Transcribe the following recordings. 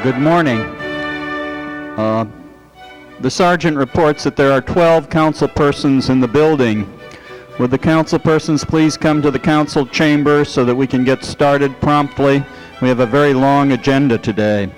Good morning. The sergeant reports that there are 12 council persons in the building. Would the council persons please come to the council chamber so that we can get started promptly? We have a very long agenda today.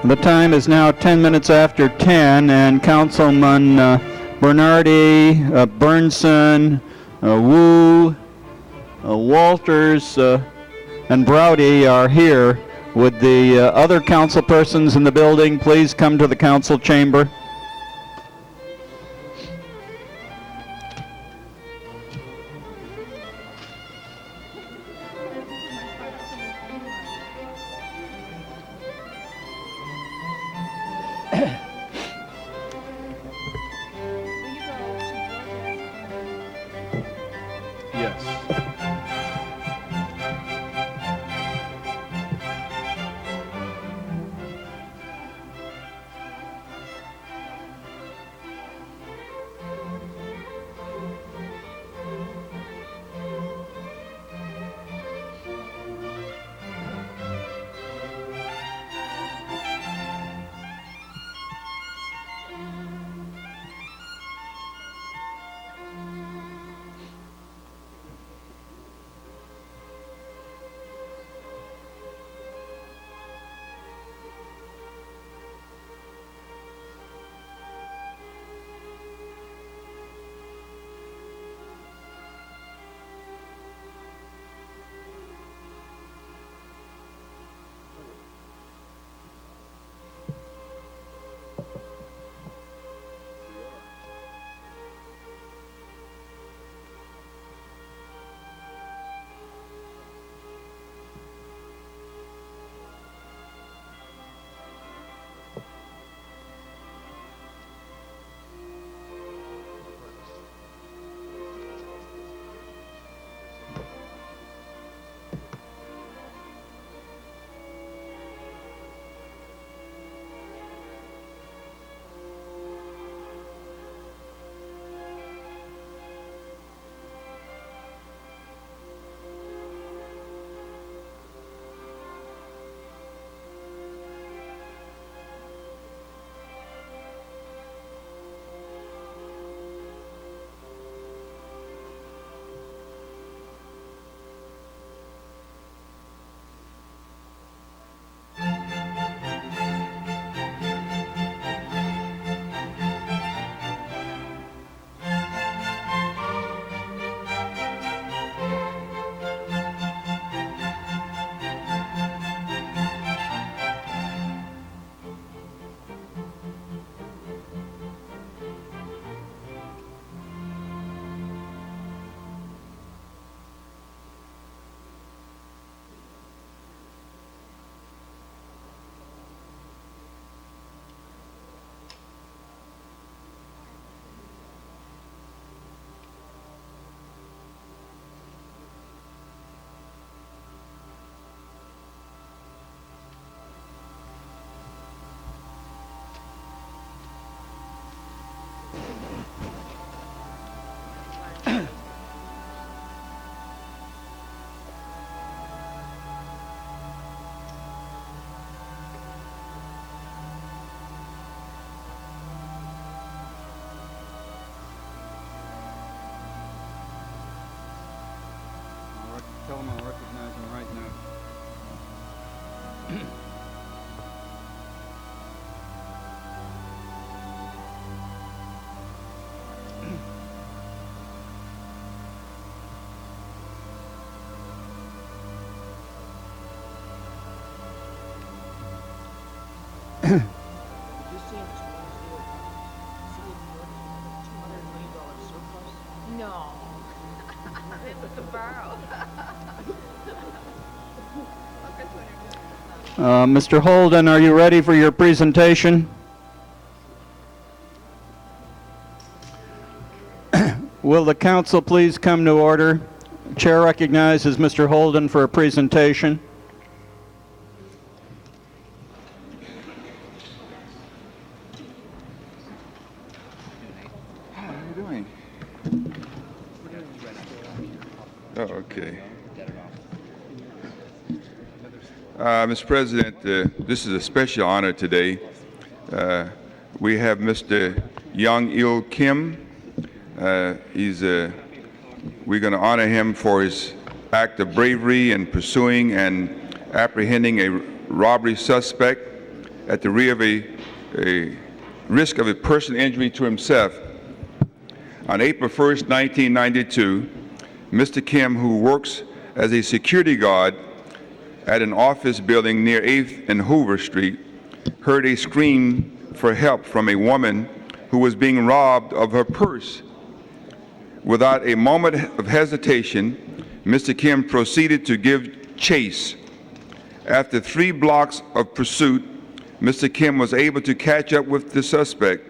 The time is now 10 minutes after 10, and Councilman Bernardi, Burnson, Wu, Walters, and Browdy are here. Would the other council persons in the building please come to the council chamber? Yes. Tell them I'll recognize them right now. No. It was a borrow. Mr. Holden, are you ready for your presentation? Will the council please come to order? Chair recognizes Mr. Holden for a presentation. How are you doing? Oh, okay. Mr. President, this is a special honor today. We have Mr. Young Il Kim. We're going to honor him for his act of bravery in pursuing and apprehending a robbery suspect at the risk of a personal injury to himself. On April 1st, 1992, Mr. Kim, who works as a security guard at an office building near 8th and Hoover Street, heard a scream for help from a woman who was being robbed of her purse. Without a moment of hesitation, Mr. Kim proceeded to give chase. After 3 blocks of pursuit, Mr. Kim was able to catch up with the suspect.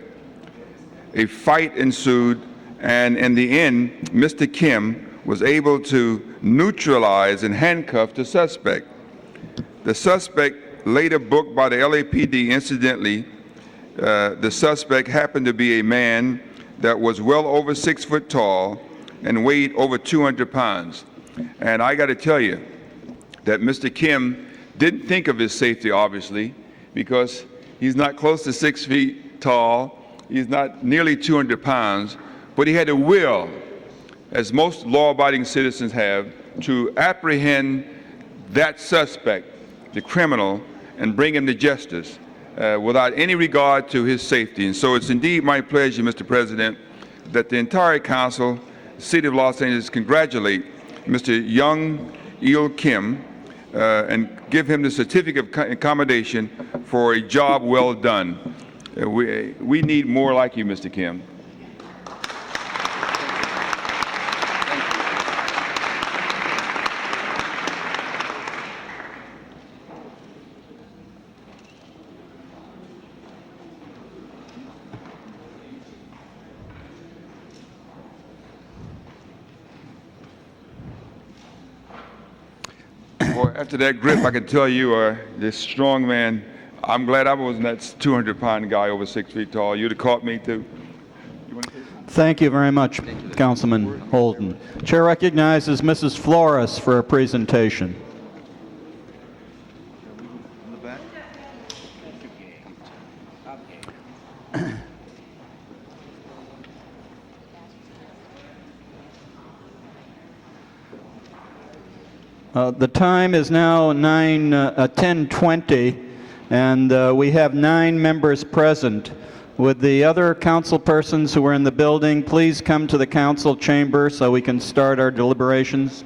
A fight ensued, and in the end, Mr. Kim was able to neutralize and handcuff the suspect. The suspect, later booked by the LAPD, incidentally, the suspect happened to be a man that was well over 6 foot tall and weighed over 200 pounds. And I got to tell you that Mr. Kim didn't think of his safety, obviously, because he's not close to 6 feet tall, he's not nearly 200 pounds, but he had a will, as most law-abiding citizens have, to apprehend that suspect, the criminal, and bring him to justice without any regard to his safety. And so it's indeed my pleasure, Mr. President, that the entire council, the City of Los Angeles, congratulate Mr. Young Il Kim and give him the certificate of accommodation for a job well done. We need more like you, Mr. Kim. Boy, after that grip, I can tell you, this strong man, I'm glad I wasn't that 200-pound guy over 6 feet tall. You'd have caught me, too. Thank you very much, Councilman Holden. Chair recognizes Mrs. Flores for a presentation. The time is now 10:20, and we have 9 members present. Would the other council persons who are in the building please come to the council chamber so we can start our deliberations?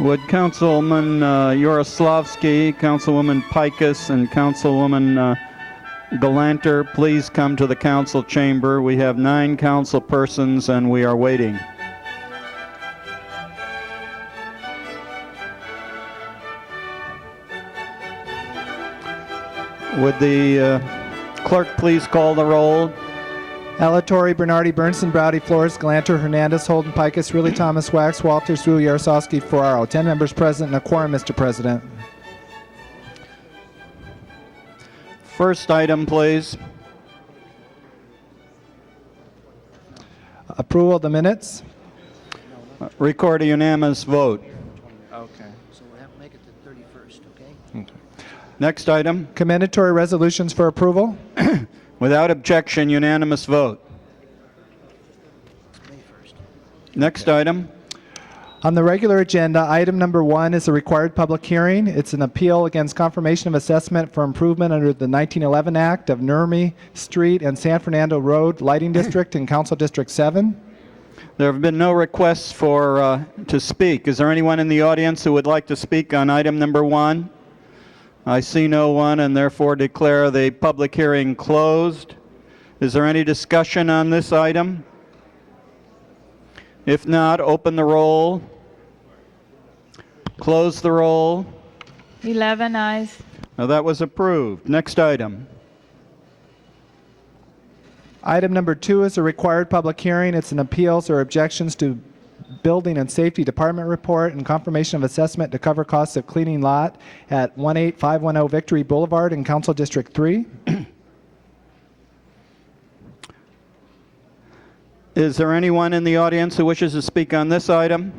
Would Councilman Yaroslavsky, Councilwoman Pikus, and Councilwoman Galanter please come to the council chamber? We have 9 council persons and we are waiting. Would the clerk please call the roll? Alatorre, Bernardi, Bernson, Browdy, Flores, Galanter, Hernandez, Holden, Pikus, Riley, Thomas, Wax, Walters, Rule, Yaroslavsky, Ferraro. 10 members present and a quorum, Mr. President. First item, please. Approval of the minutes. Record a unanimous vote. Okay. So we'll have to make it the 31st, okay? Next item. Commendatory resolutions for approval. Without objection, unanimous vote. May 1st. Next item. On the regular agenda, item number 1 is a required public hearing. It's an appeal against confirmation of assessment for improvement under the 1911 Act of Nurmi Street and San Fernando Road Lighting District in Council District 7. There have been no requests for to speak. Is there anyone in the audience who would like to speak on item number 1? I see no one and therefore declare the public hearing closed. Is there any discussion on this item? If not, open the roll. Close the roll. 11 eyes. Now that was approved. Next item. Item number 2 is a required public hearing. It's an appeals or objections to Building and Safety Department report and confirmation of assessment to cover costs of cleaning lot at 18510 Victory Boulevard in Council District 3. Is there anyone in the audience who wishes to speak on this item?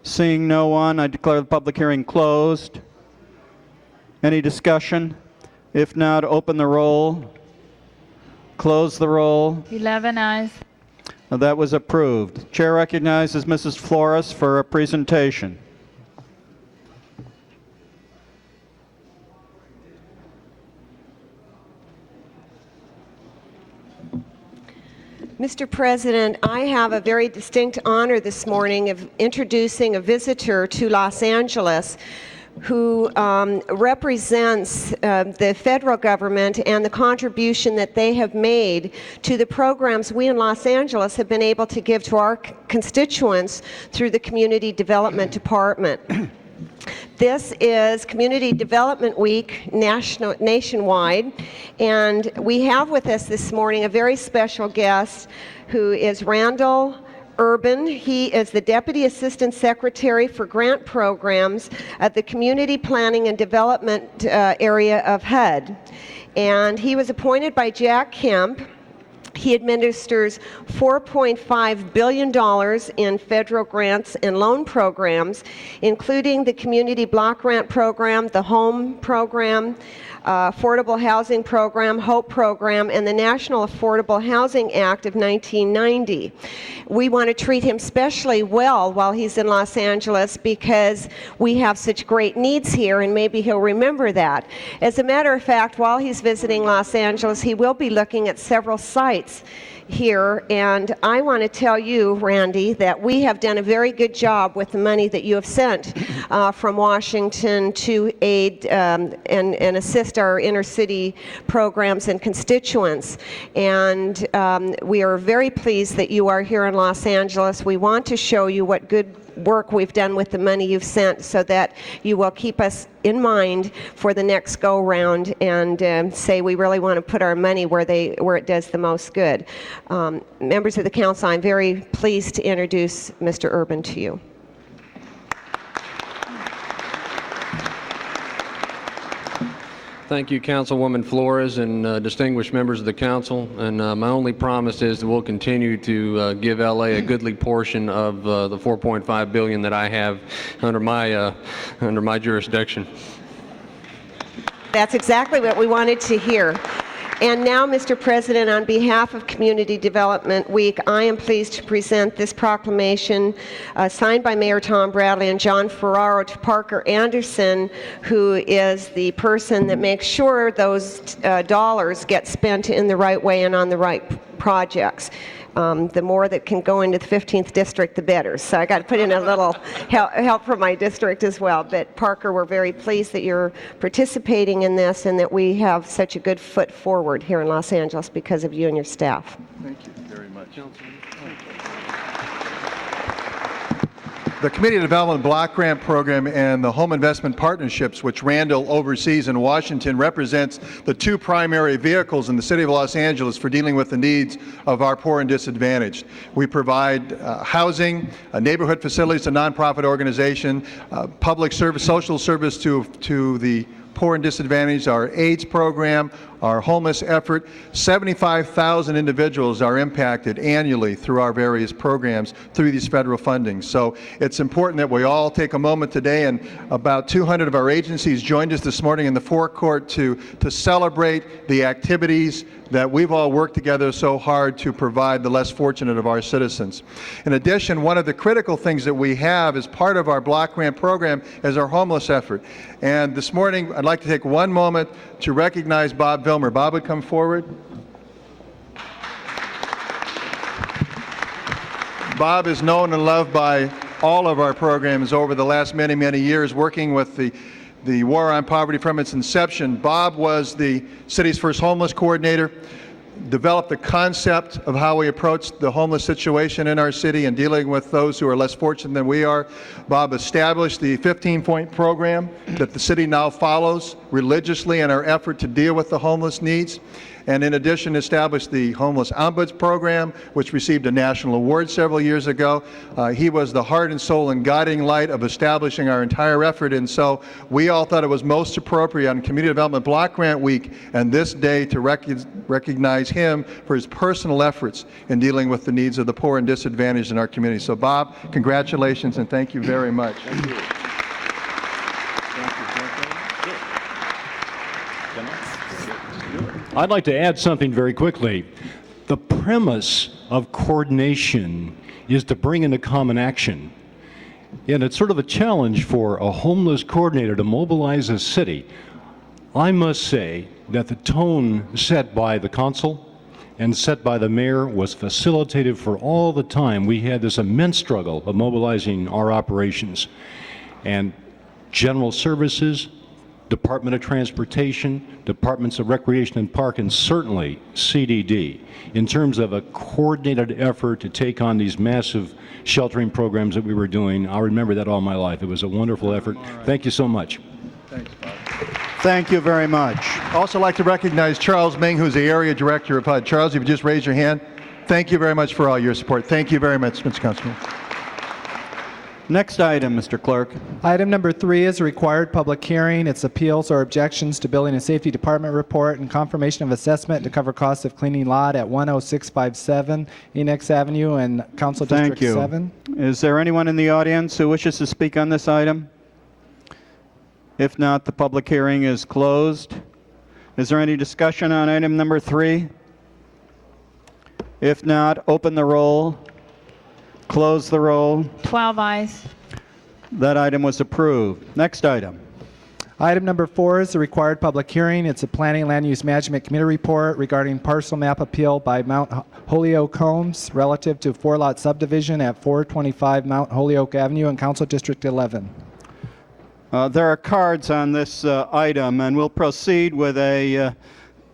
Seeing no one, I declare the public hearing closed. Any discussion? If not, open the roll. Close the roll. 11 eyes. Now that was approved. Chair recognizes Mrs. Flores for a presentation. Mr. President, I have a very distinct honor this morning of introducing a visitor to Los Angeles who represents the federal government and the contribution that they have made to the programs we in Los Angeles have been able to give to our constituents through the Community Development Department. This is Community Development Week nationwide, and we have with us this morning a very special guest who is Randall Urban. He is the Deputy Assistant Secretary for Grant Programs at the Community Planning and Development area of HUD. And he was appointed by Jack Kemp. He administers $4.5 billion in federal grants and loan programs, including the Community Block Grant Program, the Home Program, Affordable Housing Program, HOPE Program, and the National Affordable Housing Act of 1990. We want to treat him especially well while he's in Los Angeles because we have such great needs here, and maybe he'll remember that. As a matter of fact, while he's visiting Los Angeles, he will be looking at several sites here, and I want to tell you, Randy, that we have done a very good job with the money that you have sent from Washington to aid and assist our inner city programs and constituents. And we are very pleased that you are here in Los Angeles. We want to show you what good work we've done with the money you've sent so that you will keep us in mind for the next go-round and say we really want to put our money where it does the most good. Members of the council, I'm very pleased to introduce Mr. Urban to you. Thank you, Councilwoman Flores and distinguished members of the council. And my only promise is that we'll continue to give LA a goodly portion of the $4.5 billion that I have under my jurisdiction. That's exactly what we wanted to hear. And now, Mr. President, on behalf of Community Development Week, I am pleased to present this proclamation signed by Mayor Tom Bradley and John Ferraro to Parker Anderson, who is the person that makes sure those dollars get spent in the right way and on the right projects. The more that can go into the 15th district, the better. So I got to put in a little help from my district as well. But Parker, we're very pleased that you're participating in this and that we have such a good foot forward here in Los Angeles because of you and your staff. Thank you very much. The Community Development Block Grant Program and the Home Investment Partnerships, which Randall oversees in Washington, represents the two primary vehicles in the City of Los Angeles for dealing with the needs of our poor and disadvantaged. We provide housing, neighborhood facilities, a nonprofit organization, public service, social service to the poor and disadvantaged, our AIDS program, our homeless effort. 75,000 individuals are impacted annually through our various programs through these federal fundings. So it's important that we all take a moment today, and about 200 of our agencies joined us this morning in the forecourt to celebrate the activities that we've all worked together so hard to provide the less fortunate of our citizens. In addition, one of the critical things that we have as part of our block grant program is our homeless effort. And this morning, I'd like to take one moment to recognize Bob Vilmer. Bob would come forward. Bob is known and loved by all of our programs over the last many, many years, working with the War on Poverty from its inception. Bob was the city's first homeless coordinator, developed the concept of how we approach the homeless situation in our city and dealing with those who are less fortunate than we are. Bob established the 15-point program that the city now follows religiously in our effort to deal with the homeless needs. And in addition, established the Homeless Ombuds Program, which received a national award several years ago. He was the heart and soul and guiding light of establishing our entire effort, and so we all thought it was most appropriate on Community Development Block Grant Week and this day to recognize him for his personal efforts in dealing with the needs of the poor and disadvantaged in our community. So Bob, congratulations and thank you very much. Thank you. I'd like to add something very quickly. The premise of coordination is to bring into common action. And it's sort of a challenge for a homeless coordinator to mobilize a city. I must say that the tone set by the council and set by the mayor was facilitated for all the time. We had this immense struggle of mobilizing our operations. And general services, Department of Transportation, Departments of Recreation and Park, and certainly CDD, in terms of a coordinated effort to take on these massive sheltering programs that we were doing. I'll remember that all my life. It was a wonderful effort. Thank you so much. Thanks, Bob. Thank you very much. I'd also like to recognize Charles Ming, who's the area director of HUD. Charles, if you just raise your hand. Thank you very much for all your support. Thank you very much, Mr. Councilman. Next item, Mr. Clerk. Item number 3 is a required public hearing. It's appeals or objections to Building and Safety Department report and confirmation of assessment to cover costs of cleaning lot at 10657 Enex Avenue and Council District Thank you. 7. Is there anyone in the audience who wishes to speak on this item? If not, the public hearing is closed. Is there any discussion on item number 3? If not, open the roll. Close the roll. 12 eyes. That item was approved. Next item. Item number 4 is a required public hearing. It's a Planning Land Use Management Committee report regarding parcel map appeal by Mount Holyoke Homes relative to 4-lot subdivision at 425 Mount Holyoke Avenue in Council District 11. There are cards on this item, and we'll proceed with a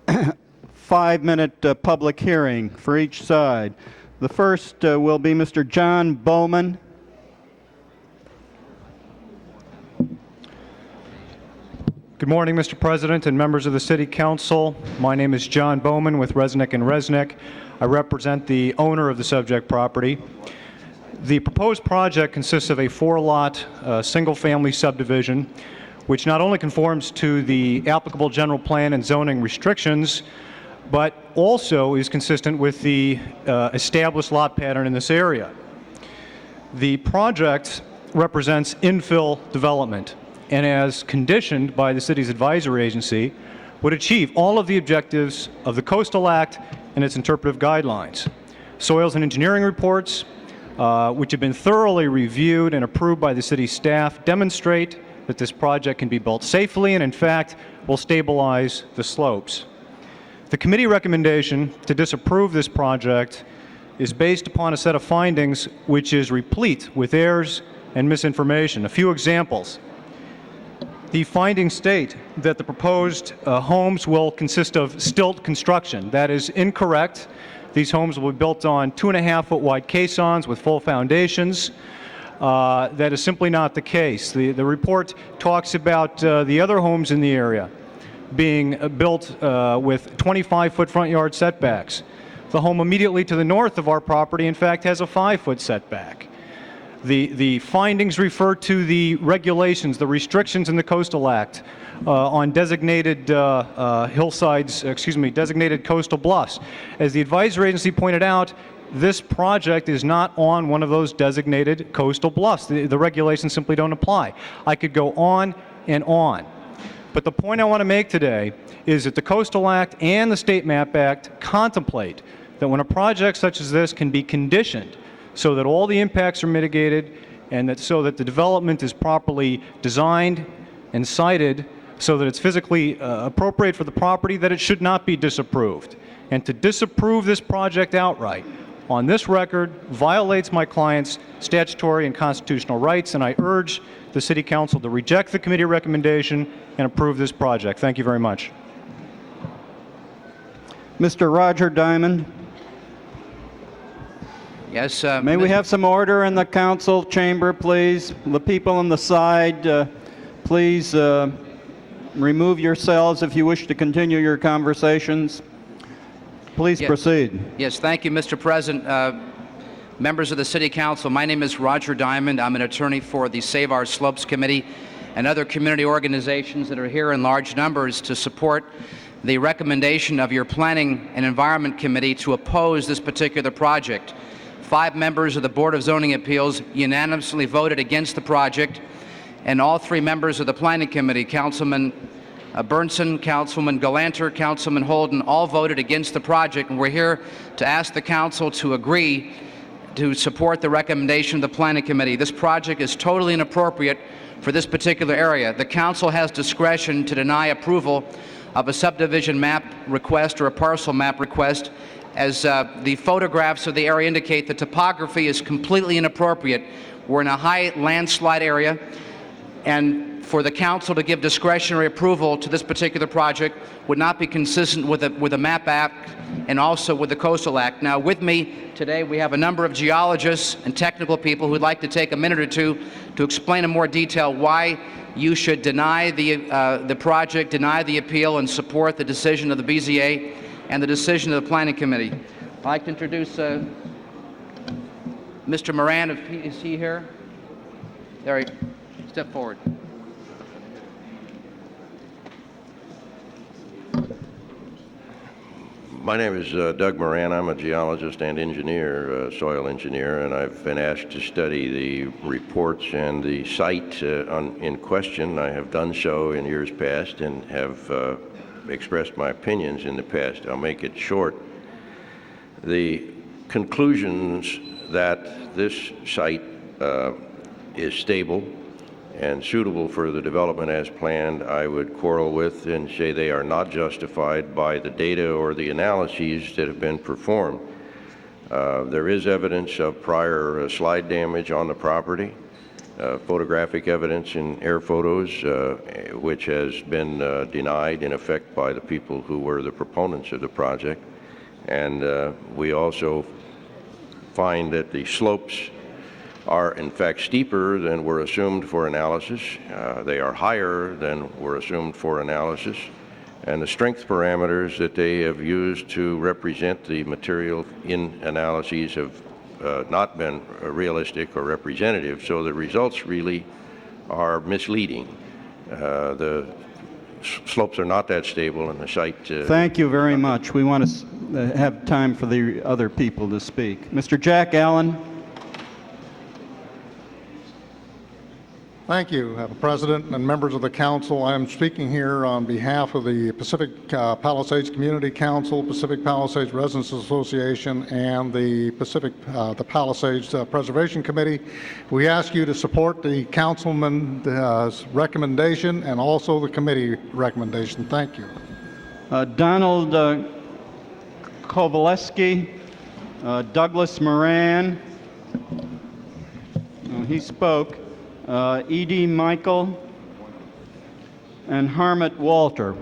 5-minute public hearing for each side. The first will be Mr. John Bowman. Good morning, Mr. President and members of the City Council. My name is John Bowman with Resnick and Resnick. I represent the owner of the subject property. The proposed project consists of a 4-lot single-family subdivision, which not only conforms to the applicable general plan and zoning restrictions, but also is consistent with the established lot pattern in this area. The project represents infill development, and as conditioned by the city's advisory agency, would achieve all of the objectives of the Coastal Act and its interpretive guidelines. Soils and engineering reports, which have been thoroughly reviewed and approved by the city staff, demonstrate that this project can be built safely and, in fact, will stabilize the slopes. The committee recommendation to disapprove this project is based upon a set of findings which is replete with errors and misinformation. A few examples. The findings state that the proposed homes will consist of stilt construction. That is incorrect. These homes will be built on 2.5-foot wide caissons with full foundations. That is simply not the case. The report talks about the other homes in the area being built with 25-foot front yard setbacks. The home immediately to the north of our property, in fact, has a 5-foot setback. The findings refer to the regulations, the restrictions in the Coastal Act on designated designated coastal bluffs. As the advisory agency pointed out, this project is not on one of those designated coastal bluffs. The regulations simply don't apply. I could go on and on. But the point I want to make today is that the Coastal Act and the State Map Act contemplate that when a project such as this can be conditioned so that all the impacts are mitigated and that so that the development is properly designed and sited so that it's physically appropriate for the property, that it should not be disapproved. And to disapprove this project outright on this record violates my client's statutory and constitutional rights, and I urge the City Council to reject the committee recommendation and approve this project. Thank you very much. Mr. Roger Diamond, Yes, may we have some order in the council chamber, please? The people on the side, please remove yourselves if you wish to continue your conversations. Please proceed. Yes, thank you, Mr. President. Members of the City Council, my name is Roger Diamond. I'm an attorney for the Save Our Slopes Committee and other community organizations that are here in large numbers to support the recommendation of your Planning and Environment Committee to oppose this particular project. 5 members of the Board of Zoning Appeals unanimously voted against the project, and all 3 members of the Planning Committee, Councilman Bernson, Councilman Galanter, Councilman Holden, all voted against the project, and we're here to ask the Council to agree to support the recommendation of the Planning Committee. This project is totally inappropriate for this particular area. The Council has discretion to deny approval of a subdivision map request or a parcel map request, as the photographs of the area indicate. The topography is completely inappropriate. We're in a high landslide area, and for the Council to give discretionary approval to this particular project would not be consistent with the MAP Act and also with the Coastal Act. Now, with me today, we have a number of geologists and technical people who would like to take a minute or two to explain in more detail why you should deny the project, deny the appeal, and support the decision of the BZA and the decision of the Planning Committee. I'd like to introduce Mr. Moran. Is he here? There he step forward. My name is Doug Moran. I'm a geologist and engineer, soil engineer, and I've been asked to study the reports and the site in question. I have done so in years past and have expressed my opinions in the past. I'll make it short. The conclusions that this site is stable and suitable for the development as planned, I would quarrel with and say they are not justified by the data or the analyses that have been performed. There is evidence of prior slide damage on the property, photographic evidence in air photos, which has been denied in effect by the people who were the proponents of the project. And we also find that the slopes are in fact steeper than were assumed for analysis. They are higher than were assumed for analysis. And the strength parameters that they have used to represent the material in analyses have not been realistic or representative. So the results really are misleading. The slopes are not that stable and the site... Thank you very much. We want to have time for the other people to speak. Mr. Jack Allen. Thank you, President and members of the Council. I am speaking here on behalf of the Pacific Palisades Community Council, Pacific Palisades Residents Association, and the Palisades Preservation Committee. We ask you to support the Councilman's recommendation and also the committee recommendation. Thank you. Donald Kowaleski. Douglas Moran, he spoke, E.D. Michael, and Harmut Walter.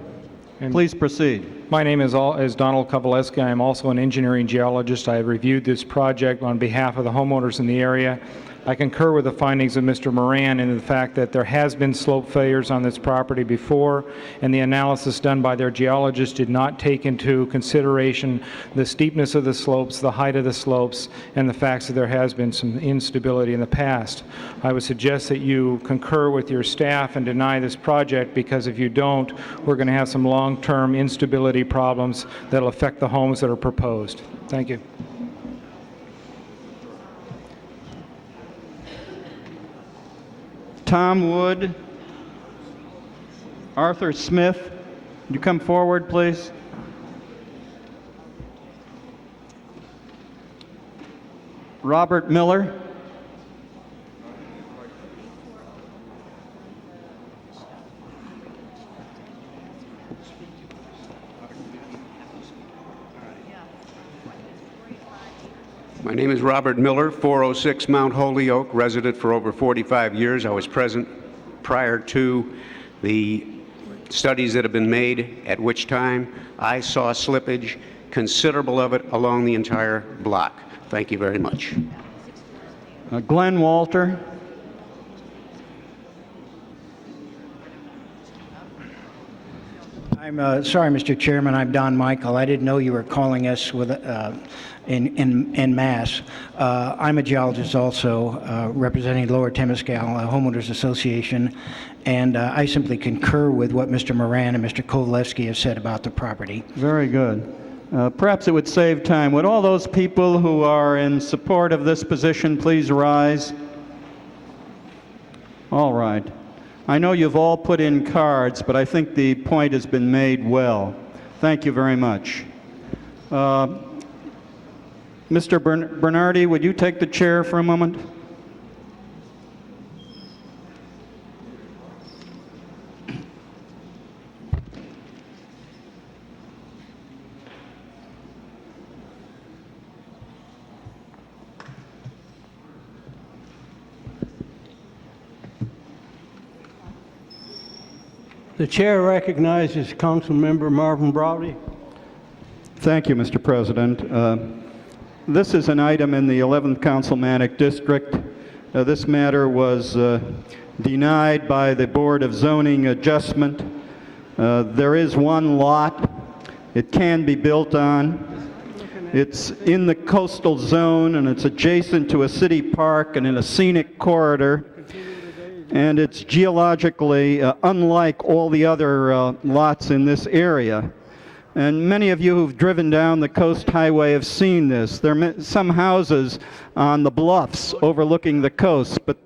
Please proceed. My name is Donald Kovaleski. I am also an engineering geologist. I have reviewed this project on behalf of the homeowners in the area. I concur with the findings of Mr. Moran in the fact that there has been slope failures on this property before, and the analysis done by their geologists did not take into consideration the steepness of the slopes, the height of the slopes, and the fact that there has been some instability in the past. I would suggest that you concur with your staff and deny this project, because if you don't, we're going to have some long-term instability problems that will affect the homes that are proposed. Thank you. Tom Wood, Arthur Smith, would you come forward, please? Robert Miller. My name is Robert Miller, 406 Mount Holyoke, resident for over 45 years. I was present prior to the studies that have been made, at which time I saw slippage, considerable of it, along the entire block. Thank you very much. Glenn Walter. I'm sorry, Mr. Chairman. I'm Don Michael. I didn't know you were calling us with in mass. I'm a geologist also, representing Lower Temescal Homeowners Association, and I simply concur with what Mr. Moran and Mr. Kovaleski have said about the property. Very good. Perhaps it would save time. Would all those people who are in support of this position please rise? All right. I know you've all put in cards, but I think the point has been made well. Thank you very much. Mr. Bernardi, would you take the chair for a moment? The chair recognizes Councilmember Marvin Browdy. Thank you, Mr. President. This is an item in the 11th Councilmanic District. This matter was denied by the Board of Zoning Adjustment. There is one lot it can be built on. It's in the coastal zone, and it's adjacent to a city park and in a scenic corridor. And it's geologically unlike all the other lots in this area. And many of you who've driven down the Coast Highway have seen this. There are some houses on the bluffs overlooking the coast, but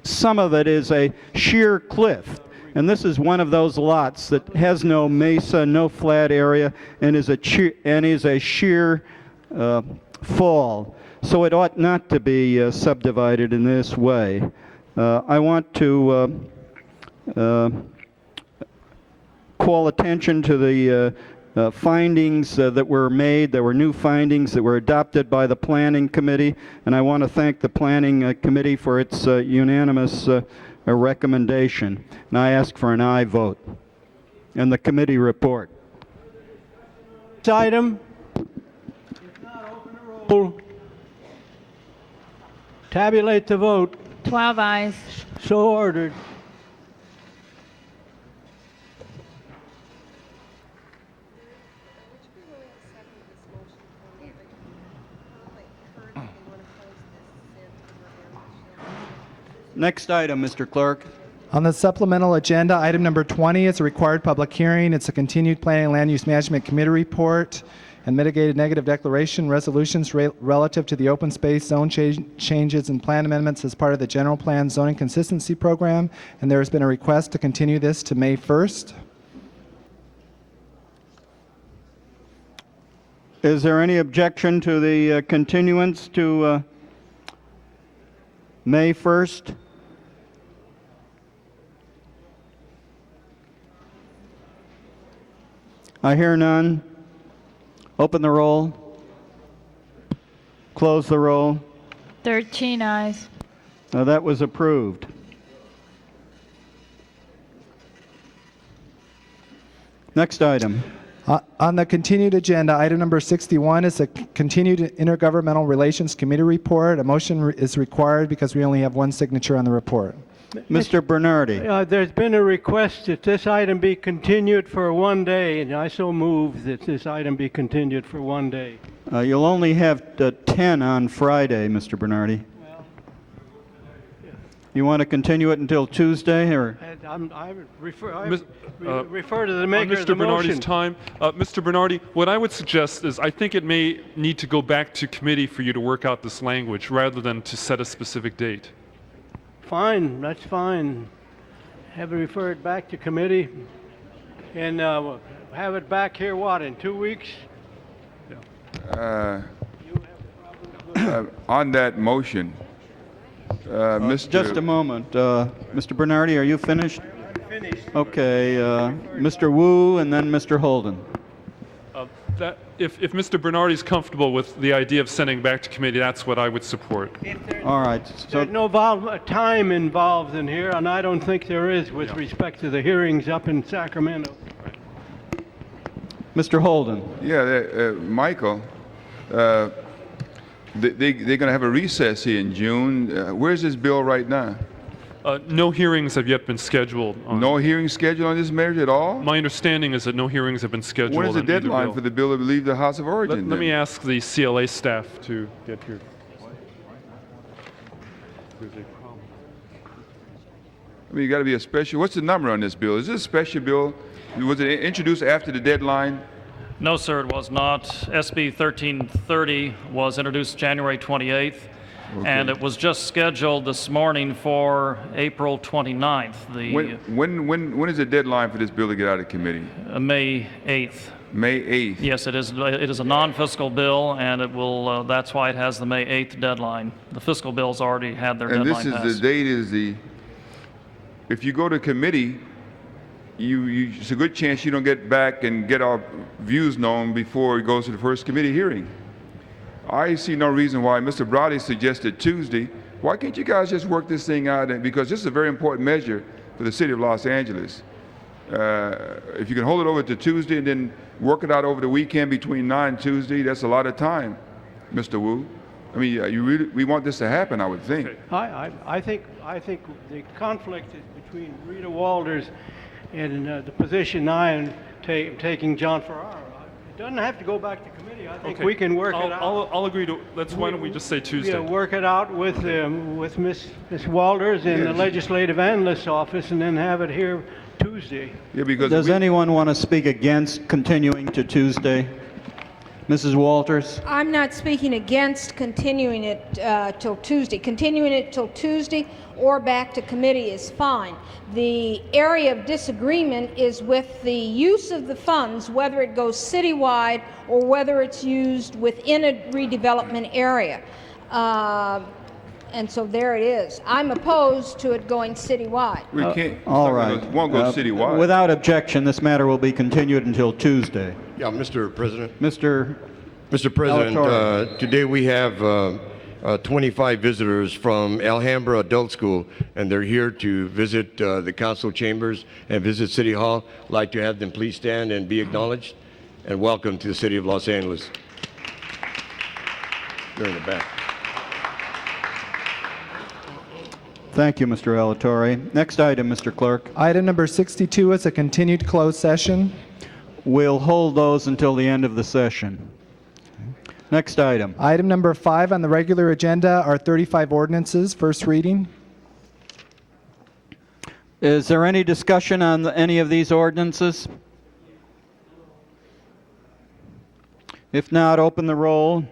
some of it is a sheer cliff. And this is one of those lots that has no mesa, no flat area, and is a sheer fall. So it ought not to be subdivided in this way. I want to call attention to the findings that were made. There were new findings that were adopted by the Planning Committee, and I want to thank the Planning Committee for its unanimous recommendation. And I ask for an aye vote. And the committee report. This item. Tabulate the vote. 12 ayes. So ordered. Next item, Mr. Clerk. On the supplemental agenda, item number 20 is a required public hearing. It's a continued Planning and Land Use Management Committee report and mitigated negative declaration resolutions relative to the open space zone changes and plan amendments as part of the general plan zoning consistency program. And there has been a request to continue this to May 1st. Is there any objection to the continuance to May 1st? I hear none. Open the roll. Close the roll. 13 eyes. That was approved. Next item. On the continued agenda, item number 61 is a continued Intergovernmental Relations Committee report. A motion is required because we only have one signature on the report. Mr. Bernardi. There's been a request that this item be continued for 1 day, and I so move that this item be continued for 1 day. You'll only have 10 on Friday, Mr. Bernardi. You want to continue it until Tuesday, or? I refer to the maker of the Mr. Bernardi's motion. time. Mr. Bernardi, what I would suggest is I think it may need to go back to committee for you to work out this language rather than to set a specific date. Fine, that's fine. Have it referred back to committee and have it back here, what, in 2 weeks? On that motion, Mr. Just a moment. Mr. Bernardi, are you finished? I'm finished. Okay. Mr. Wu and then Mr. Holden. If Mr. Bernardi's comfortable with the idea of sending back to committee, that's what I would support. All right. So There's no time involved in here, and I don't think there is with respect to the hearings up in Sacramento. Mr. Holden. Yeah, Michael, they're going to have a recess here in June. Where's this bill right now? No hearings have yet been scheduled. No hearings scheduled on this measure at all? My understanding is that no hearings have been scheduled. When is the on either deadline bill. for the bill to leave the House of Origin? Let me ask the CLA staff to get here. I mean, you got to be a special. What's the number on this bill? Is this a special bill? Was it introduced after the deadline? No, sir, it was not. SB 1330 was introduced January 28th, and it was just scheduled this morning for April 29th, When is the deadline for this bill to get out of committee? May 8th. May 8th. Yes, it is. It is a non-fiscal bill, and it will. That's why it has the May 8th deadline. The fiscal bills already had their And deadline this is passed. the date is the. If you go to committee, it's a good chance you don't get back and get our views known before it goes to the first committee hearing. I see no reason why Mr. Brody suggested Tuesday. Why can't you guys just work this thing out? Because this is a very important measure for the city of Los Angeles. If you can hold it over to Tuesday and then work it out over the weekend between now and Tuesday, that's a lot of time, Mr. Wu. I mean, we want this to happen, I would think. I think the conflict is between Rita Walters and the position I am taking, John Ferraro. It doesn't have to go back to committee. I think we can work it out. I'll agree to. Why don't we just say Tuesday? Yeah, work it out with Miss Walters in the Legislative Analyst's office, and then have it here Tuesday. Yeah, because does anyone want to speak against continuing to Tuesday? Mrs. Walters? I'm not speaking against continuing it till Tuesday. Continuing it till Tuesday or back to committee is fine. The area of disagreement is with the use of the funds, whether it goes citywide or whether it's used within a redevelopment area. And so there it is. I'm opposed to it going citywide. We can't. All right. It won't go citywide. Without objection, this matter will be continued until Tuesday. Yeah, Mr. President. Mr. President, Alatorre. today we have 25 visitors from Alhambra Adult School, and they're here to visit the council chambers and visit City Hall. I'd like to have them please stand and be acknowledged, and welcome to the City of Los Angeles. They're in the back. Thank you, Mr. Alatorre. Next item, Mr. Clerk. Item number 62 is a continued closed session. We'll hold those until the end of the session. Next item. Item number 5 on the regular agenda are 35 ordinances, first reading. Is there any discussion on any of these ordinances? If not, open the roll.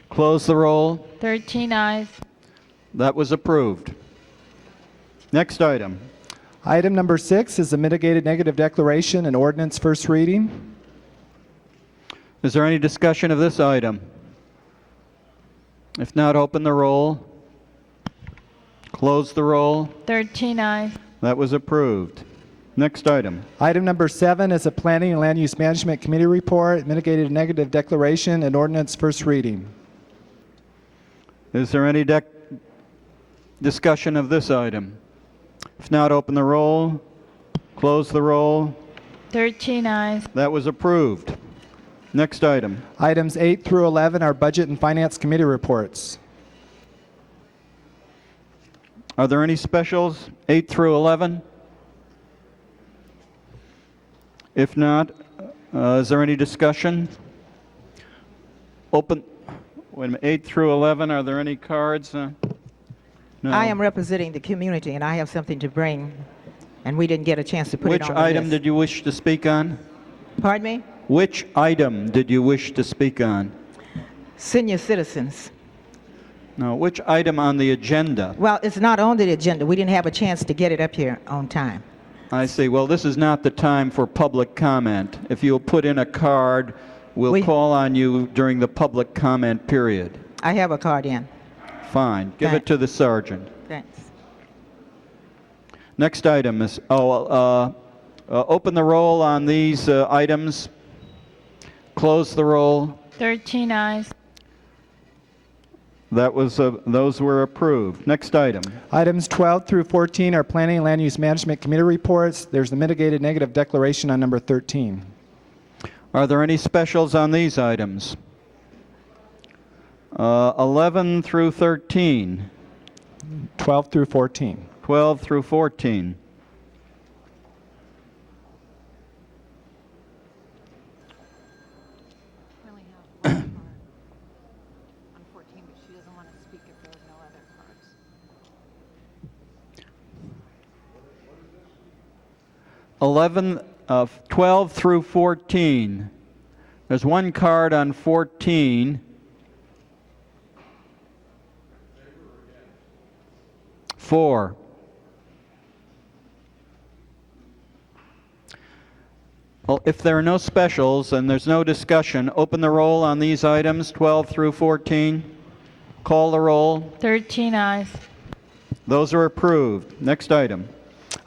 Close the roll. 13 eyes. That was approved. Next item. Item number 6 is a mitigated negative declaration and ordinance first reading. Is there any discussion of this item? If not, open the roll. Close the roll. 13 eyes. That was approved. Next item. Item number 7 is a Planning and Land Use Management Committee report, mitigated negative declaration and ordinance first reading. Is there any discussion of this item? If not, open the roll, close the roll. 13 eyes. That was approved. Next item. Items 8 through 11 are Budget and Finance Committee reports. Are there any specials, 8 through 11? If not, is there any discussion? Open, wait a minute, 8 through 11, are there any cards? No. I am representing the community, and I have something to bring, and we didn't get a chance to put it Which on the item list. did you wish to speak on? Pardon me? Which item did you wish to speak on? Senior citizens. No, which item on the agenda? Well, it's not on the agenda. We didn't have a chance to get it up here on time. I see. Well, this is not the time for public comment. If you'll put in a card, we'll call on you during the public comment period. I have a card in. Fine. Give it to the sergeant. Thanks. Next item is, open the roll on these items. Close the roll. 13 eyes. That was, those were approved. Next item. Items 12 through 14 are Planning and Land Use Management Committee reports. There's the mitigated negative declaration on number 13. Are there any specials on these items? 11 through 13. 12 through 14. 12 through 14. Eleven of 12 through 14. There's one card on 14. Four. Well, if there are no specials and there's no discussion, open the roll on these items, 12 through 14. Call the roll. 13 eyes. Those are approved. Next item.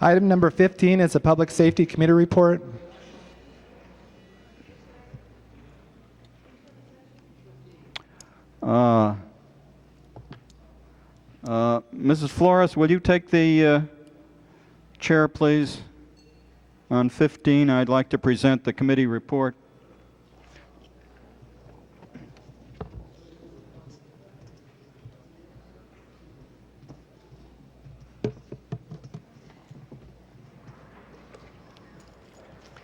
Item number 15 is a Public Safety Committee report. Mrs. Flores, will you take the chair, please? On 15, I'd like to present the committee report.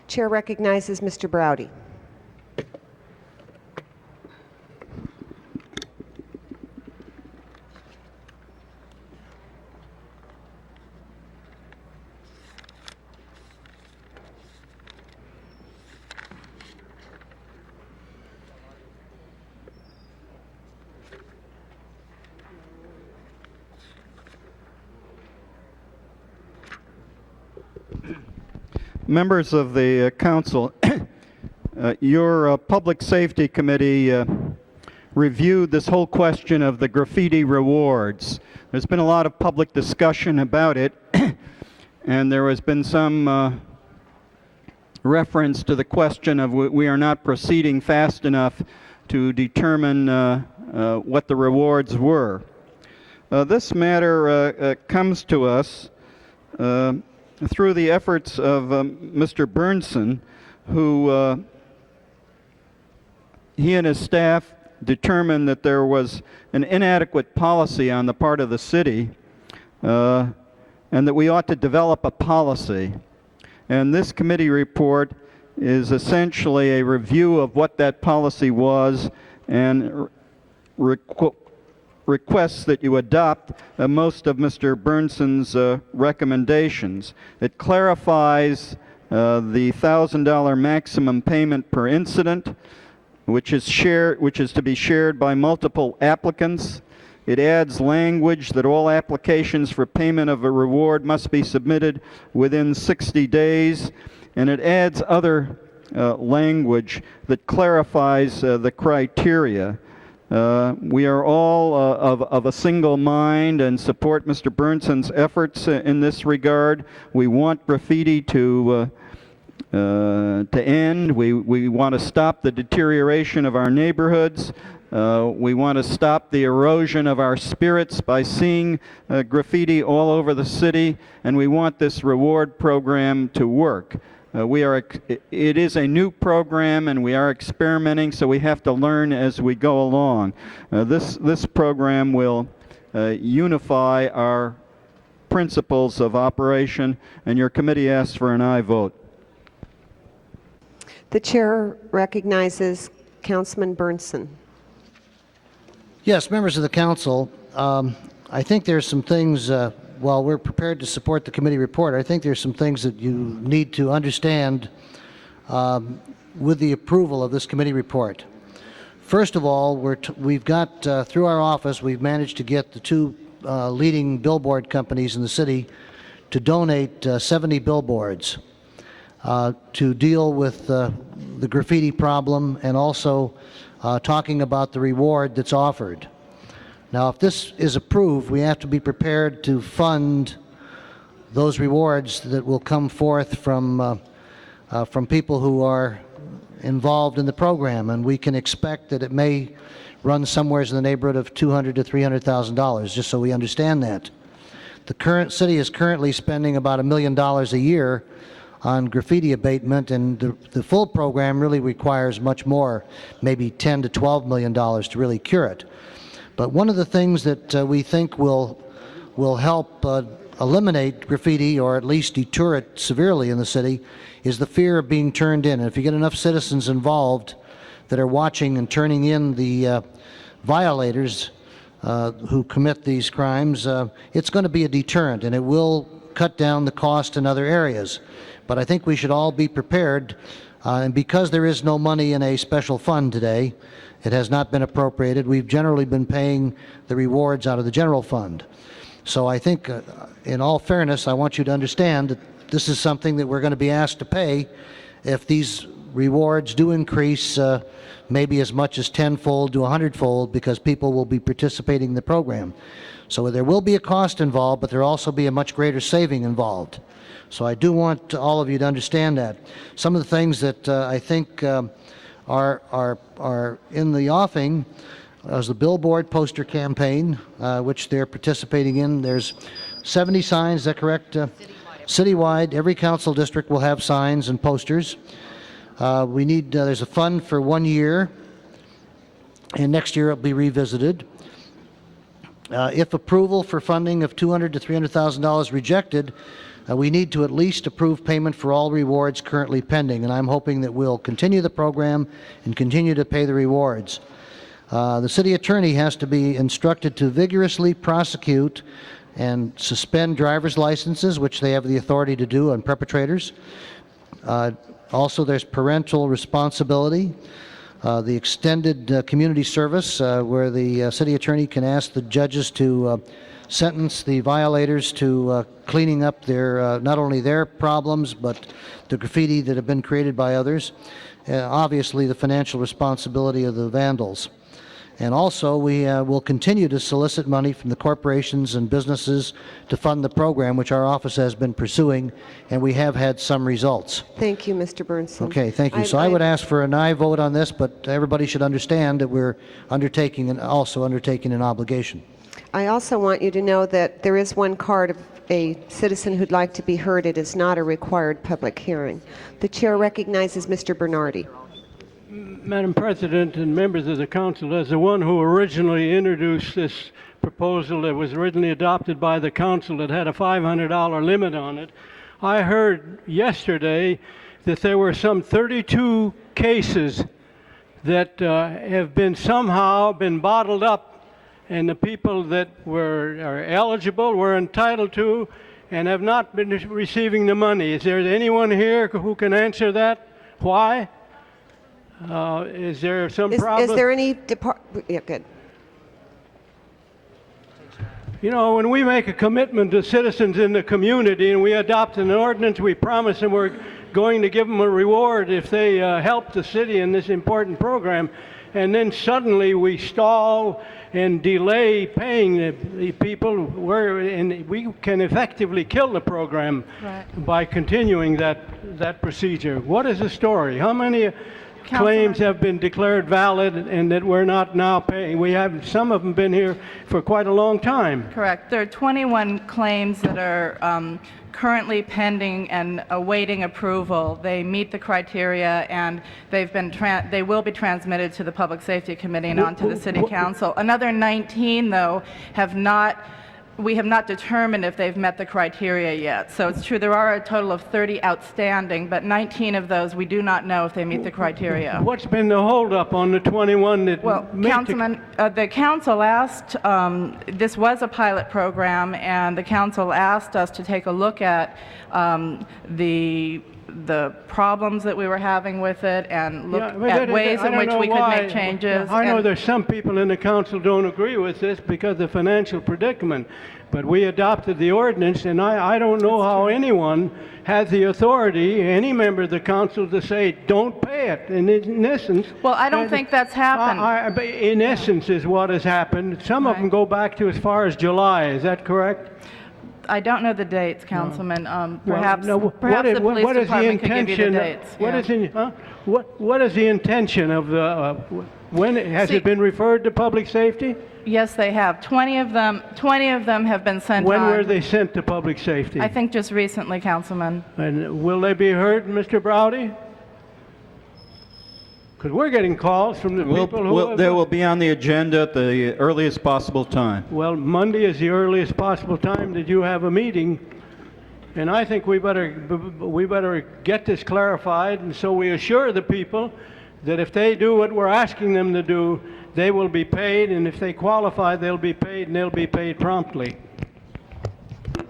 Chair recognizes Mr. Browdy. Members of the council, your Public Safety Committee reviewed this whole question of the graffiti rewards. There's been a lot of public discussion about it, and there has been some reference to the question of we are not proceeding fast enough to determine what the rewards were. This matter comes to us through the efforts of Mr. Bernsen, who he and his staff determined that there was an inadequate policy on the part of the city and that we ought to develop a policy. And this committee report is essentially a review of what that policy was and requests that you adopt most of Mr. Bernsen's recommendations. It clarifies the $1,000 maximum payment per incident, which is to be shared by multiple applicants. It adds language that all applications for payment of a reward must be submitted within 60 days, and it adds other language that clarifies the criteria. We are all of a single mind and support Mr. Bernsen's efforts in this regard. We want graffiti to end. We want to stop the deterioration of our neighborhoods. We want to stop the erosion of our spirits by seeing graffiti all over the city, and we want this reward program to work. It is a new program, and we are experimenting, so we have to learn as we go along. This program will unify our principles of operation, and your committee asks for an aye vote. The chair recognizes Councilman Bernson. Yes, members of the council, I think there's some things, while we're prepared to support the committee report, I think there's some things that you need to understand with the approval of this committee report. First of all, we've got, through our office, we've managed to get the two leading billboard companies in the city to donate 70 billboards to deal with the graffiti problem, and also talking about the reward that's offered. Now, if this is approved, we have to be prepared to fund those rewards that will come forth from people who are involved in the program, and we can expect that it may run somewhere in the neighborhood of $200,000 to $300,000, just so we understand that. The current city is currently spending about $1 million a year on graffiti abatement, and the full program really requires much more, maybe $10 to $12 million to really cure it. But one of the things that we think will help eliminate graffiti, or at least deter it severely in the city, is the fear of being turned in. And if you get enough citizens involved that are watching and turning in the violators who commit these crimes, it's going to be a deterrent, and it will cut down the cost in other areas. But I think we should all be prepared, and because there is no money in a special fund today, it has not been appropriated. We've generally been paying the rewards out of the general fund. So I think, in all fairness, I want you to understand that this is something that we're going to be asked to pay if these rewards do increase maybe as much as tenfold to 100-fold, because people will be participating in the program. So there will be a cost involved, but there will also be a much greater saving involved. So I do want all of you to understand that. Some of the things that I think are in the offing is the billboard poster campaign, which they're participating in. There's 70 signs, is that correct? Citywide, every council district will have signs and posters. There's a fund for 1 year, and next year it'll be revisited. If approval for funding of $200,000 to $300,000 rejected, we need to at least approve payment for all rewards currently pending, and I'm hoping that we'll continue the program and continue to pay the rewards. The city attorney has to be instructed to vigorously prosecute and suspend driver's licenses, which they have the authority to do on perpetrators. Also, there's parental responsibility. The extended community service, where the city attorney can ask the judges to sentence the violators to cleaning up their not only their problems, but the graffiti that have been created by others. Obviously, the financial responsibility of the vandals. And also, we will continue to solicit money from the corporations and businesses to fund the program, which our office has been pursuing, and we have had some results. Thank you, Mr. Bernson. Okay, thank you. So I would ask for an aye vote on this, but everybody should understand that we're undertaking an obligation. I also want you to know that there is one card of a citizen who'd like to be heard. It is not a required public hearing. The chair recognizes Mr. Bernardi. Madam President and members of the council, as the one who originally introduced this proposal that was originally adopted by the council that had a $500 limit on it, I heard yesterday that there were some 32 cases that have been somehow been bottled up, and the people that are eligible were entitled to and have not been receiving the money. Is there anyone here who can answer that? Why? Is there some problem? Is there any yeah, good. You know, when we make a commitment to citizens in the community and we adopt an ordinance, we promise them we're going to give them a reward if they help the city in this important program, and then suddenly we stall and delay paying the people, and we can effectively kill the program by continuing that procedure. What is the story? How many claims have been declared valid and that we're not now paying. We have, some of them been here for quite a long time. Correct. There are 21 claims that are currently pending and awaiting approval. They meet the criteria, and they will be transmitted to the Public Safety Committee and on to the City Council. Another 19, though, we have not determined if they've met the criteria yet. So it's true, there are a total of 30 outstanding, but 19 of those we do not know if they meet the criteria. What's been the holdup on the 21 that Councilman, the council asked, this was a pilot program, and the council asked us to take a look at the problems that we were having with it and look at ways in which we could make changes. I know there's some people in the council don't agree with this because of the financial predicament, but we adopted the ordinance, and I don't know how anyone has the authority, any member of the council, to say don't pay it. And in essence, well, I don't think that's happened. In essence, is what has happened. Some of them go back to as far as July. Is that correct? I don't know the dates, Councilman. Perhaps what the police is the department could give you the intention? dates. What is the intention of the? When has it been referred to public safety? Yes, they have. 20 of them have been sent When on. were they sent to public safety? I think just recently, Councilman. And will they be heard, Mr. Browdy? Because we're getting calls from the people who They will be on the agenda at the earliest possible time. Well, Monday is the earliest possible time that you have a meeting, and I think we better get this clarified, and so we assure the people that if they do what we're asking them to do, they will be paid, and if they qualify, they'll be paid, and they'll be paid promptly.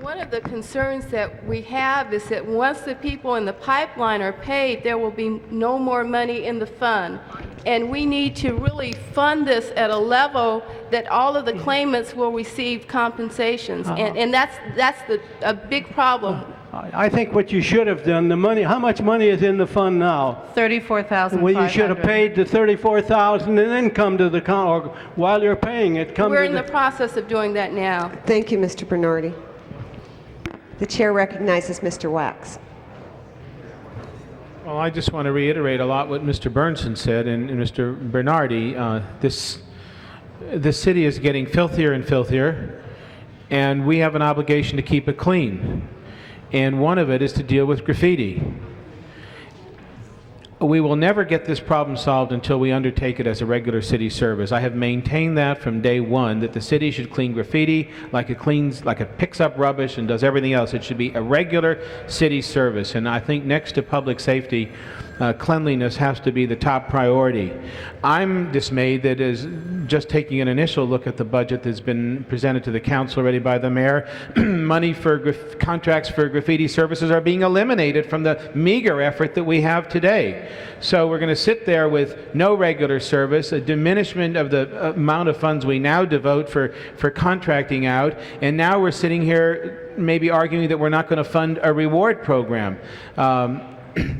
One of the concerns that we have is that once the people in the pipeline are paid, there will be no more money in the fund. And we need to really fund this at a level that all of the claimants will receive compensations. And that's a big problem. I think what you should have done, the money, how much money is in the fund now? $34,500. Well, you should have paid the $34,000 and then come to the or while you're paying it, come We're to in the process of doing that now. Thank you, Mr. Bernardi. The chair recognizes Mr. Wax. Well, I just want to reiterate a lot what Mr. Burnson said and Mr. Bernardi. This city is getting filthier and filthier, and we have an obligation to keep it clean. And one of it is to deal with graffiti. We will never get this problem solved until we undertake it as a regular city service. I have maintained that from day one, that the city should clean graffiti like it picks up rubbish and does everything else. It should be a regular city service. And I think next to public safety, cleanliness has to be the top priority. I'm dismayed that as just taking an initial look at the budget that's been presented to the council already by the mayor, money for contracts for graffiti services are being eliminated from the meager effort that we have today. So we're going to sit there with no regular service, a diminishment of the amount of funds we now devote for contracting out, and now we're sitting here maybe arguing that we're not going to fund a reward program.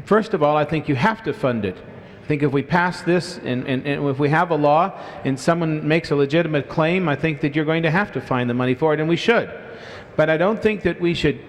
First of all, I think you have to fund it. I think if we pass this and if we have a law and someone makes a legitimate claim, I think that you're going to have to find the money for it, and we should. But I don't think that we should.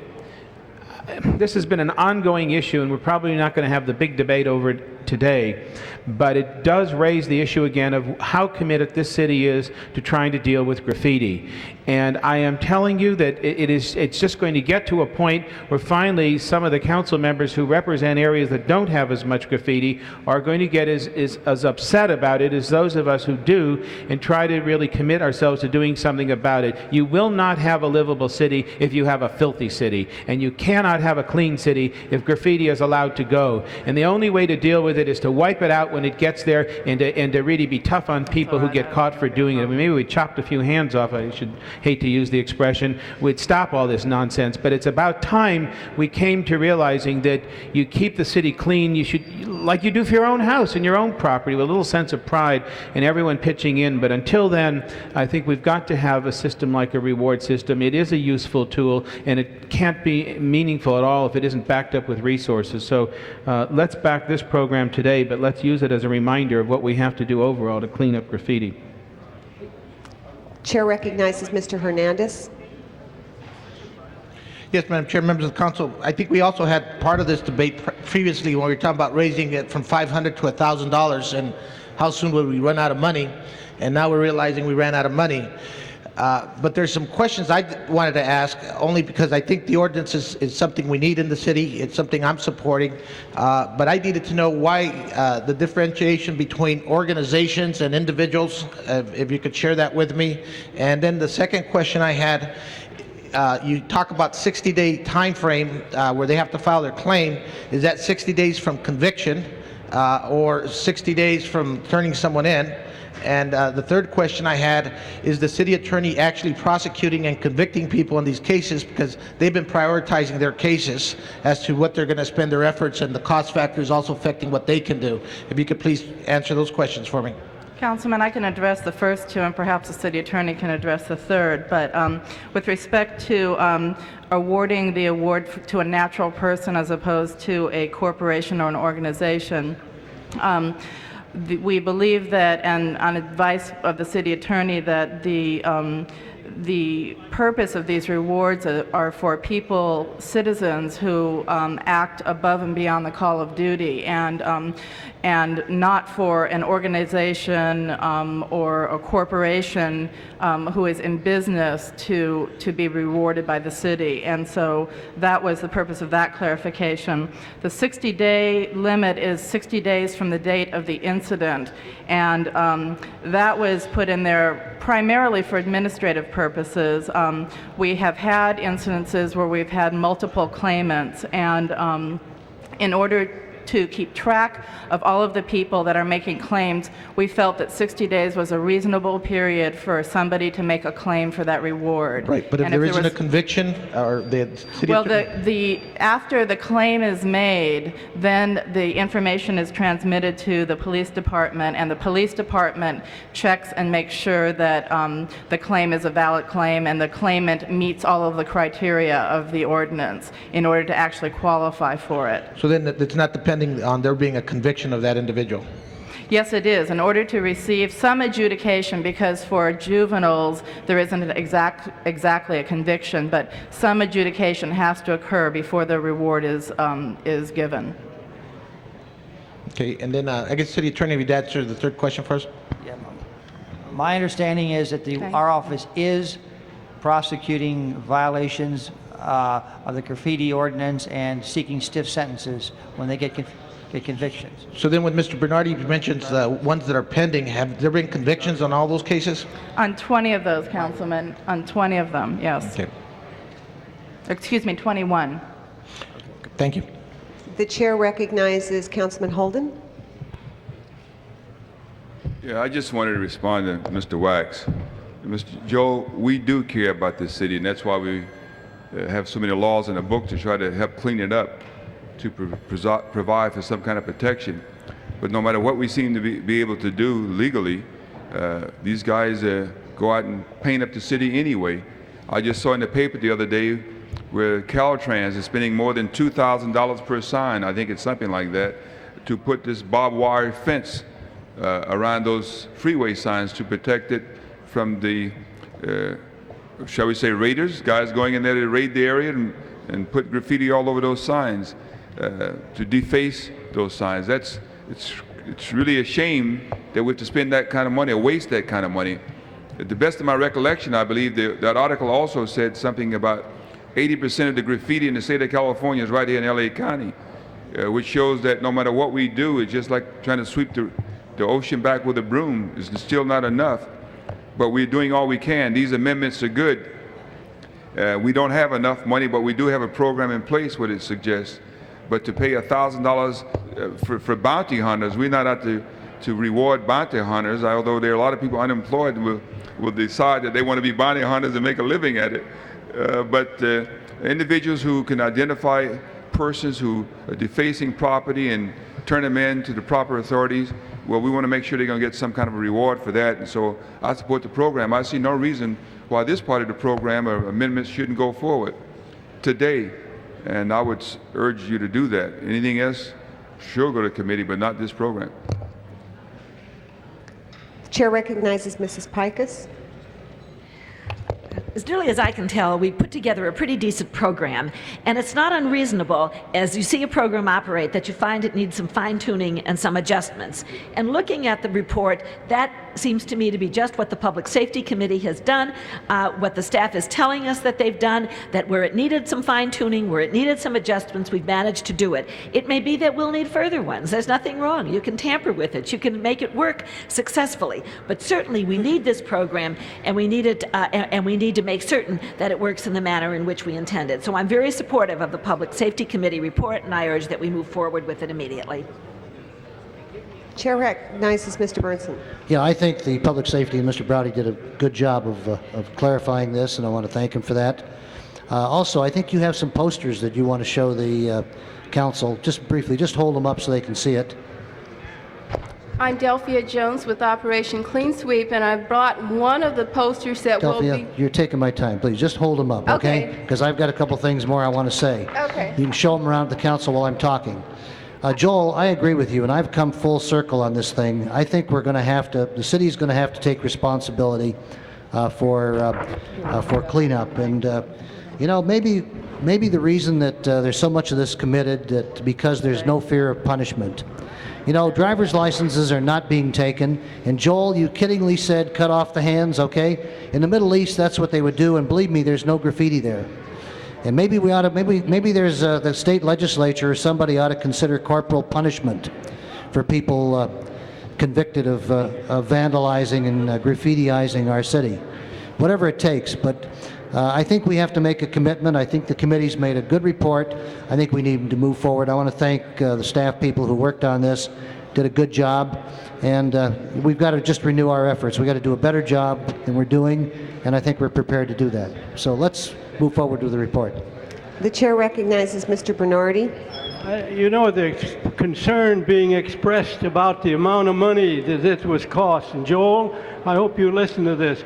This has been an ongoing issue, and we're probably not going to have the big debate over it today, but it does raise the issue again of how committed this city is to trying to deal with graffiti. And I am telling you that it's just going to get to a point where finally some of the council members who represent areas that don't have as much graffiti are going to get as upset about it as those of us who do, and try to really commit ourselves to doing something about it. You will not have a livable city if you have a filthy city, and you cannot have a clean city if graffiti is allowed to go. And the only way to deal with it is to wipe it out when it gets there, and to really be tough on people who get caught for doing it. Maybe we chopped a few hands off, I should hate to use the expression, we'd stop all this nonsense. But it's about time we came to realizing that you keep the city clean, you should, like you do for your own house and your own property, with a little sense of pride and everyone pitching in. But until then, I think we've got to have a system like a reward system. It is a useful tool, and it can't be meaningful at all if it isn't backed up with resources. So let's back this program today, but let's use it as a reminder of what we have to do overall to clean up graffiti. Chair recognizes Mr. Hernandez. Yes, Madam Chair, members of the council. I think we also had part of this debate previously when we were talking about raising it from $500 to $1,000 and how soon would we run out of money. And now we're realizing we ran out of money. But there's some questions I wanted to ask, only because I think the ordinance is something we need in the city. It's something I'm supporting. But I needed to know why the differentiation between organizations and individuals, if you could share that with me. And then the second question I had, you talk about 60-day time frame where they have to file their claim. Is that 60 days from conviction or 60 days from turning someone in? And the third question I had, is the city attorney actually prosecuting and convicting people in these cases, because they've been prioritizing their cases as to what they're going to spend their efforts, and the cost factor is also affecting what they can do. If you could please answer those questions for me. Councilman, I can address the first two, and perhaps the city attorney can address the third. But with respect to awarding the award to a natural person as opposed to a corporation or an organization, we believe that, and on advice of the city attorney, that the purpose of these rewards are for people, citizens who act above and beyond the call of duty, and not for an organization or a corporation who is in business to be rewarded by the city. And so that was the purpose of that clarification. The 60-day limit is 60 days from the date of the incident, and that was put in there primarily for administrative purposes. We have had incidences where we've had multiple claimants, and in order to keep track of all of the people that are making claims, we felt that 60 days was a reasonable period for somebody to make a claim for that reward. Right, but if there isn't a conviction, or the city attorney... after the claim is made, then the information is transmitted to the police department, and the police department checks and makes sure that the claim is a valid claim and the claimant meets all of the criteria of the ordinance in order to actually qualify for it. So then it's not depending on there being a conviction of that individual? Yes, it is. In order to receive some adjudication, because for juveniles there isn't exactly a conviction, but some adjudication has to occur before the reward is given. Okay, and then I guess City Attorney, would answer the third question first? Yeah. My understanding is that our office is prosecuting violations of the graffiti ordinance and seeking stiff sentences when they get convictions. So then when Mr. Bernardi mentions the ones that are pending, have there been convictions on all those cases? On 20 of those, Councilman. On 20 of them, yes. Okay. Excuse me, 21. Thank you. The chair recognizes Councilman Holden. Yeah, I just wanted to respond to Mr. Wax. Mr. Joe, we do care about this city, and that's why we have so many laws in the book to try to help clean it up, to provide for some kind of protection. But no matter what we seem to be able to do legally, these guys go out and paint up the city anyway. I just saw in the paper the other day where Caltrans is spending more than $2,000 per sign, I think it's something like that, to put this barbed wire fence around those freeway signs to protect it from the shall we say raiders, guys going in there to raid the area and put graffiti all over those signs, to deface those signs. It's really a shame that we have to spend that kind of money or waste that kind of money. At the best of my recollection, I believe that article also said something about 80% of the graffiti in the state of California is right here in LA County, which shows that no matter what we do, it's just like trying to sweep the ocean back with a broom. It's still not enough. But we're doing all we can. These amendments are good. We don't have enough money, but we do have a program in place what it suggests. But to pay $1,000 for bounty hunters, we're not out to reward bounty hunters, although there are a lot of people unemployed who will decide that they want to be bounty hunters and make a living at it. But individuals who can identify persons who are defacing property and turn them in to the proper authorities, well, we want to make sure they're going to get some kind of a reward for that. And so I support the program. I see no reason why this part of the program or amendments shouldn't go forward today. And I would urge you to do that. Anything else, sure, go to committee, but not this program. The chair recognizes Mrs. Pikus. as nearly as I can tell, we put together a pretty decent program, and it's not unreasonable, as you see a program operate, that you find it needs some fine-tuning and some adjustments. And looking at the report, that seems to me to be just what the Public Safety Committee has done, what the staff is telling us that they've done, that where it needed some fine-tuning, where it needed some adjustments, we've managed to do it. It may be that we'll need further ones. There's nothing wrong. You can tamper with it. You can make it work successfully. But certainly we need this program, and we need it, and we need to make certain that it works in the manner in which we intended. So I'm very supportive of the Public Safety Committee report, and I urge that we move forward with it immediately. Chair recognizes Mr. Bernson. Yeah, I think the public safety and Mr. Browdy did a good job of clarifying this, and I want to thank him for that. Also, I think you have some posters that you want to show the council. Just briefly, just hold them up so they can see it. I'm Delphia Jones with Operation Clean Sweep, and I brought one of the posters that Delphia, will be... you're taking my time. Please, just hold them up, okay? Because I've got a couple things more I want to say. Okay. You can show them around the council while I'm talking. Joel, I agree with you, and I've come full circle on this thing. I think we're going to have to, the city's going to have to take responsibility for cleanup. And, you know, maybe the reason that there's so much of this committed that because there's no fear of punishment. You know, driver's licenses are not being taken. And Joel, you kiddingly said cut off the hands, okay? In the Middle East, that's what they would do, and believe me, there's no graffiti there. And maybe we ought to, maybe there's the state legislature or somebody ought to consider corporal punishment for people convicted of vandalizing and graffitiizing our city. Whatever it takes, but I think we have to make a commitment. I think the committee's made a good report. I think we need to move forward. I want to thank the staff people who worked on this, did a good job, and we've got to just renew our efforts. We've got to do a better job than we're doing, and I think we're prepared to do that. So let's move forward with the report. The chair recognizes Mr. Bernardi. You know, the concern being expressed about the amount of money that this was cost. And Joel, I hope you listen to this.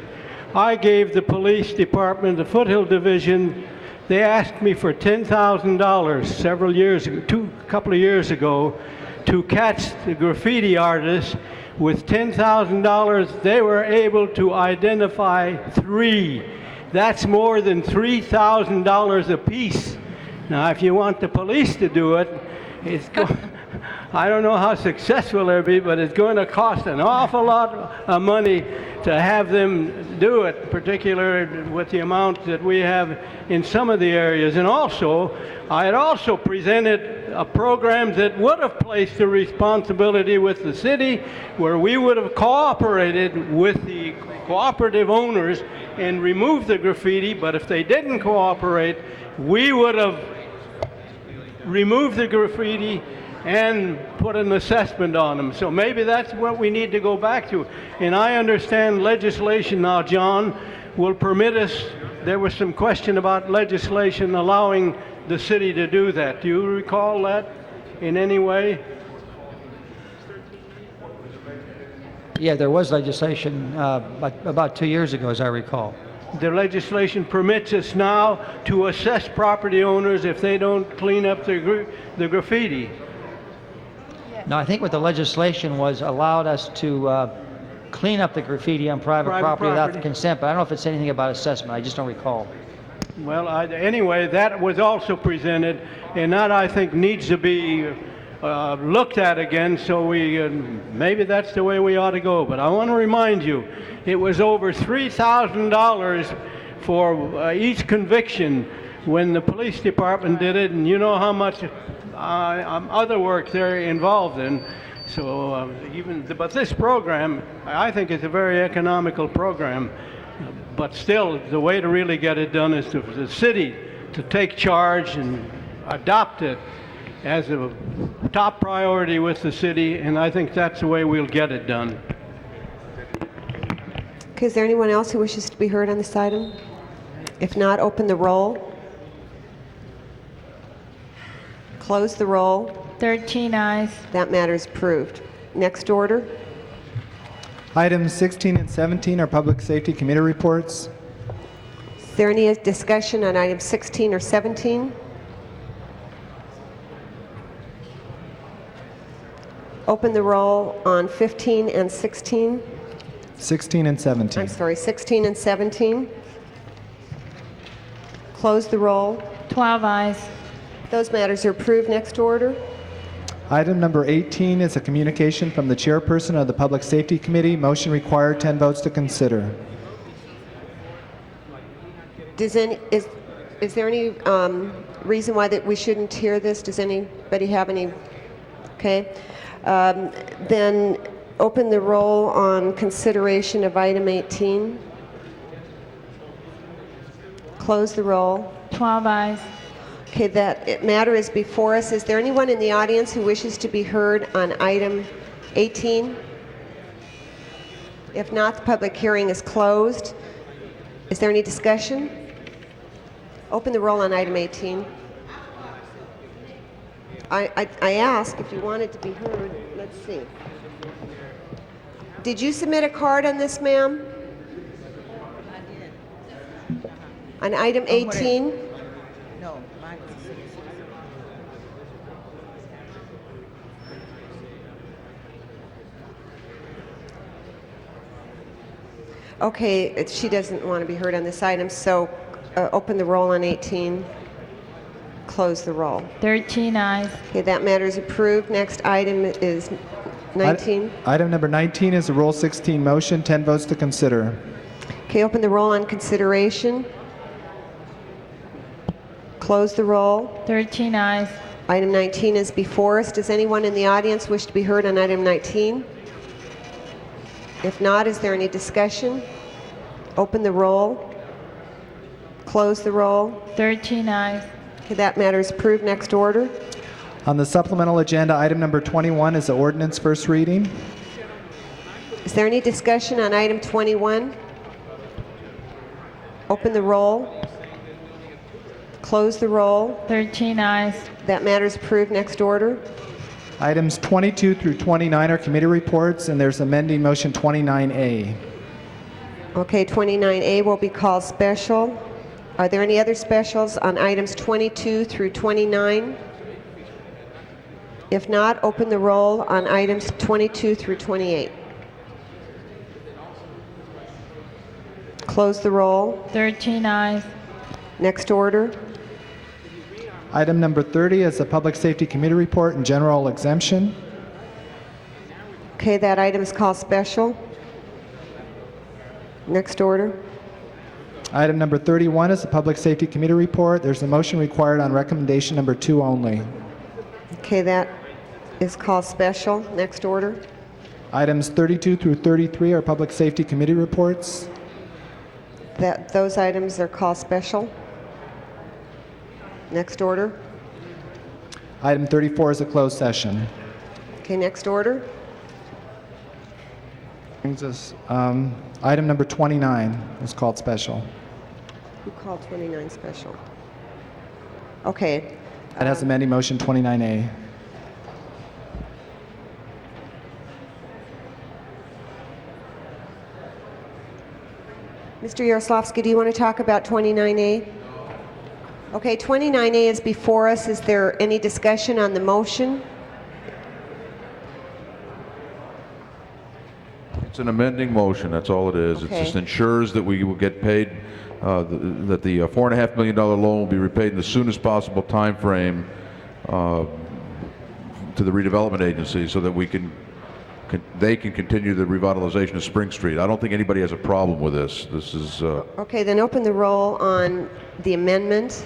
I gave the police department, the Foothill Division, they asked me for $10,000 several years ago, a couple of years ago, to catch the graffiti artists. With $10,000, they were able to identify 3. That's more than $3,000 apiece. Now, if you want the police to do it, I don't know how successful they'll be, but it's going to cost an awful lot of money to have them do it, particularly with the amount that we have in some of the areas. And also, I had also presented a program that would have placed the responsibility with the city, where we would have cooperated with the cooperative owners and removed the graffiti. But if they didn't cooperate, we would have removed the graffiti and put an assessment on them. So maybe that's what we need to go back to. And I understand legislation now, John, will permit us. There was some question about legislation allowing the city to do that. Do you recall that in any way? Yeah, there was legislation about 2 years ago, as I recall. The legislation permits us now to assess property owners if they don't clean up the graffiti. No, I think what the legislation was allowed us to clean up the graffiti on private property without the consent, but I don't know if it's anything about assessment. I just don't recall. Well, anyway, that was also presented, and that I think needs to be looked at again, so we maybe that's the way we ought to go. But I want to remind you, it was over $3,000 for each conviction when the police department did it, and you know how much other work they're involved in. So but this program, I think, is a very economical program. But still, the way to really get it done is for the city to take charge and adopt it as a top priority with the city, and I think that's the way we'll get it done. Okay, is there anyone else who wishes to be heard on this item? If not, open the roll. Close the roll. 13 ayes. That matter is approved. Next order. Items 16 and 17 are Public Safety Committee reports. Is there any discussion on items 16 or 17? Open the roll on 15 and 16. 16 and 17. I'm sorry, 16 and 17. Close the roll. 12 eyes. Those matters are approved. Next order. Item number 18 is a communication from the chairperson of the Public Safety Committee. Motion required, 10 votes to consider. Is there any reason why that we shouldn't hear this? Does anybody have any? Okay. Then open the roll on consideration of item 18. Close the roll. 12 eyes. Okay, that matter is before us. Is there anyone in the audience who wishes to be heard on item 18? If not, the public hearing is closed. Is there any discussion? Open the roll on item 18. I asked if you wanted to be heard. Let's see. Did you submit a card on this, ma'am? On item 18? No, mine was. Okay, she doesn't want to be heard on this item, so open the roll on 18. Close the roll. 13 eyes. Okay, that matter is approved. Next item is 19. Item number 19 is a Rule 16 motion, 10 votes to consider. Okay, open the roll on consideration. Close the roll. 13 eyes. Item 19 is before us. Does anyone in the audience wish to be heard on item 19? If not, is there any discussion? Open the roll. Close the roll. 13 eyes. Okay, that matter is approved. Next order. On the supplemental agenda, item number 21 is the ordinance first reading. Is there any discussion on item 21? Open the roll. Close the roll. 13 eyes. That matter is approved. Next order. Items 22 through 29 are committee reports, and there's amending motion 29A. Okay, 29A will be called special. Are there any other specials on items 22 through 29? If not, open the roll on items 22 through 28. Close the roll. 13 eyes. Next order. Item number 30 is a Public Safety Committee report and general exemption. Okay, that item is called special. Next order. Item number 31 is a Public Safety Committee report. There's a motion required on recommendation number 2 only. Okay, that is called special. Next order. Items 32 through 33 are Public Safety Committee reports. Those items are called special. Next order. Item 34 is a closed session. Okay, next order. Brings us, item number 29 is called special. Who called 29 special? Okay. That has amending motion 29A. Mr. Yaroslavsky, do you want to talk about 29A? Okay, 29A is before us. Is there any discussion on the motion? It's an amending motion, that's all it is. Okay. It just ensures that we will get paid, that the $4.5 million loan will be repaid in the soonest possible time frame to the redevelopment agency so that they can continue the revitalization of Spring Street. I don't think anybody has a problem with this. This is... Okay, then open the roll on the amendment.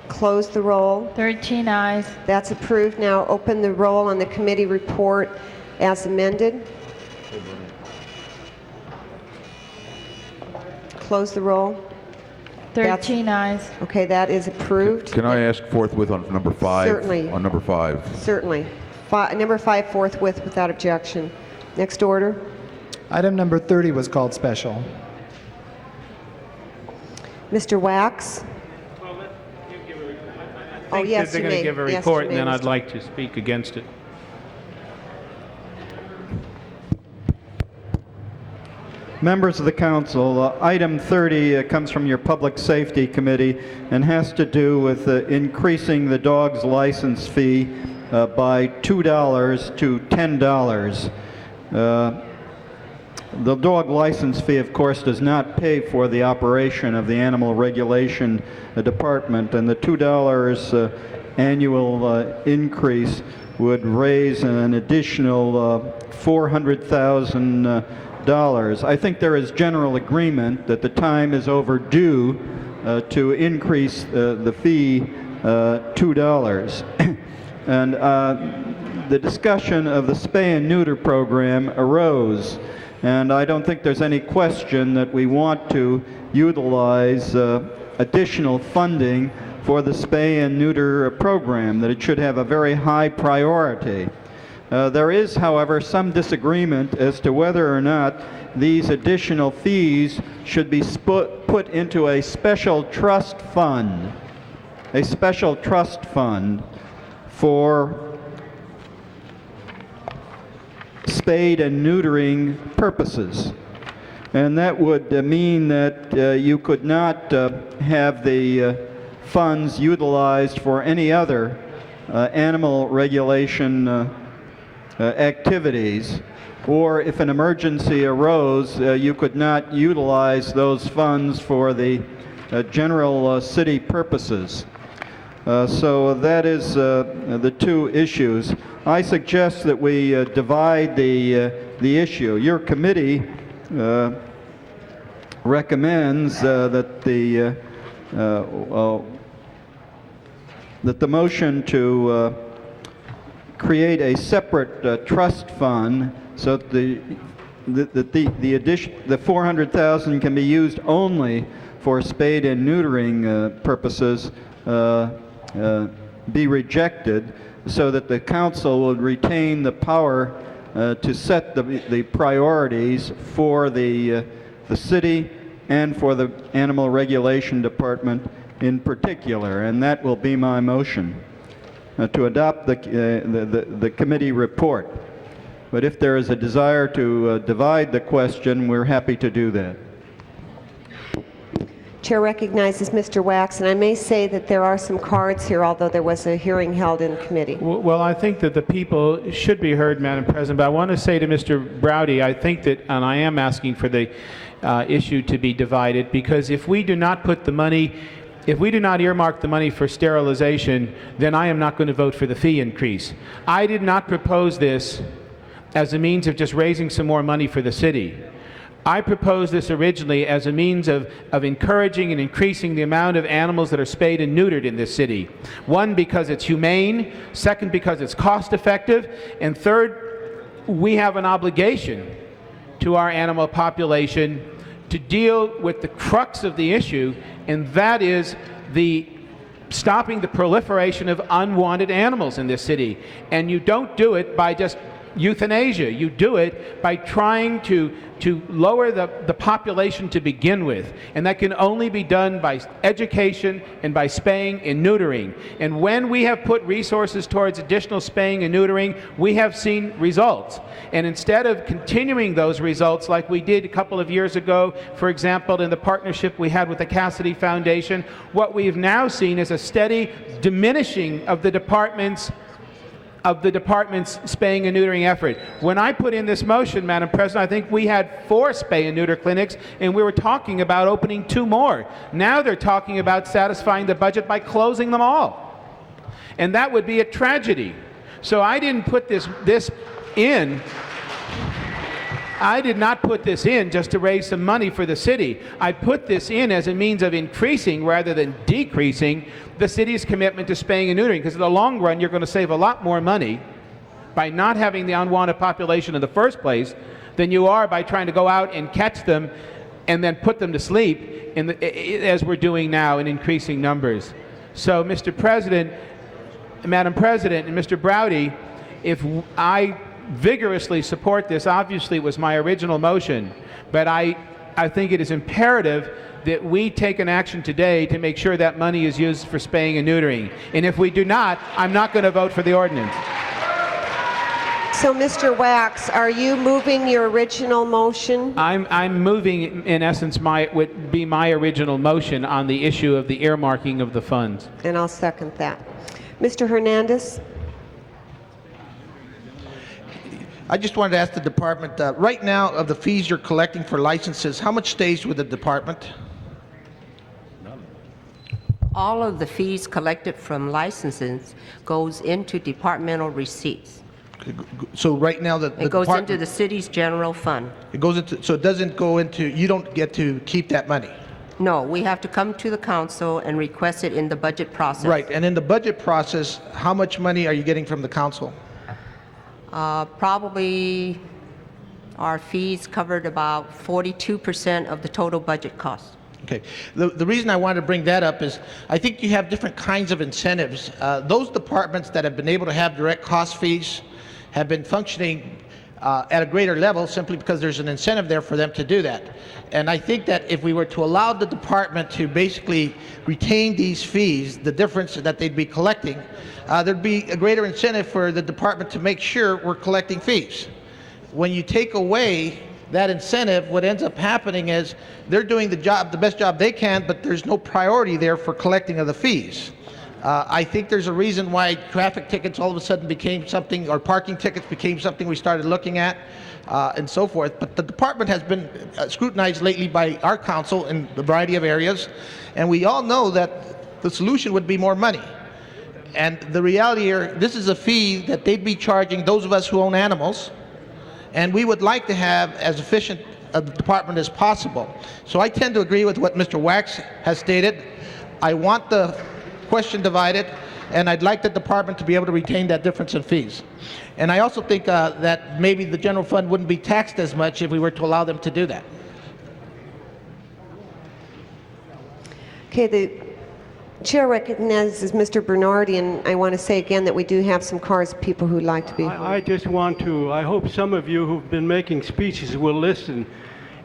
Close the roll. 13 eyes. That's approved. Now open the roll on the committee report as amended. Close the roll. 13 eyes. Okay, that is approved. Can I ask forthwith on number 5? Certainly. On number 5. Certainly. Number 5 forthwith without objection. Next order. Item number 30 was called special. Mr. Wax. I think yes, that they're you going may. to give a Yes, report, you and then may, I'd Mr. like to speak against it. Members of the council, item 30 comes from your Public Safety Committee and has to do with increasing the dog's license fee by $2 to $10. The dog license fee, of course, does not pay for the operation of the Animal Regulation Department, and the $2 annual increase would raise an additional $400,000. I think there is general agreement that the time is overdue to increase the fee $2. And the discussion of the spay and neuter program arose, and I don't think there's any question that we want to utilize additional funding for the spay and neuter program, that it should have a very high priority. There is, however, some disagreement as to whether or not these additional fees should be put into a special trust fund, for spade and neutering purposes. And that would mean that you could not have the funds utilized for any other animal regulation activities, or if an emergency arose, you could not utilize those funds for the general city purposes. So that is the two issues. I suggest that we divide the issue. Your committee recommends that the motion to create a separate trust fund so that the $400,000 can be used only for spade and neutering purposes be rejected, so that the council would retain the power to set the priorities for the city and for the Animal Regulation Department in particular, and that will be my motion, to adopt the committee report. But if there is a desire to divide the question, we're happy to do that. Chair recognizes Mr. Wax, and I may say that there are some cards here, although there was a hearing held in committee. Well, I think that the people should be heard, Madam President, but I want to say to Mr. Browdy, I think that, and I am asking for the issue to be divided, because if we do not put the money, if we do not earmark the money for sterilization, then I am not going to vote for the fee increase. I did not propose this as a means of just raising some more money for the city. I proposed this originally as a means of encouraging and increasing the amount of animals that are spayed and neutered in this city. One, because it's humane. Second, because it's cost effective. And third, we have an obligation to our animal population to deal with the crux of the issue, and that is stopping the proliferation of unwanted animals in this city. And you don't do it by just euthanasia. You do it by trying to lower the population to begin with. And that can only be done by education and by spaying and neutering. And when we have put resources towards additional spaying and neutering, we have seen results. And instead of continuing those results like we did a couple of years ago, for example, in the partnership we had with the Cassidy Foundation, what we've now seen is a steady diminishing of the department's spaying and neutering effort. When I put in this motion, Madam President, I think we had 4 spay and neuter clinics, and we were talking about opening 2 more. Now they're talking about satisfying the budget by closing them all. And that would be a tragedy. So I didn't put this in. I did not put this in just to raise some money for the city. I put this in as a means of increasing rather than decreasing the city's commitment to spaying and neutering, because in the long run you're going to save a lot more money by not having the unwanted population in the first place than you are by trying to go out and catch them and then put them to sleep as we're doing now in increasing numbers. So, Mr. President, Madam President, and Mr. Browdy, if I vigorously support this, obviously it was my original motion, but I think it is imperative that we take an action today to make sure that money is used for spaying and neutering. And if we do not, I'm not going to vote for the ordinance. So, Mr. Wax, are you moving your original motion? I'm moving, in essence, would be my original motion on the issue of the earmarking of the funds. And I'll second that. Mr. Hernandez? I just wanted to ask the department, right now, of the fees you're collecting for licenses, how much stays with the department? All of the fees collected from licenses goes into departmental receipts. So right now, the It goes department, into the city's general fund. it goes into, so it doesn't go into, you don't get to keep that money? No, we have to come to the council and request it in the budget process. Right, and in the budget process, how much money are you getting from the council? Probably our fees covered about 42% of the total budget cost. Okay. The reason I wanted to bring that up is I think you have different kinds of incentives. Those departments that have been able to have direct cost fees have been functioning at a greater level simply because there's an incentive there for them to do that. And I think that if we were to allow the department to basically retain these fees, the difference that they'd be collecting, there'd be a greater incentive for the department to make sure we're collecting fees. When you take away that incentive, what ends up happening is they're doing the job, the best job they can, but there's no priority there for collecting of the fees. I think there's a reason why traffic tickets all of a sudden became something, or parking tickets became something we started looking at, and so forth. But the department has been scrutinized lately by our council in a variety of areas, and we all know that the solution would be more money. And the reality here, this is a fee that they'd be charging those of us who own animals, and we would like to have as efficient a department as possible. So I tend to agree with what Mr. Wax has stated. I want the question divided, and I'd like the department to be able to retain that difference in fees. And I also think that maybe the general fund wouldn't be taxed as much if we were to allow them to do that. Okay, the chair recognizes Mr. Bernardi, and I want to say again that we do have some cards of people who'd like to be. I just want to, I hope some of you who've been making speeches will listen.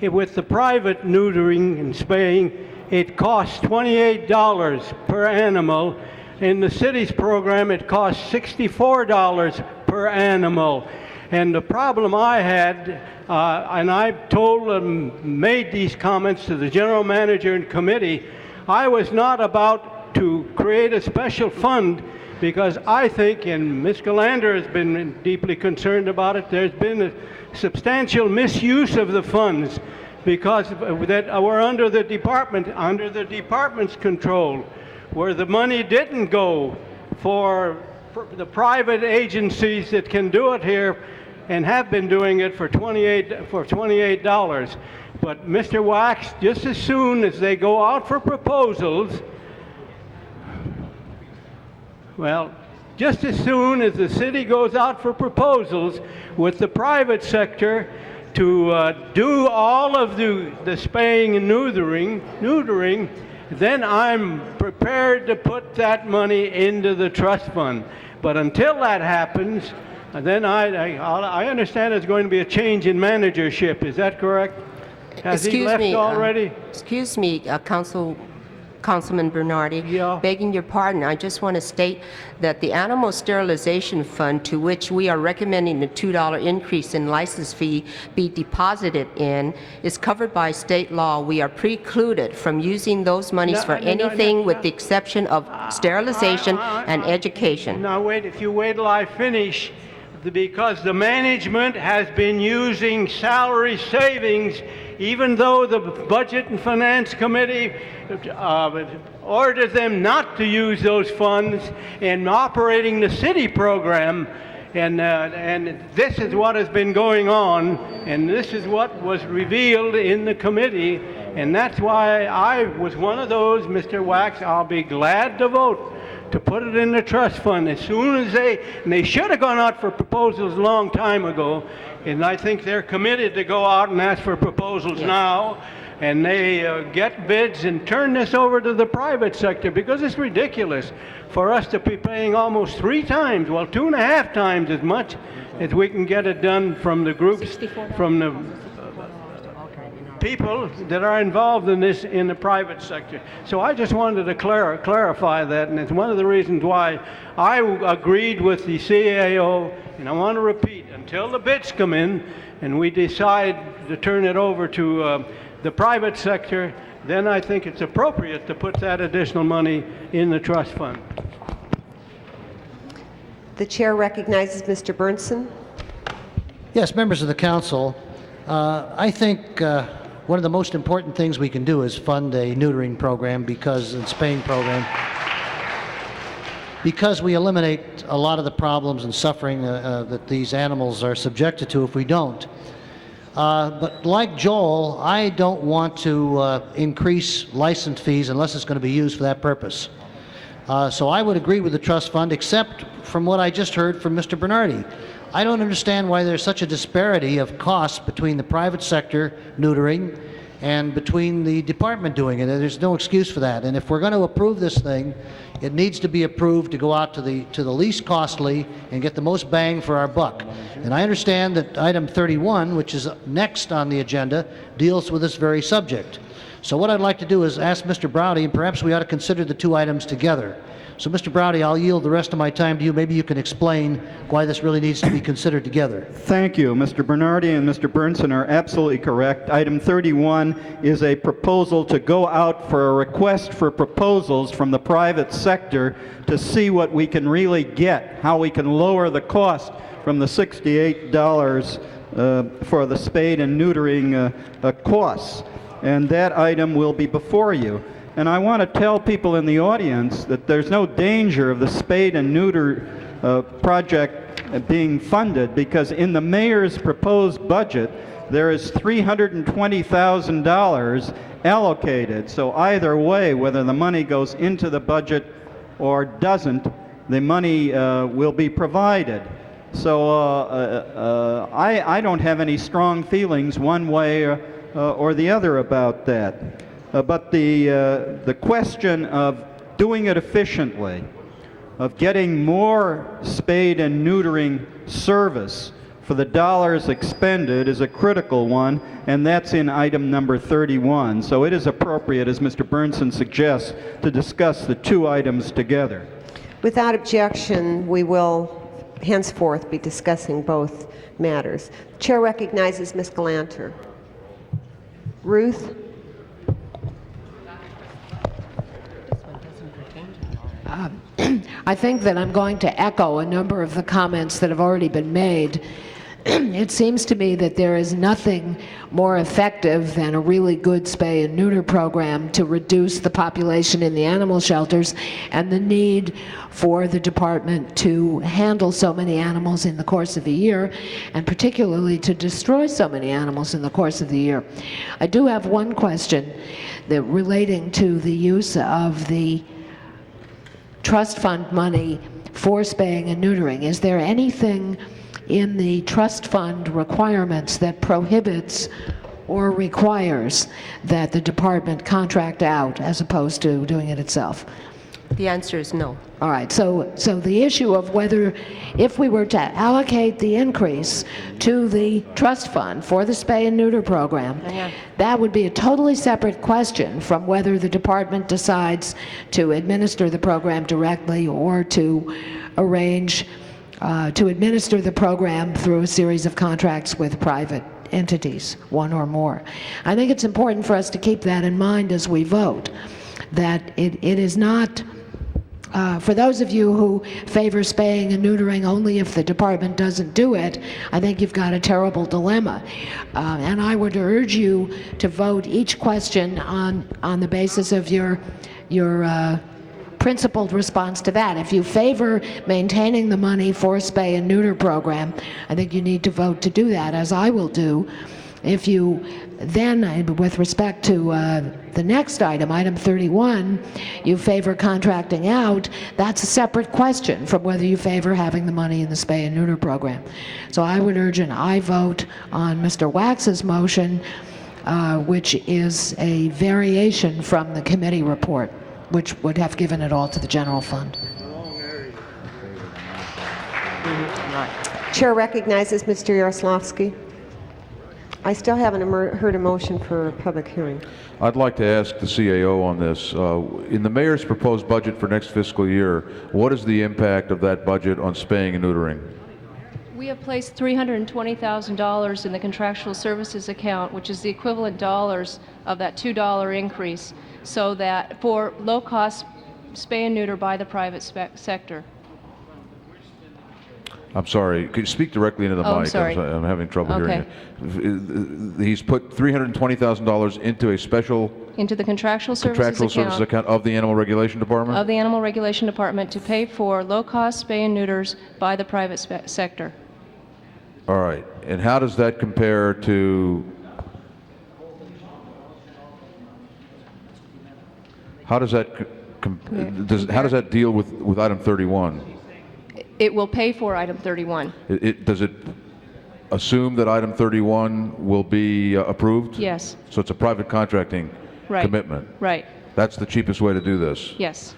With the private neutering and spaying, it costs $28 per animal. In the city's program, it costs $64 per animal. And the problem I had, and I've told and made these comments to the general manager and committee, I was not about to create a special fund because I think, and Ms. Galander has been deeply concerned about it, there's been a substantial misuse of the funds because that were under the department's control, where the money didn't go for the private agencies that can do it here and have been doing it for $28. But Mr. Wax, just as soon as they go out for proposals, well, just as soon as the city goes out for proposals with the private sector to do all of the spaying and neutering, then I'm prepared to put that money into the trust fund. But until that happens, then I understand there's going to be a change in managership. Is that correct? Has he left already? Excuse me, Councilman Bernardi. Yeah. Begging your pardon, I just want to state that the Animal Sterilization Fund, to which we are recommending the $2 increase in license fee be deposited in, is covered by state law. We are precluded from using those monies for anything with the exception of sterilization and education. Now wait, if you wait till I finish, because the management has been using salary savings, even though the Budget and Finance Committee ordered them not to use those funds in operating the city program. And this is what has been going on, and this is what was revealed in the committee, and that's why I was one of those, Mr. Wax, I'll be glad to vote to put it in the trust fund as soon as they should have gone out for proposals a long time ago, and I think they're committed to go out and ask for proposals now, and they get bids and turn this over to the private sector, because it's ridiculous for us to be paying almost 3 times, well, 2.5 times as much as we can get it done from the groups, from the people that are involved in this in the private sector. So I just wanted to clarify that, and it's one of the reasons why I agreed with the CAO, and I want to repeat, until the bids come in and we decide to turn it over to the private sector, then I think it's appropriate to put that additional money in the trust fund. The chair recognizes Mr. Bernson. Yes, members of the council, I think one of the most important things we can do is fund a neutering program and spaying program, because we eliminate a lot of the problems and suffering that these animals are subjected to if we don't. But like Joel, I don't want to increase license fees unless it's going to be used for that purpose. So I would agree with the trust fund, except from what I just heard from Mr. Bernardi. I don't understand why there's such a disparity of costs between the private sector neutering and between the department doing it. There's no excuse for that. And if we're going to approve this thing, it needs to be approved to go out to the least costly and get the most bang for our buck. And I understand that item 31, which is next on the agenda, deals with this very subject. So what I'd like to do is ask Mr. Browdy, and perhaps we ought to consider the two items together. So Mr. Browdy, I'll yield the rest of my time to you. Maybe you can explain why this really needs to be considered together. Thank you. Mr. Bernardi and Mr. Bernson are absolutely correct. Item 31 is a proposal to go out for a request for proposals from the private sector to see what we can really get, how we can lower the cost from the $68 for the spade and neutering costs. And that item will be before you. And I want to tell people in the audience that there's no danger of the spade and neuter project being funded, because in the mayor's proposed budget there is $320,000 allocated. So either way, whether the money goes into the budget or doesn't, the money will be provided. So I don't have any strong feelings one way or the other about that. But the question of doing it efficiently, of getting more spade and neutering service for the dollars expended, is a critical one, and that's in item number 31. So it is appropriate, as Mr. Bernson suggests, to discuss the two items together. Without objection, we will henceforth be discussing both matters. Chair recognizes Ms. Galanter. Ruth? I think that I'm going to echo a number of the comments that have already been made. It seems to me that there is nothing more effective than a really good spay and neuter program to reduce the population in the animal shelters and the need for the department to handle so many animals in the course of a year, and particularly to destroy so many animals in the course of the year. I do have one question that relating to the use of the trust fund money for spaying and neutering. Is there anything in the trust fund requirements that prohibits or requires that the department contract out as opposed to doing it itself? The answer is no. All right, so the issue of whether, if we were to allocate the increase to the trust fund for the spay and neuter program, that would be a totally separate question from whether the department decides to administer the program directly or to arrange to administer the program through a series of contracts with private entities, one or more. I think it's important for us to keep that in mind as we vote, that it is not, for those of you who favor spaying and neutering only if the department doesn't do it, I think you've got a terrible dilemma. And I would urge you to vote each question on the basis of your principled response to that. If you favor maintaining the money for a spay and neuter program, I think you need to vote to do that, as I will do. If you then, with respect to the next item, item 31, you favor contracting out, that's a separate question from whether you favor having the money in the spay and neuter program. So I would urge an aye vote on Mr. Wax's motion, which is a variation from the committee report, which would have given it all to the general fund. Chair recognizes Mr. Yaroslavsky. I still haven't heard a motion for a public hearing. I'd like to ask the CAO on this. In the mayor's proposed budget for next fiscal year, what is the impact of that budget on spaying and neutering? We have placed $320,000 in the contractual services account, which is the equivalent dollars of that $2 increase, so that for low-cost spay and neuter by the private sector. I'm sorry. Could you speak directly into the Oh, mic? sorry. I'm having trouble Okay. hearing you. He's put $320,000 into a special Into the contractual services contractual services account of the Animal Regulation Department? of the Animal Regulation Department to pay for low-cost spay and neuters by the private sector. All right. And how does that compare to... How does that how does that deal with item 31? It will pay for item 31. Does it assume that item 31 will be approved? Yes. So it's a private contracting Right. commitment. Right. That's the cheapest way to do this. Yes.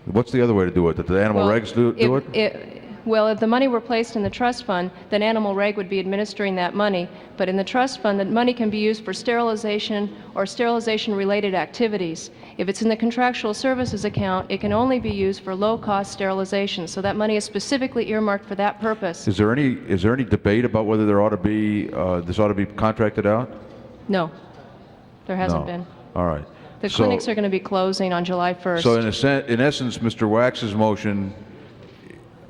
What's the other way to do it? That the animal Well, regs do it? Well, if the money were placed in the trust fund, then Animal Reg would be administering that money. But in the trust fund, the money can be used for sterilization or sterilization-related activities. If it's in the contractual services account, it can only be used for low-cost sterilization. So that money is specifically earmarked for that purpose. Is there any debate about whether there ought to be this ought to be contracted out? No, there hasn't No. been. All right. The So- clinics are going to be closing on July 1st. So in essence, Mr. Wax's motion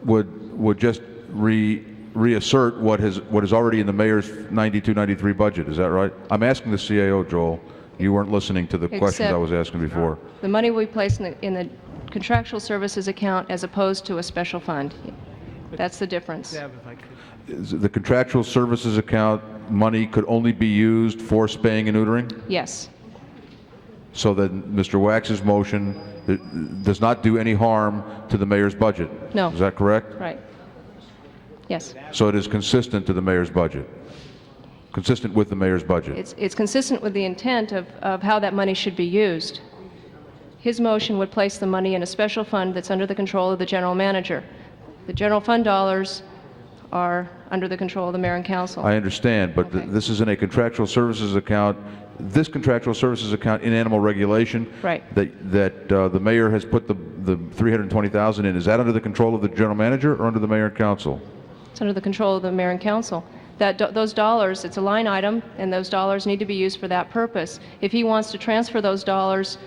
would just reassert what is already in the mayor's 92-93 budget. Is that right? I'm asking the CAO, Joel. You weren't listening to the questions I Except- was asking before. The money will be placed in the contractual services account as opposed to a special fund. That's the difference. The contractual services account money could only be used for spaying and neutering? Yes. So then Mr. Wax's motion does not do any harm to the mayor's budget? No. Is that correct? Right. Yes. So it is consistent to the mayor's budget? Consistent with the mayor's budget? It's consistent with the intent of how that money should be used. His motion would place the money in a special fund that's under the control of the general manager. The general fund dollars are under the control of the mayor and council. I understand, but this is in a contractual services account. This contractual services account in animal regulation Right. that the mayor has put the $320,000 in, is that under the control of the general manager or under the mayor and council? It's under the control of the mayor and council. Those dollars, it's a line item, and those dollars need to be used for that purpose. If he wants to transfer those dollars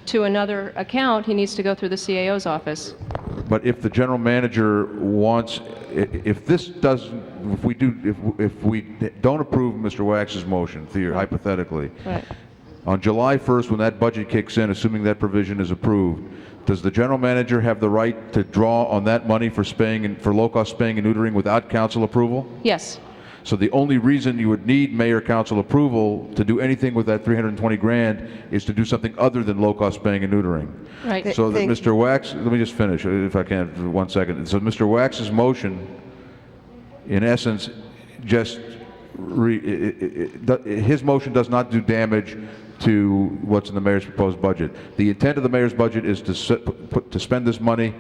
to another account, he needs to go through the CAO's office. But if the general manager wants, if we don't approve Mr. Wax's motion, hypothetically, Right. on July 1st, when that budget kicks in, assuming that provision is approved, does the general manager have the right to draw on that money for low-cost spaying and neutering without council approval? Yes. So the only reason you would need mayor council approval to do anything with that 320 grand is to do something other than low-cost spaying and neutering. Right. So that Mr. Wax, let me just finish, if I can, for 1 second. So Mr. Wax's motion, in essence, just his motion does not do damage to what's in the mayor's proposed budget. The intent of the mayor's budget is to spend this money.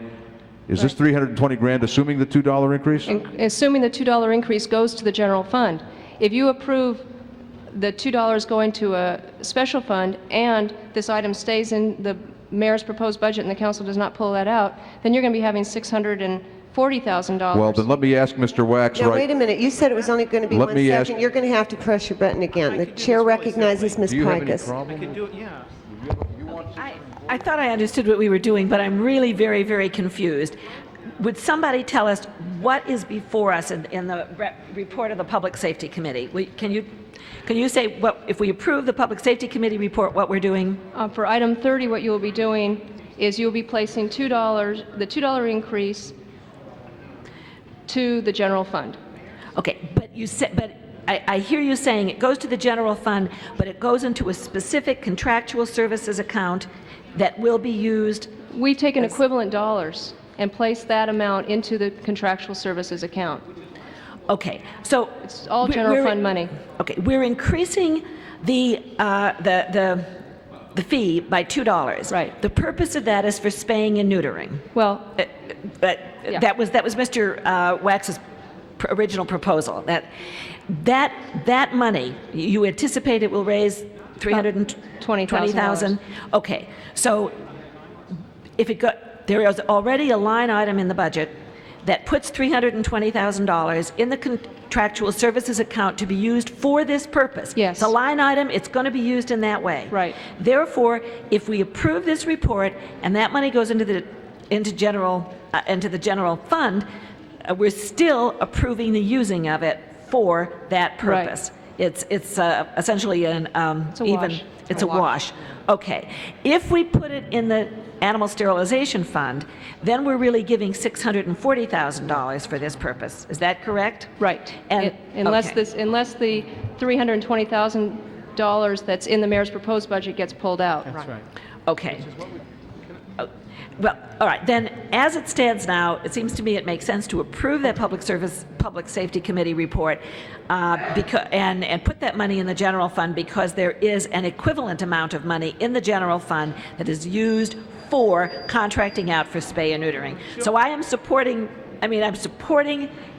Is this 320 grand assuming the $2 increase? Assuming the $2 increase goes to the general fund. If you approve the $2 going to a special fund and this item stays in the mayor's proposed budget and the council does not pull that out, then you're going to be having $640,000. Well, then let me ask Mr. Wax Now, wait a minute. You said it was only going to be Let 1 me second. ask- You're going to have to press your button again. The chair recognizes Ms. Do you have any Pikus. problem? I thought I understood what we were doing, but I'm really very, very confused. Would somebody tell us what is before us in the report of the Public Safety Committee? Can you say what, if we approve the Public Safety Committee report, what we're doing? For item 30, what you will be doing is you'll be placing the $2 increase to the general fund. Okay, but you said, but I hear you saying it goes to the general fund, but it goes into a specific contractual services account that will be used. We take an equivalent dollars and place that amount into the contractual services account. Okay, so it's all general fund money. Okay, we're increasing the fee by $2. Right. The purpose of that is for spaying and neutering. Well, but that was Mr. Wax's original proposal. That money, you anticipate it will raise $320,000? Okay, so if it there is already a line item in the budget that puts $320,000 in the contractual services account to be used for this purpose. Yes. It's a line item, it's going to be used in that way. Right. Therefore, if we approve this report and that money goes into the general fund, we're still approving the using of it for that purpose. It's essentially an It's a wash. Okay. If we put it in the animal sterilization fund, then we're really giving $640,000 for this purpose. Is that correct? Right. And Unless okay. unless the $320,000 that's in the mayor's proposed budget gets pulled out. That's right. Okay. Well, all right, then, as it stands now, it seems to me it makes sense to approve that Public Safety Committee report and put that money in the general fund, because there is an equivalent amount of money in the general fund that is used for contracting out for spay and neutering. So I'm supporting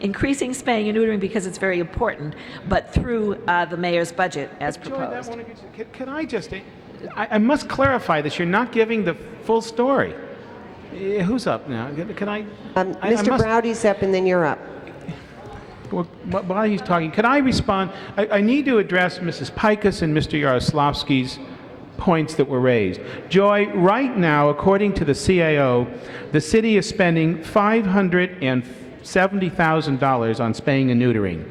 increasing spaying and neutering because it's very important, but through the mayor's budget as proposed. Can I just, I must clarify this, you're not giving the full story. Who's up now? Can I? Mr. Browdy's up, and then you're up. Well, while he's talking, could I respond? I need to address Mrs. Pikus and Mr. Yaroslavsky's points that were raised. Joy, right now, according to the CAO, the city is spending $570,000 on spaying and neutering,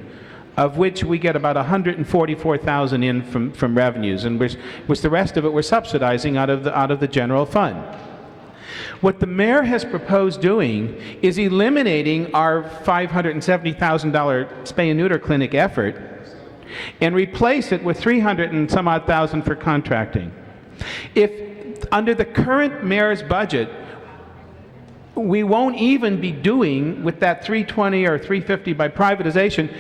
of which we get about $144,000 in from revenues, and which the rest of it we're subsidizing out of the general fund. What the mayor has proposed doing is eliminating our $570,000 spay and neuter clinic effort and replace it with $300 and some odd thousand for contracting. If under the current mayor's budget, we won't even be doing with that $320 or $350 by privatization,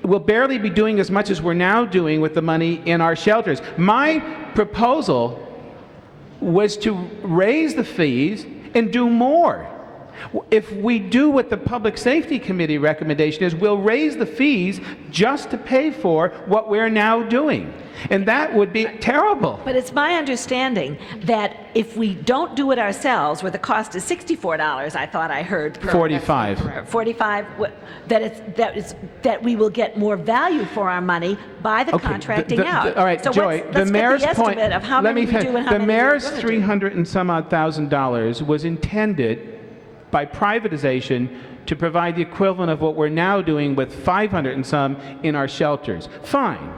we'll barely be doing as much as we're now doing with the money in our shelters. My proposal was to raise the fees and do more. If we do what the Public Safety Committee recommendation is, we'll raise the fees just to pay for what we're now doing. And that would be terrible. But it's my understanding that if we don't do it ourselves, where the cost is $64, I thought I heard. Per 45. 45, that we will get more value for our money by the contracting out. All right, so Joy, let's the mayor's get the point, estimate of how many we do and how the many mayor's we're gonna do. $300 and some odd $1,000 was intended by privatization to provide the equivalent of what we're now doing with $500 and some in our shelters. Fine.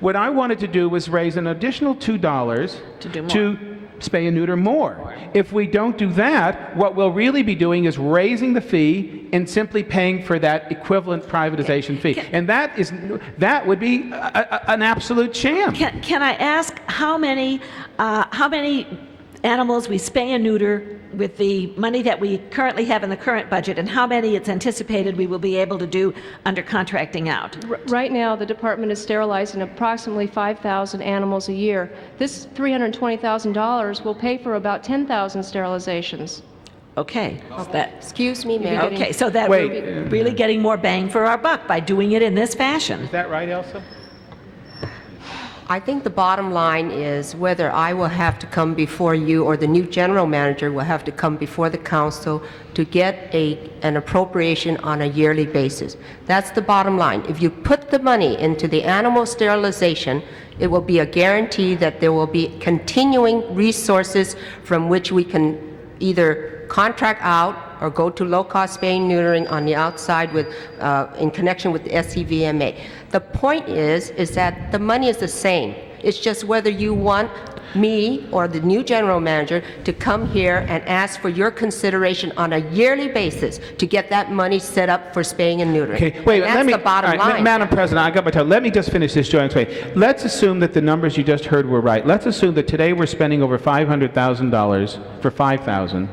What I wanted to do was raise an additional $2 to spay and neuter more. If we don't do that, what we'll really be doing is raising the fee and simply paying for that equivalent privatization fee. And that would be an absolute sham. Can I ask how many animals we spay and neuter with the money that we currently have in the current budget, and how many it's anticipated we will be able to do under contracting out? Right now, the department is sterilizing approximately 5,000 animals a year. This $320,000 will pay for about 10,000 sterilizations. Okay. Excuse me, ma'am. Okay, so that we're really getting more bang for our buck by doing it in this fashion. Is that right, Elsa? I think the bottom line is whether I will have to come before you or the new general manager will have to come before the council to get an appropriation on a yearly basis. That's the bottom line. If you put the money into the animal sterilization, it will be a guarantee that there will be continuing resources from which we can either contract out or go to low-cost spaying and neutering on the outside with, in connection with the SCVMA. The point is that the money is the same. It's just whether you want me or the new general manager to come here and ask for your consideration on a yearly basis to get that money set up for spaying and neutering. Okay, wait, and that's the bottom line. Madam President, I got my time. Let me just finish this, Joy. Let's assume that the numbers you just heard were right. Let's assume that today we're spending over $500,000 for 5,000.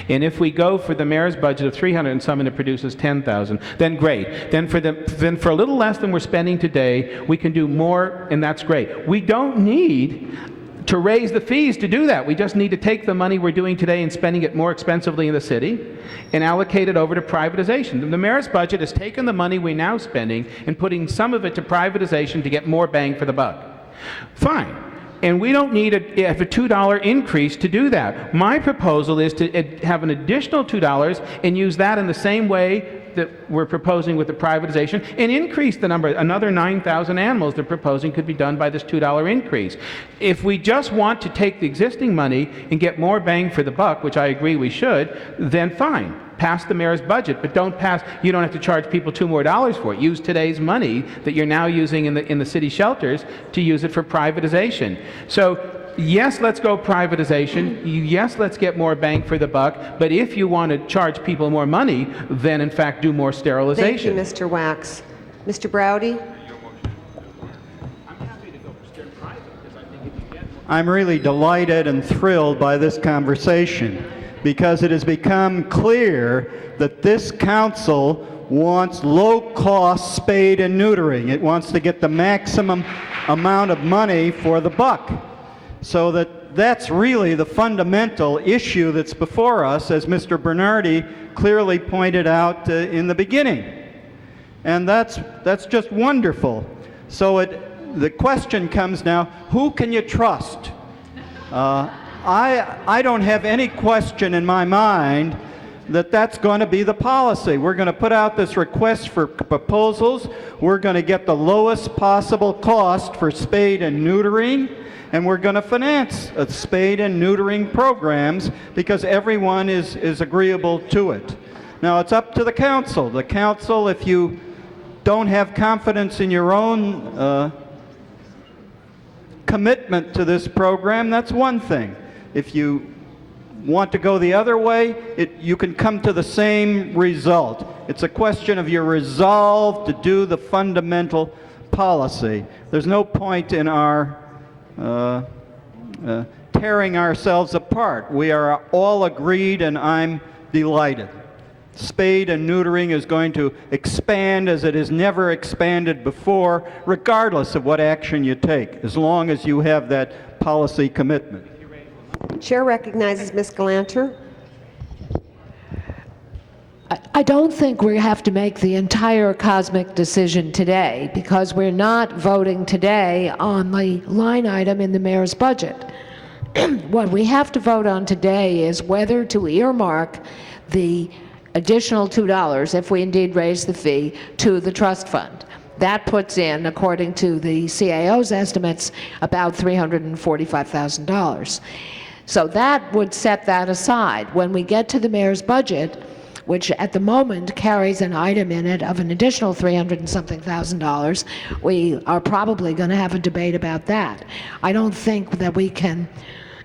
And if we go for the mayor's budget of 300 and some and it produces 10,000, then great. Then for a little less than we're spending today, we can do more, and that's great. We don't need to raise the fees to do that. We just need to take the money we're doing today and spending it more expensively in the city and allocate it over to privatization. The mayor's budget has taken the money we're now spending and putting some of it to privatization to get more bang for the buck. Fine. And we don't need a $2 increase to do that. My proposal is to have an additional $2 and use that in the same way that we're proposing with the privatization and increase the number. Another 9,000 animals they're proposing could be done by this $2 increase. If we just want to take the existing money and get more bang for the buck, which I agree we should, then fine. Pass the mayor's budget, but you don't have to charge people $2 more for it. Use today's money that you're now using in the city shelters to use it for privatization. So yes, let's go privatization. Yes, let's get more bang for the buck. But if you want to charge people more money, then in fact do more sterilization. Thank you, Mr. Wax. Mr. Browdy? I'm really delighted and thrilled by this conversation because it has become clear that this council wants low-cost spade and neutering. It wants to get the maximum amount of money for the buck. So that's really the fundamental issue that's before us, as Mr. Bernardi clearly pointed out in the beginning. And that's just wonderful. So the question comes now, who can you trust? I don't have any question in my mind that that's going to be the policy. We're going to put out this request for proposals. We're going to get the lowest possible cost for spade and neutering, and we're going to finance spade and neutering programs because everyone is agreeable to it. Now, it's up to the council. The council, if you don't have confidence in your own commitment to this program, that's one thing. If you want to go the other way, you can come to the same result. It's a question of your resolve to do the fundamental policy. There's no point in our tearing ourselves apart. We are all agreed, and I'm delighted. Spade and neutering is going to expand as it has never expanded before, regardless of what action you take, as long as you have that policy commitment. Chair recognizes Ms. Galanter. I don't think we have to make the entire cosmic decision today because we're not voting today on the line item in the mayor's budget. What we have to vote on today is whether to earmark the additional $2, if we indeed raise the fee, to the trust fund. That puts in, according to the CAO's estimates, about $345,000. So that would set that aside. When we get to the mayor's budget, which at the moment carries an item in it of an additional $300 and something thousand, we are probably going to have a debate about that. I don't think that we can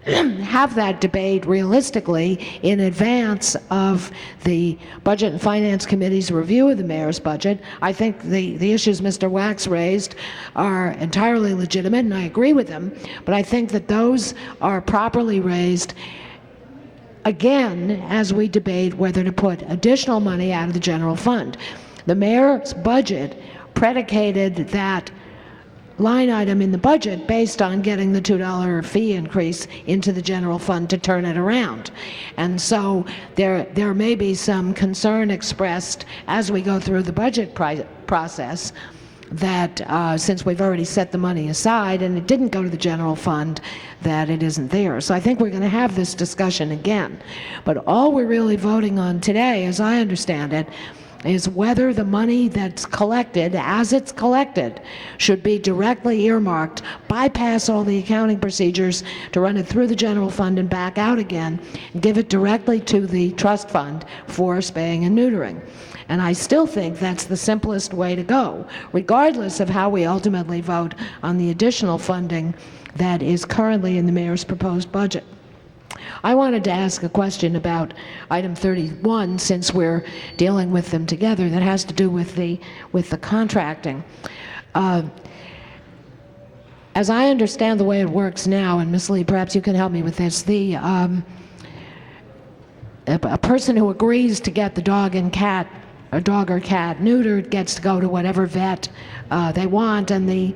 have that debate realistically in advance of the Budget and Finance Committee's review of the mayor's budget. I think the issues Mr. Wax raised are entirely legitimate, and I agree with him, but I think that those are properly raised again as we debate whether to put additional money out of the general fund. The mayor's budget predicated that line item in the budget based on getting the $2 fee increase into the general fund to turn it around. And so there may be some concern expressed as we go through the budget process that since we've already set the money aside and it didn't go to the general fund, that it isn't there. So I think we're going to have this discussion again. But all we're really voting on today, as I understand it, is whether the money that's collected, as it's collected, should be directly earmarked, bypass all the accounting procedures to run it through the general fund and back out again, and give it directly to the trust fund for spaying and neutering. And I still think that's the simplest way to go, regardless of how we ultimately vote on the additional funding that is currently in the mayor's proposed budget. I wanted to ask a question about item 31, since we're dealing with them together, that has to do with the contracting. As I understand the way it works now, and Ms. Lee, perhaps you can help me with this, a person who agrees to get the dog or cat neutered gets to go to whatever vet they want, and the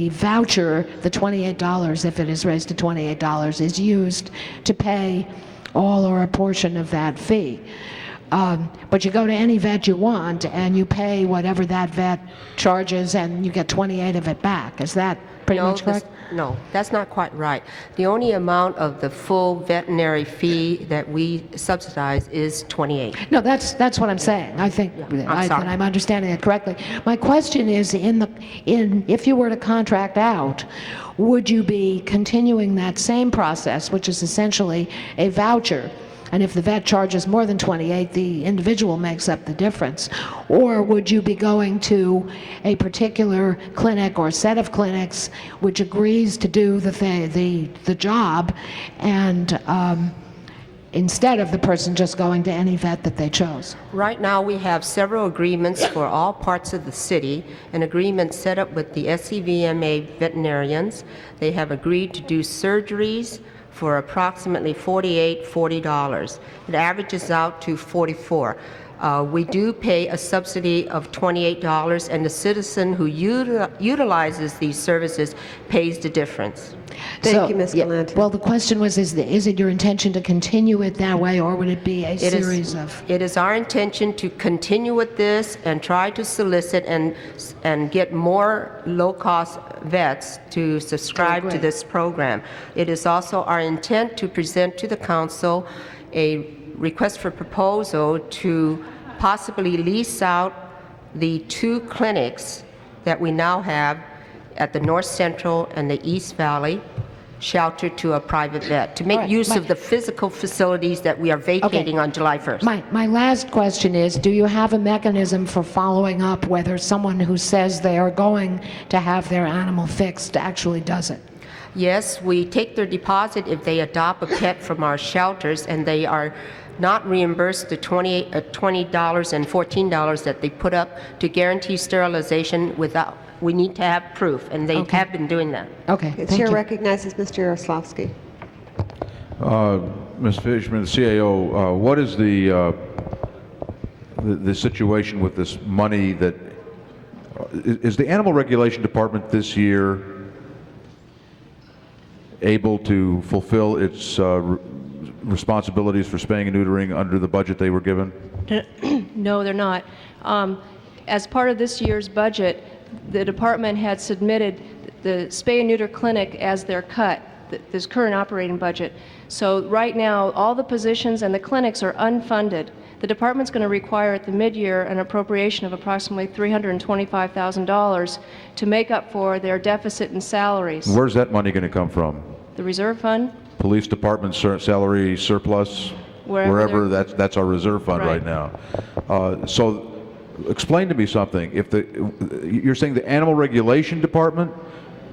voucher, the $28, if it is raised to $28, is used to pay all or a portion of that fee. But you go to any vet you want and you pay whatever that vet charges and you get 28 of it back. Is that pretty much correct? No, that's not quite right. The only amount of the full veterinary fee that we subsidize is $28. No, that's what I'm saying. I think that sorry. I'm understanding it correctly. My question is, if you were to contract out, would you be continuing that same process, which is essentially a voucher? And if the vet charges more than 28, the individual makes up the difference. Or would you be going to a particular clinic or set of clinics which agrees to do the job, and instead of the person just going to any vet that they chose? Right now, we have several agreements for all parts of the city, an agreement set up with the SCVMA veterinarians. They have agreed to do surgeries for approximately $40. It averages out to $44. We do pay a subsidy of $28, and the citizen who utilizes these services pays the difference. Thank you, Ms. Galante. Well, the question was, is it your intention to continue it that way, or would it be a series of... It is our intention to continue with this and try to solicit and get more low-cost vets to subscribe to this program. It is also our intent to present to the council a request for proposal to possibly lease out the 2 clinics that we now have at the North Central and the East Valley shelter to a private vet, to make use of the physical facilities that we are vacating on July 1st. My last question is, do you have a mechanism for following up whether someone who says they are going to have their animal fixed actually does it? Yes, we take their deposit if they adopt a pet from our shelters, and they are not reimbursed the $20 and $14 that they put up to guarantee sterilization without. We need to have proof, and they have been doing that. Okay, The thank chair you. recognizes Mr. Yaroslavsky. Ms. Fishman, the CAO, what is the situation with this money that is the Animal Regulation Department this year able to fulfill its responsibilities for spaying and neutering under the budget they were given? No, they're not. As part of this year's budget, the department had submitted the spay and neuter clinic as their cut, this current operating budget. So right now, all the positions and the clinics are unfunded. The department's going to require at the mid-year an appropriation of approximately $325,000 to make up for their deficit in salaries. Where's that money going to come from? The reserve fund? Police department salary surplus? Wherever that's our reserve fund right now. So explain to me something. If you're saying the Animal Regulation Department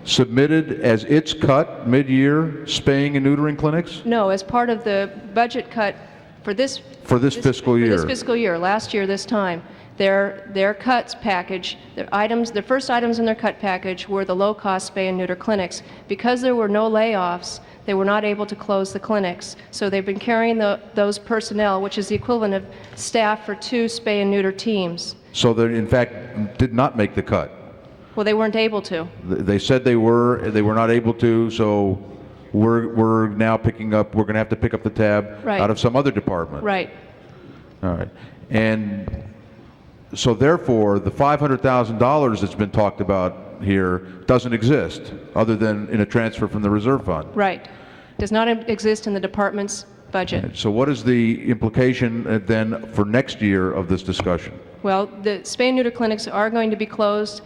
submitted as its cut mid-year spaying and neutering clinics? No, as part of the budget cut for this fiscal year. For this fiscal year, last year this time, their cuts package, the first items in their cut package were the low-cost spay and neuter clinics. Because there were no layoffs, they were not able to close the clinics. So they've been carrying those personnel, which is the equivalent of staff for 2 spay and neuter teams. So they, in fact, did not make the cut. Well, they weren't able to. They said they were not able to, so we're now picking up, we're going to have to pick up the tab out of some other department. Right. All right. And so therefore, the $500,000 that's been talked about here doesn't exist, other than in a transfer from the reserve fund. Right. Does not exist in the department's budget. So what is the implication then for next year of this discussion? Well, the spay and neuter clinics are going to be closed.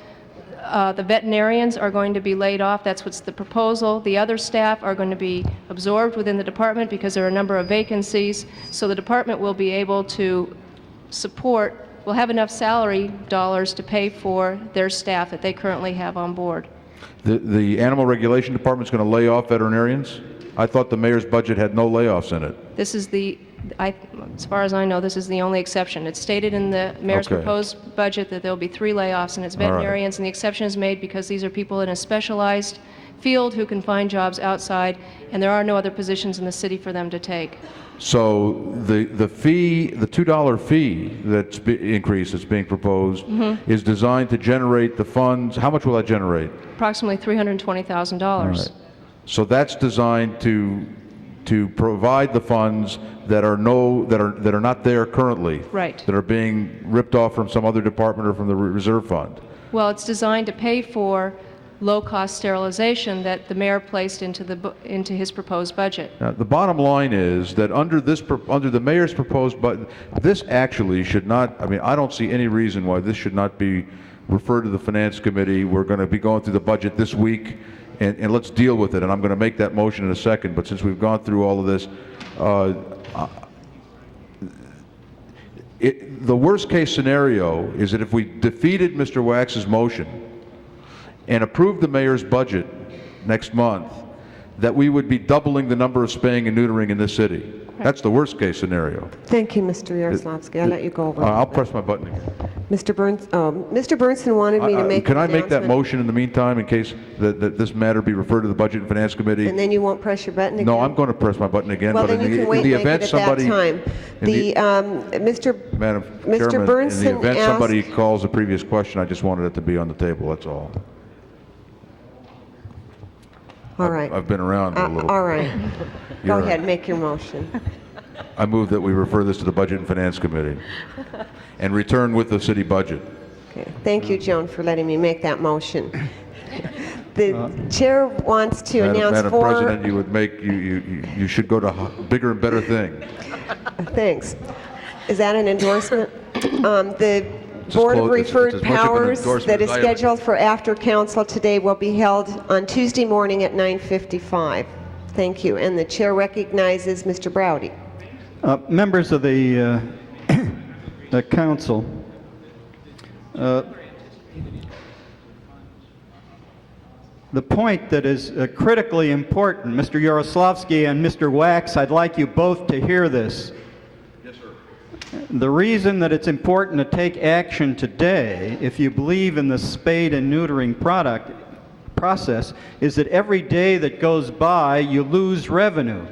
The veterinarians are going to be laid off. That's what's the proposal. The other staff are going to be absorbed within the department because there are a number of vacancies. So the department will be able to will have enough salary dollars to pay for their staff that they currently have on board. The Animal Regulation Department's going to lay off veterinarians? I thought the mayor's budget had no layoffs in it. This is as far as I know, this is the only exception. It's stated in the mayor's proposed budget that there'll be 3 layoffs, and it's veterinarians, and the exception is made because these are people in a specialized field who can find jobs outside, and there are no other positions in the city for them to take. So the fee, the $2 fee increase that's being proposed is designed to generate the funds. How much will that generate? Approximately $320,000. Right. So that's designed to provide the funds that are not there currently. Right. That are being ripped off from some other department or from the reserve fund. Well, it's designed to pay for low-cost sterilization that the mayor placed into his proposed budget. The bottom line is that under the mayor's proposed budget, this actually should not, I mean, I don't see any reason why this should not be referred to the Finance Committee. We're going to be going through the budget this week, and let's deal with it. And I'm going to make that motion in a second. But since we've gone through all of this, the worst case scenario is that if we defeated Mr. Wax's motion and approved the mayor's budget next month, that we would be doubling the number of spaying and neutering in this city. That's the worst case scenario. Thank you, Mr. Yaroslavsky. I'll let you go over. I'll press my button again. Mr. Bernson wanted me to make Can an I make that announcement. motion in the meantime in case that this matter be referred to the Budget and Finance Committee? And then you won't press your button again? No, I'm going to press my button again. Well, but then you can wait in the and make event it at that somebody, time. Madam Mr. Chairman, Bernson in the event asked- somebody calls a previous question, I just wanted it to be on the table, that's all. All right. I've been around a little. All right. Go You're ahead, make your motion. I move that we refer this to the Budget and Finance Committee and return with the city budget. Okay. Thank you, Joan, for letting me make that motion. The chair wants to announce Madam four... President, you should go to bigger and better things. Thanks. Is that an endorsement? The Board of close- it's Referred as much of an Powers endorsement that as is I ever- scheduled for after council today will be held on Tuesday morning at 9:55. Thank you. And the chair recognizes Mr. Browdy. Members of the council, the point that is critically important, Mr. Yaroslavsky and Mr. Wax, I'd like you both to hear this. Yes, sir. The reason that it's important to take action today, if you believe in the spade and neutering process, is that every day that goes by, you lose revenue.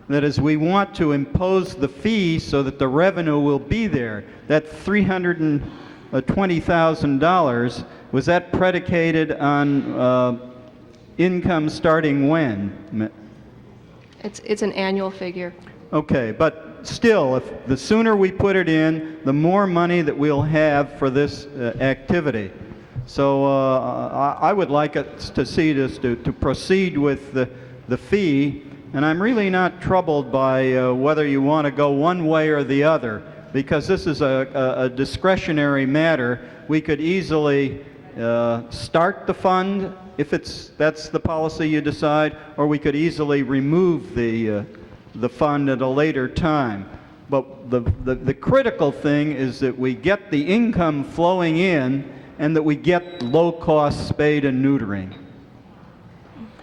That is, we want to impose the fee so that the revenue will be there. That $320,000, was that predicated on income starting when? It's an annual figure. Okay, but still, if the sooner we put it in, the more money that we'll have for this activity. So I would like us to see this to proceed with the fee, and I'm really not troubled by whether you want to go one way or the other, because this is a discretionary matter. We could easily start the fund if that's the policy you decide, or we could easily remove the fund at a later time. But the critical thing is that we get the income flowing in and that we get low-cost spade and neutering.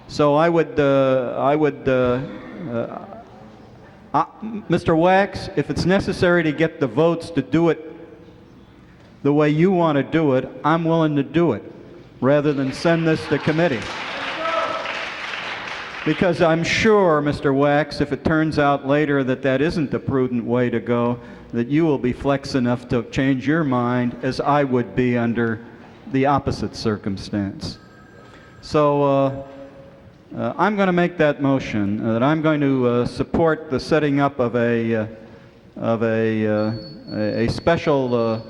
So Mr. Wax, if it's necessary to get the votes to do it the way you want to do it, I'm willing to do it, rather than send this to committee. Because I'm sure, Mr. Wax, if it turns out later that that isn't the prudent way to go, that you will be flex enough to change your mind, as I would be under the opposite circumstance. So I'm going to make that motion, that I'm going to support the setting up of a special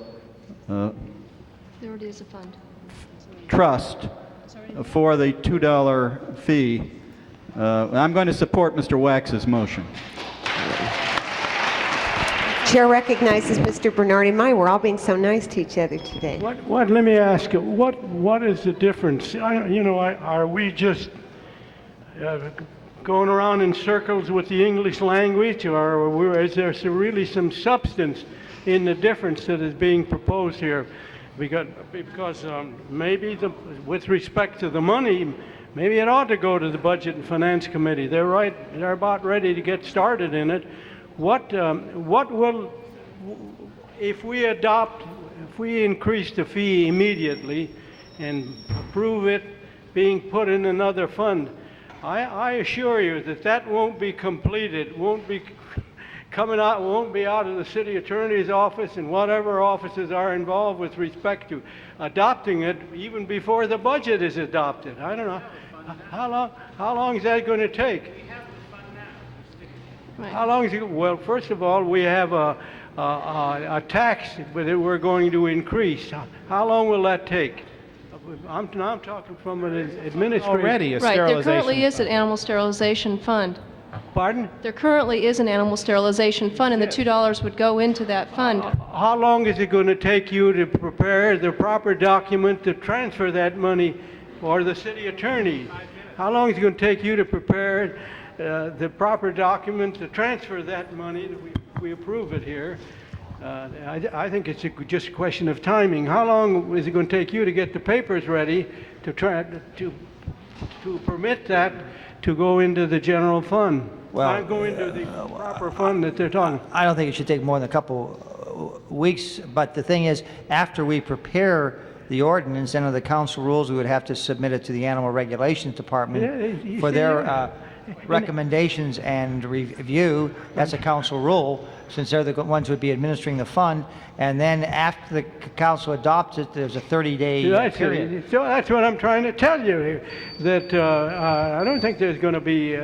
There already is a fund. trust for the $2 fee. I'm going to support Mr. Wax's motion. Chair recognizes Mr. Bernardi. My, we're all being so nice to each other today. Let me ask you, what is the difference? Are we just going around in circles with the English language, or is there really some substance in the difference that is being proposed here? Because maybe with respect to the money, maybe it ought to go to the Budget and Finance Committee. They're about ready to get started in it. What will, if we increase the fee immediately and approve it being put in another fund, I assure you that won't be completed, won't be coming out, won't be out of the city attorney's office and whatever offices are involved with respect to adopting it even before the budget is adopted. I don't know. How long is that going to take? Right. How long is it? Well, first of all, we have a tax that we're going to increase. How long will that take? I'm talking from an administrative. Already a Right, there sterilization currently is an fund. animal sterilization fund. Pardon? There currently is an animal sterilization fund, and the $2 would go into that fund. How long is it going to take you to prepare the proper document to transfer that money, or the city attorney? How long is it going to take you to prepare the proper document to transfer that money that we approve it here? I think it's just a question of timing. How long is it going to take you to get the papers ready to permit that to go into the general fund? Well, Go into the proper fund that they're talking. I don't think it should take more than a couple weeks, but the thing is, after we prepare the ordinance under the council rules, we would have to submit it to the Animal Regulations Department for their recommendations and review. That's a council rule, since they're the ones who would be administering the fund. And then after the council adopts it, there's a 30-day period. So that's what I'm trying to tell you here, that I don't think there's going to be,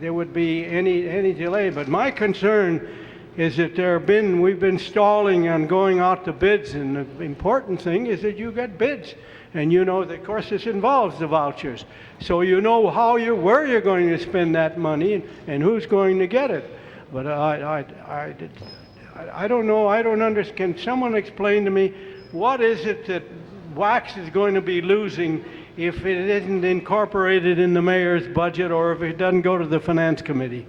there would be any delay. But my concern is that we've been stalling on going out to bids, and the important thing is that you get bids. And you know, of course, this involves the vouchers. So you know where you're going to spend that money and who's going to get it. But I don't know, I don't understand. Can someone explain to me what is it that Wax is going to be losing if it isn't incorporated in the mayor's budget, or if it doesn't go to the finance committee?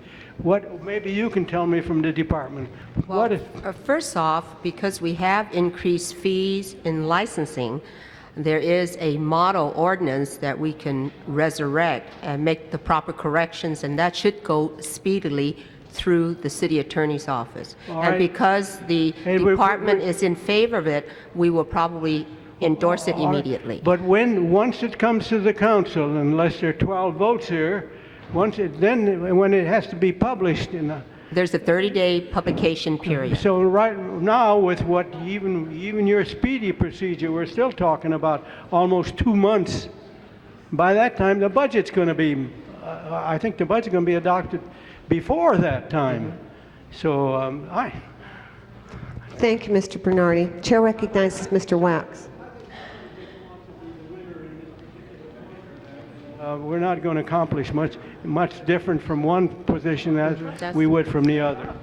Maybe you can tell me from the department. Well, first off, because we have increased fees in licensing, there is a model ordinance that we can resurrect and make the proper corrections, and that should go speedily through the city attorney's office. And because the department is in favor of it, we will probably endorse it immediately. But once it comes to the council, unless there are 12 votes here, when it has to be published there's a 30-day publication period. So right now, with what even your speedy procedure, we're still talking about almost 2 months. By that time, the budget's going to be, I think the budget's going to be adopted before that time. So Thank you, Mr. Bernardi. Chair recognizes Mr. Wax. We're not going to accomplish much different from one position as we would from the other.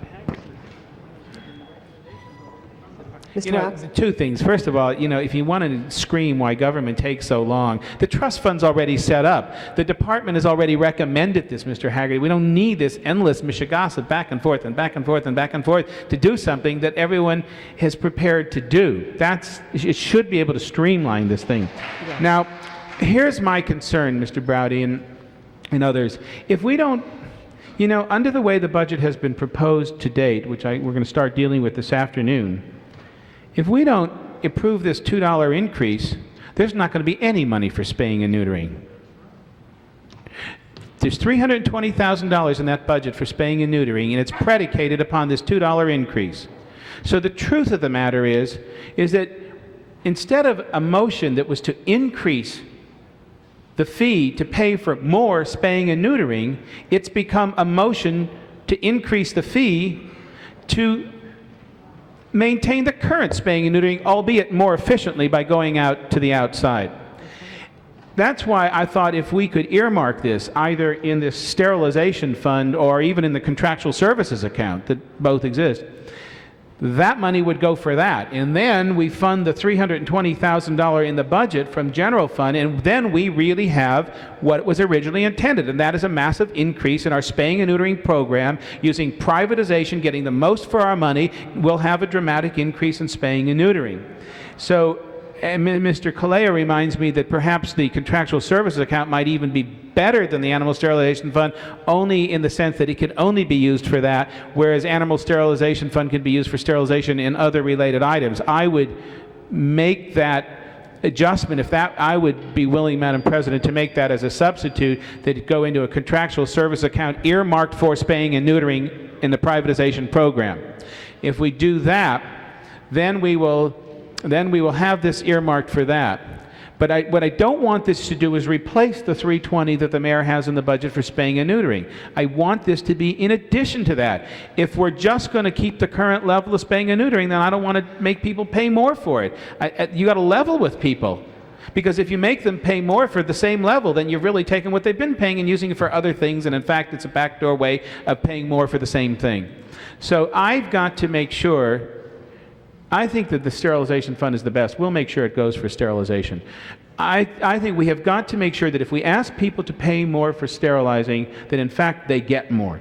You know, two things. First of all, you know, if you want to scream why government takes so long, the trust fund's already set up. The department has already recommended this, Mr. Haggerty. We don't need this endless mishigassett back and forth and back and forth and back and forth to do something that everyone has prepared to do. It should be able to streamline this thing. Yeah. Now, here's my concern, Mr. Browdy and others. If we don't, you know, under the way the budget has been proposed to date, which we're going to start dealing with this afternoon, if we don't approve this $2 increase, there's not going to be any money for spaying and neutering. There's $320,000 in that budget for spaying and neutering, and it's predicated upon this $2 increase. So the truth of the matter is that instead of a motion that was to increase the fee to pay for more spaying and neutering, it's become a motion to increase the fee to maintain the current spaying and neutering, albeit more efficiently by going out to the outside. That's why I thought if we could earmark this either in this sterilization fund or even in the contractual services account that both exist, that money would go for that. And then we fund the $320,000 in the budget from general fund, and then we really have what was originally intended, and that is a massive increase in our spaying and neutering program. Using privatization, getting the most for our money, we'll have a dramatic increase in spaying and neutering. So Mr. Kalea reminds me that perhaps the contractual services account might even be better than the animal sterilization fund, only in the sense that it can only be used for that, whereas animal sterilization fund can be used for sterilization and other related items. I would make that adjustment, I would be willing, Madam President, to make that as a substitute, that it go into a contractual service account earmarked for spaying and neutering in the privatization program. If we do that, then we will have this earmarked for that. But what I don't want this to do is replace the $320 that the mayor has in the budget for spaying and neutering. I want this to be in addition to that. If we're just going to keep the current level of spaying and neutering, then I don't want to make people pay more for it. You got to level with people. Because if you make them pay more for the same level, then you're really taking what they've been paying and using it for other things, and in fact, it's a backdoor way of paying more for the same thing. So I've got to make sure, I think that the sterilization fund is the best. We'll make sure it goes for sterilization. I think we have got to make sure that if we ask people to pay more for sterilizing, that in fact they get more.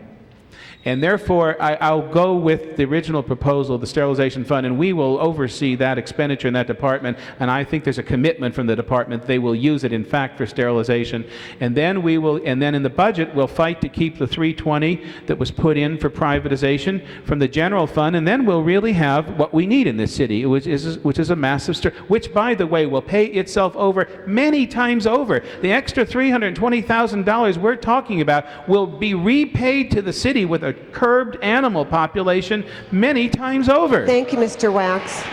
And therefore, I'll go with the original proposal, the sterilization fund, and we will oversee that expenditure in that department. And I think there's a commitment from the department they will use it, in fact, for sterilization. And then in the budget, we'll fight to keep the 320 that was put in for privatization from the general fund. And then we'll really have what we need in this city, which is a massive, which, by the way, will pay itself over many times over. The extra $320,000 we're talking about will be repaid to the city with a curbed animal population many times over. Thank you, Mr. Wax.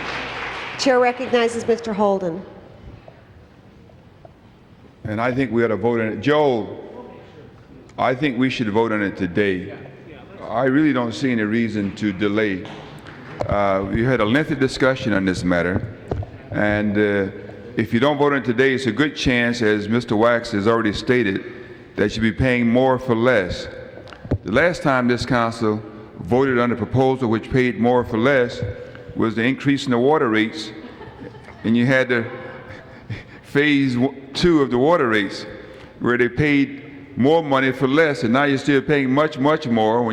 Chair recognizes Mr. Holden. And I think we ought to vote on it. Joel, I think we should vote on it today. I really don't see any reason to delay. We had a lengthy discussion on this matter, and if you don't vote on it today, it's a good chance, as Mr. Wax has already stated, that you'll be paying more for less. The last time this council voted on a proposal which paid more for less was the increase in the water rates, and you had the phase 2 of the water rates where they paid more money for less, and now you're still paying much, much more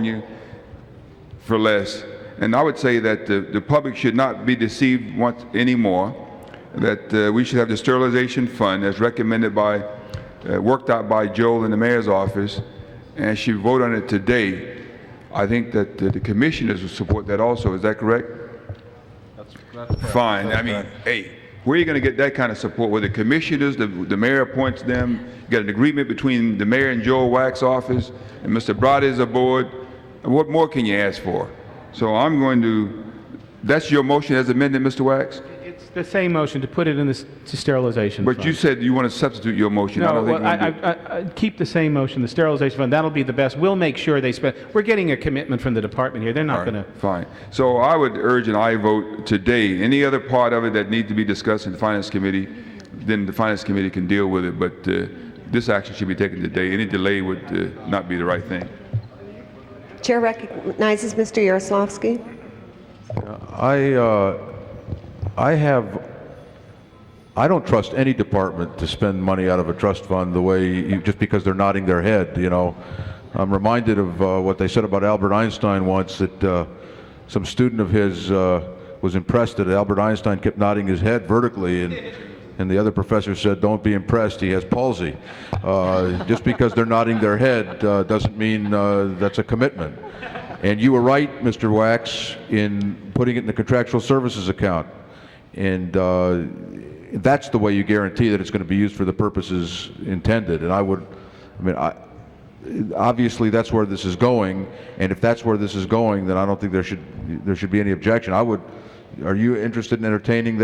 for less. And I would say that the public should not be deceived anymore, that we should have the sterilization fund as recommended by, worked out by Joel in the mayor's office, and she vote on it today. I think that the commissioners will support that also. Is that correct? That's fine. I mean, hey, where are you going to get that kind of support? Where the commissioners, the mayor appoints them, you got an agreement between the mayor and Joel Wax's office, and Mr. Brody is aboard. What more can you ask for? So I'm going to, that's your motion as amended, Mr. Wax? It's the same motion to put it in the sterilization But fund. you said you want to substitute your motion. I No, don't think well, you want to I keep the same motion, the sterilization fund. That'll be the best. We'll make sure they spend. We're getting a commitment from the department here. They're not going to. Fine. So I would urge an aye vote today. Any other part of it that needs to be discussed in the Finance Committee, then the Finance Committee can deal with it. But this action should be taken today. Any delay would not be the right thing. Chair recognizes Mr. Yaroslavsky. I don't trust any department to spend money out of a trust fund the way just because they're nodding their head. You know, I'm reminded of what they said about Albert Einstein once, that some student of his was impressed that Albert Einstein kept nodding his head vertically, and the other professor said, "Don't be impressed, he has palsy." Just because they're nodding their head doesn't mean that's a commitment. And you were right, Mr. Wax, in putting it in the contractual services account. And that's the way you guarantee that it's going to be used for the purposes intended. And obviously that's where this is going. And if that's where this is going, then I don't think there should be any objection. Are you interested in entertaining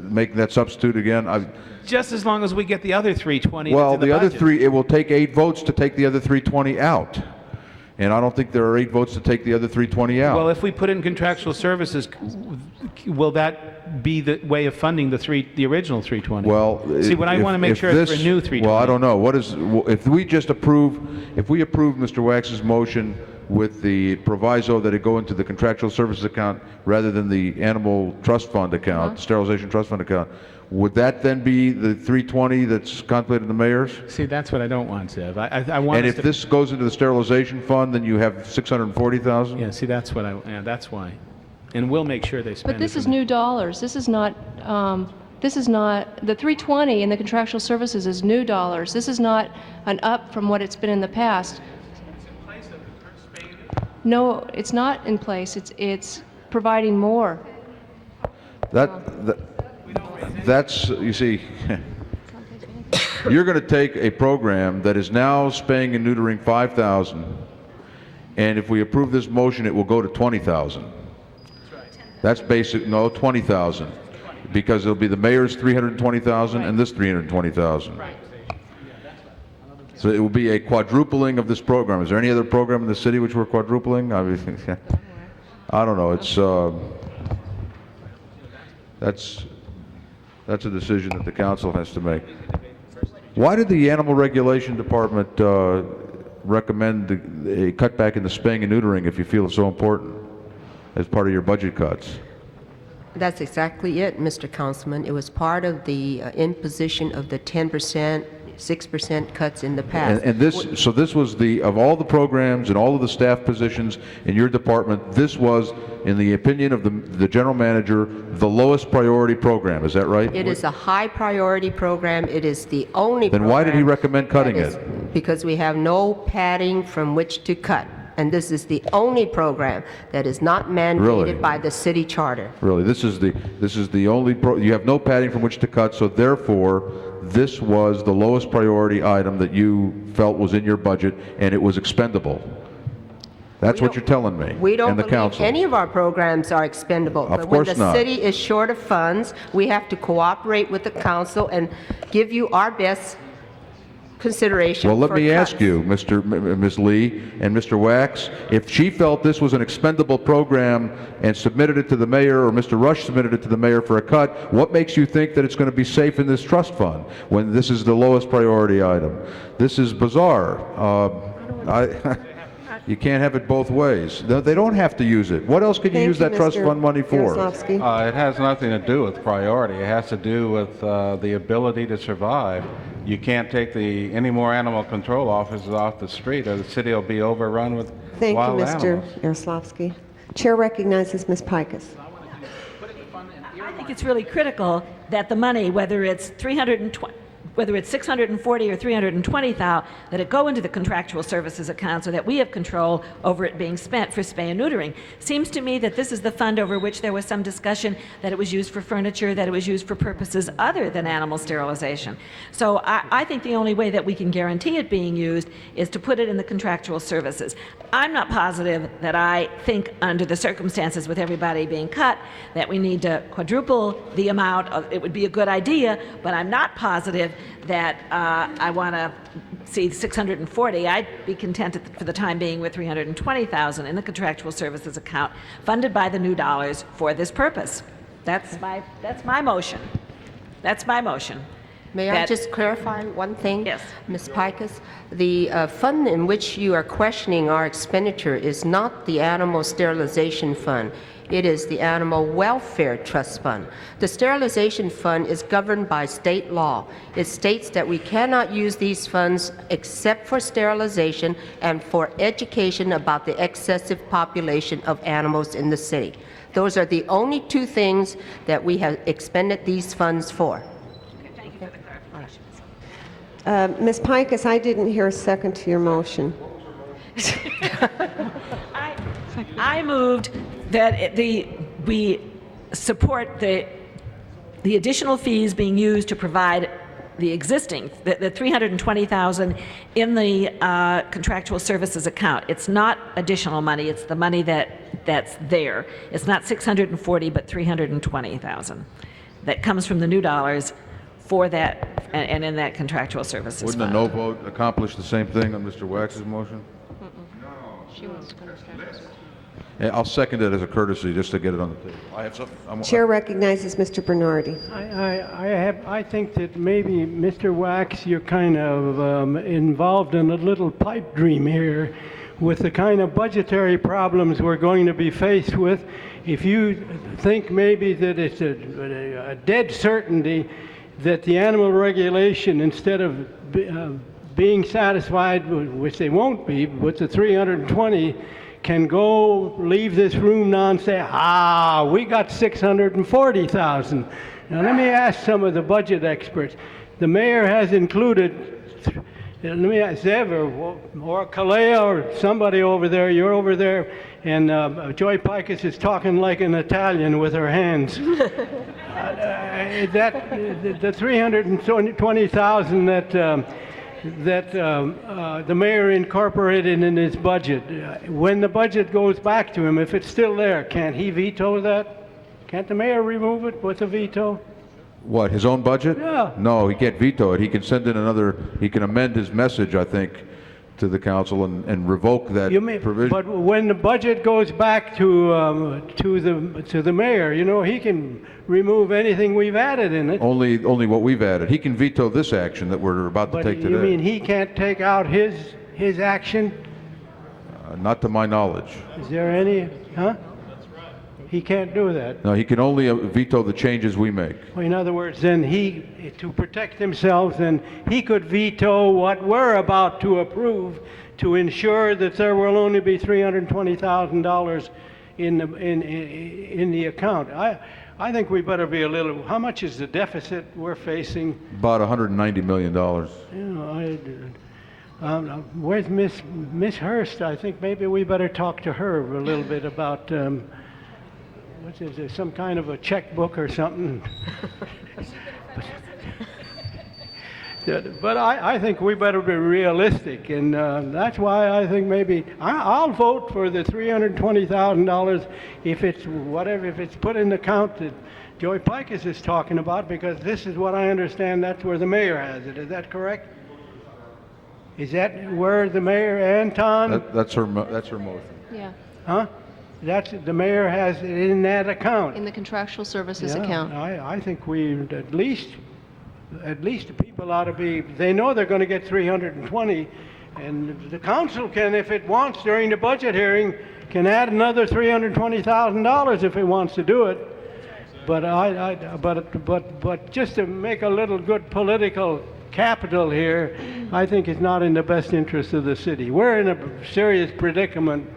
making that substitute again? Just as long as we get the other 320. Well, the other budget. three, it will take 8 votes to take the other 320 out. And I don't think there are 8 votes to take the other 320 out. Well, if we put in contractual services, will that be the way of funding the original 320? Well, see, what I want to make sure is for a new 320. Well, I don't know. If we approve Mr. Wax's motion with the proviso that it go into the contractual services account rather than the animal trust fund account, sterilization trust fund account, would that then be the 320 that's contemplated in the mayor's? See, that's what I don't want, Zev. I want. And if this goes into the sterilization fund, then you have 640,000. Yeah. See, that's what that's why. And we'll make sure they spend. But this is new dollars. This is not the 320 in the contractual services is new dollars. This is not an up from what it's been in the past. No, it's not in place. It's providing more. That's, you see, you're going to take a program that is now spaying and neutering 5,000, and if we approve this motion, it will go to 20,000. That's basic, no, 20,000, because it'll be the mayor's 320,000 and this 320,000. So it will be a quadrupling of this program. Is there any other program in the city which we're quadrupling? I don't know. It's That's a decision that the council has to make. Why did the Animal Regulation Department recommend a cutback in the spaying and neutering if you feel it's so important as part of your budget cuts? That's exactly it, Mr. Councilman. It was part of the imposition of the 10%, 6% cuts in the past. And so this was of all the programs and all of the staff positions in your department, this was, in the opinion of the general manager, the lowest priority program. Is that right? It is a high priority program. It is the only Then why did he recommend cutting it? Because we have no padding from which to cut. And this is the only program that is not mandated by the city charter. Really, this is the only you have no padding from which to cut, so therefore this was the lowest priority item that you felt was in your budget and it was expendable. That's what you're telling me. We don't and the believe council. any of our programs are expendable. Of But when course the not. city is short of funds, we have to cooperate with the council and give you our best consideration. Well, let for me cuts. ask you, Ms. Lee and Mr. Wax, if she felt this was an expendable program and submitted it to the mayor, or Mr. Rush submitted it to the mayor for a cut, what makes you think that it's going to be safe in this trust fund when this is the lowest priority item? This is bizarre. You can't have it both ways. They don't have to use it. What else could you use that trust fund money for? It has nothing to do with priority. It has to do with the ability to survive. You can't take any more animal control officers off the street, or the city will be overrun with wild Thank you, animals. Mr. Yaroslavsky. Chair recognizes Ms. Pikus. I think it's really critical that the money, whether it's 640 or 320,000, that it go into the contractual services account so that we have control over it being spent for spay and neutering. Seems to me that this is the fund over which there was some discussion that it was used for furniture, that it was used for purposes other than animal sterilization. So I think the only way that we can guarantee it being used is to put it in the contractual services. I'm not positive that I think under the circumstances with everybody being cut that we need to quadruple the amount. It would be a good idea, but I'm not positive that I want to see 640. I'd be content for the time being with 320,000 in the contractual services account, funded by the new dollars for this purpose. That's my motion. That's my motion. May I just clarify one thing? Yes. Ms. Pikus, the fund in which you are questioning our expenditure is not the Animal Sterilization Fund. It is the Animal Welfare Trust Fund. The Sterilization Fund is governed by state law. It states that we cannot use these funds except for sterilization and for education about the excessive population of animals in the city. Those are the only two things that we have expended these funds for. Ms. Pikus, I didn't hear a second to your motion. I moved that we support the additional fees being used to provide the existing, the 320,000 in the contractual services account. It's not additional money, it's the money that's there. It's not 640, but 320,000 that comes from the new dollars for that and in that contractual services Wouldn't a fund. no vote accomplish the same thing on Mr. Wax's motion? She wants to Yeah, I'll second it as a courtesy, just to get it on the table. I have something. Chair recognizes Mr. Bernardi. I think that maybe, Mr. Wax, you're kind of involved in a little pipe dream here with the kind of budgetary problems we're going to be faced with. If you think maybe that it's a dead certainty that the animal regulation, instead of being satisfied, which they won't be, with the 320, can go leave this room now and say, we got 640,000. Now let me ask some of the budget experts. The mayor has included, let me ask Zev or Kalea or somebody over there, you're over there, and Joy Pikus is talking like an Italian with her hands. The 320,000 that the mayor incorporated in his budget, when the budget goes back to him, if it's still there, can't he veto that? Can't the mayor remove it with a veto? What, his own budget? Yeah. No, he can't veto it. He can send in he can amend his message, I think, to the council and revoke that You mean, provision. but when the budget goes back to the mayor, you know, he can remove anything we've added in it. Only what we've added. He can veto this action that we're about to But take you today. mean he can't take out his action? Not to my knowledge. Is there any, huh? He can't do that. No, he can only veto the changes we make. Well, in other words, then to protect himself, then he could veto what we're about to approve to ensure that there will only be $320,000 in the account. I think we better be a little. How much is the deficit we're facing? About $190 million. You know, where's Miss Hurst? I think maybe we better talk to her a little bit about. What is there, some kind of a checkbook or something? But I think we better be realistic, and that's why I think maybe I'll vote for the $320,000 if it's put in the account that Joey Pikus is talking about, because this is what I understand. That's where the mayor has it. Is that correct? Is that where the mayor, Anton? That's her motion. Yeah, Huh? That's the mayor has it in that account. in the contractual services Yeah, account. I think we at least the people ought to be. They know they're going to get 320, and the council can, if it wants, during the budget hearing, can add another $320,000 if it wants to do it. But but just to make a little good political capital here, I think it's not in the best interest of the city. We're in a serious predicament,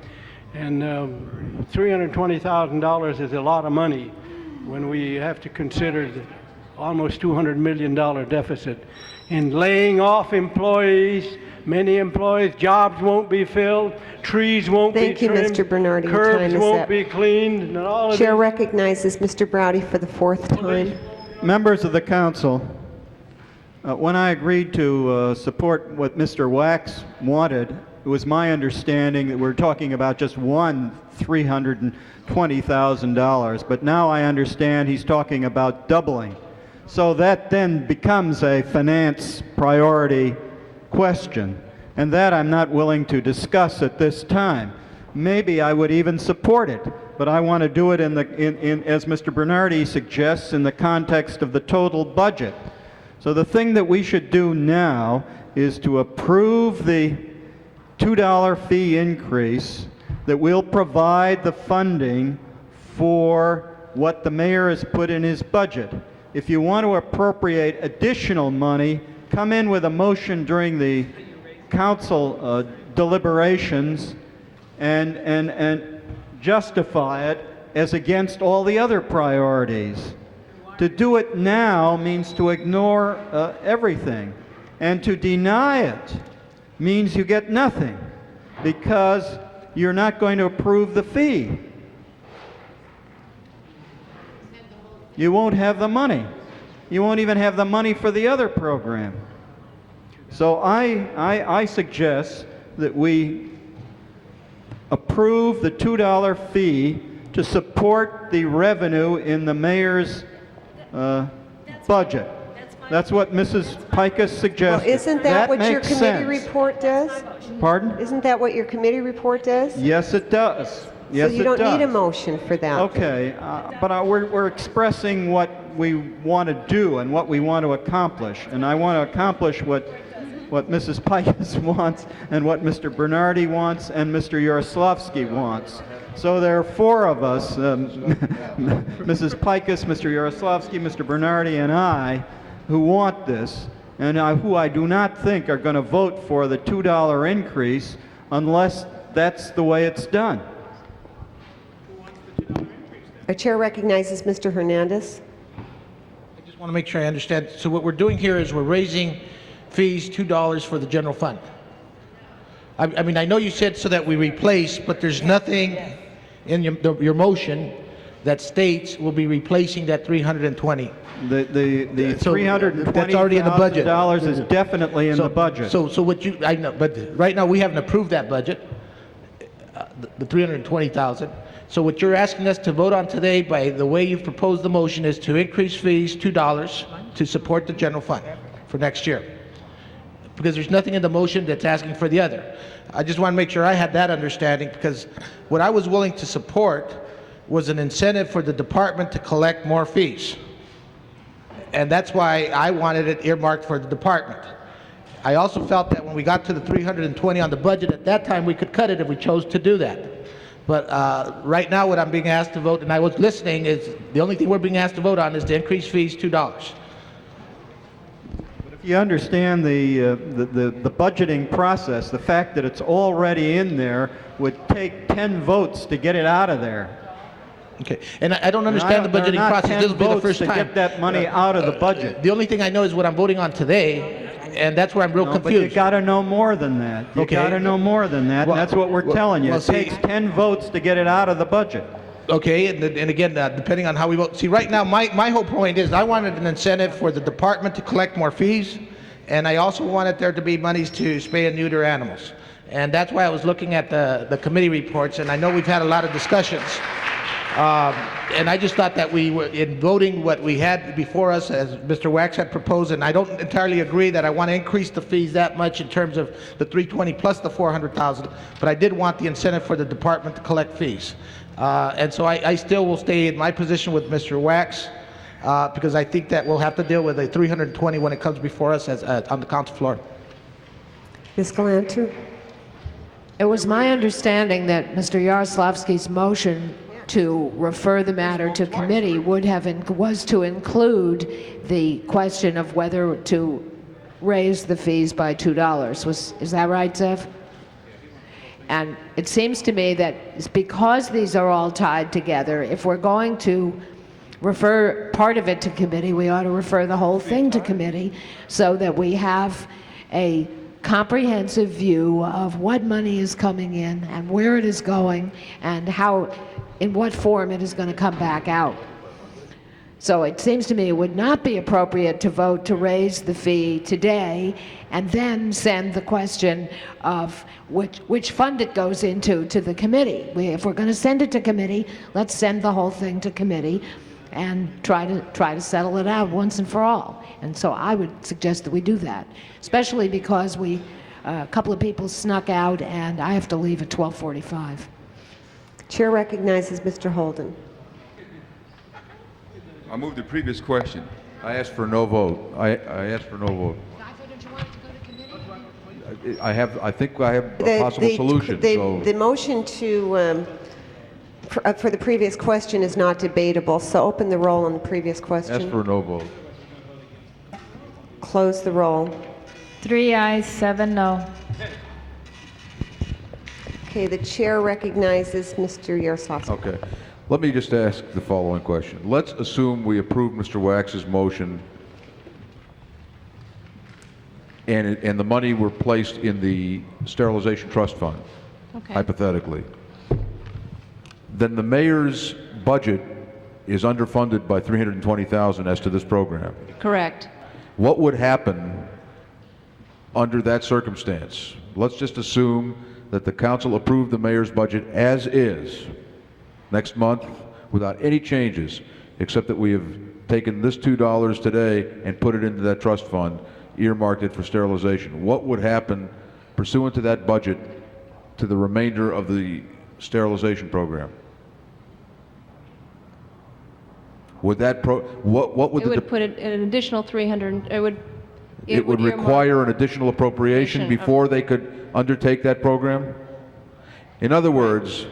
and $320,000 is a lot of money when we have to consider the almost $200 million deficit. And laying off employees, many employees, jobs won't be filled, trees won't be trimmed. Thank you, Mr. Bernardi. Your time Curbs is won't up. be cleaned, and all of Chair these. recognizes Mr. Browdy for the fourth time. Members of the council, when I agreed to support what Mr. Wax wanted, it was my understanding that we're talking about just one $320,000, but now I understand he's talking about doubling. So that then becomes a finance priority question, and that I'm not willing to discuss at this time. Maybe I would even support it, but I want to do it as Mr. Bernardi suggests, in the context of the total budget. So the thing that we should do now is to approve the $2 fee increase that will provide the funding for what the mayor has put in his budget. If you want to appropriate additional money, come in with a motion during the council deliberations and justify it as against all the other priorities. To do it now means to ignore everything, and to deny it means you get nothing, because you're not going to approve the fee. You won't have the money. You won't even have the money for the other program. So I suggest that we approve the $2 fee to support the revenue in the mayor's budget. That's what Mrs. Pikus suggested. Well, isn't that what your makes committee sense. report does? Pardon? Isn't that what your committee report does? Yes, it does. Yes, So you it don't does. need a motion for that. Okay, but we're expressing what we want to do and what we want to accomplish. And I want to accomplish what Mrs. Pikus wants, and what Mr. Bernardi wants, and Mr. Yaroslavsky wants. So there are four of us, Mrs. Pikus, Mr. Yaroslavsky, Mr. Bernardi, and I, who want this, and who I do not think are going to vote for the $2 increase unless that's the way it's done. The chair recognizes Mr. Hernandez. I just want to make sure I understand. So what we're doing here is we're raising fees $2 for the general fund. I mean, I know you said so that we replace, but there's nothing in your motion that states we'll be replacing that 320. The So that's already in the budget. $320,000 is definitely in the budget. So what I know, but right now we haven't approved that budget, the 320,000. So what you're asking us to vote on today, by the way you've proposed the motion, is to increase fees $2 to support the general fund for next year. because there's nothing in the motion that's asking for the other. I just want to make sure I had that understanding, because what I was willing to support was an incentive for the department to collect more fees. And that's why I wanted it earmarked for the department. I also felt that when we got to the 320 on the budget, at that time we could cut it if we chose to do that. But right now what I'm being asked to vote, and I was listening, is the only thing we're being asked to vote on is to increase fees $2. If you understand the budgeting process, the fact that it's already in there would take 10 votes to get it out of there. Okay, and I don't understand the budgeting process. This will be the first time. to get that money out of the budget. The only thing I know is what I'm voting on today, and that's where I'm real confused. But you got to know more than that. You got to know more than that, and that's what we're telling you. It takes 10 votes to get it out of the budget. Okay, and again, depending on how we vote. See, right now, my whole point is I wanted an incentive for the department to collect more fees, and I also wanted there to be monies to spay and neuter animals. And that's why I was looking at the committee reports, and I know we've had a lot of discussions. And I just thought that we were, in voting what we had before us, as Mr. Wax had proposed, and I don't entirely agree that I want to increase the fees that much in terms of the 320 plus the 400,000, but I did want the incentive for the department to collect fees. And so I still will stay in my position with Mr. Wax, because I think that we'll have to deal with a 320 when it comes before us as, on the council floor. Ms. Galanter? It was my understanding that Mr. Yaroslavsky's motion to refer the matter to committee was to include the question of whether to raise the fees by $2. Is that right, Zev? And it seems to me that it's because these are all tied together, if we're going to refer part of it to committee, we ought to refer the whole thing to committee so that we have a comprehensive view of what money is coming in and where it is going and how, in what form it is going to come back out. So it seems to me it would not be appropriate to vote to raise the fee today and then send the question of which fund it goes into to the committee. If we're going to send it to committee, let's send the whole thing to committee and try to settle it out once and for all. And so I would suggest that we do that, especially because a couple of people snuck out and I have to leave at 12:45. Chair recognizes Mr. Holden. I move the previous question. I asked for no vote. I asked for no vote. I think I have a possible solution. The motion to for the previous question is not debatable, so open the roll on the previous question. Ask for no vote. Close the roll. 3 ayes, 7 no. Okay, the chair recognizes Mr. Yaroslavsky. Okay. Let me just ask the following question. Let's assume we approve Mr. Wax's motion and the money were placed in the sterilization trust fund, hypothetically. Then the mayor's budget is underfunded by $320,000 as to this program. Correct. What would happen under that circumstance? Let's just assume that the council approved the mayor's budget as is next month without any changes, except that we have taken this $2 today and put it into that trust fund, earmarked it for sterilization. What would happen pursuant to that budget to the remainder of the sterilization program? Would that what would it would put an additional 300. It would require an additional appropriation before they could undertake that program? In other words,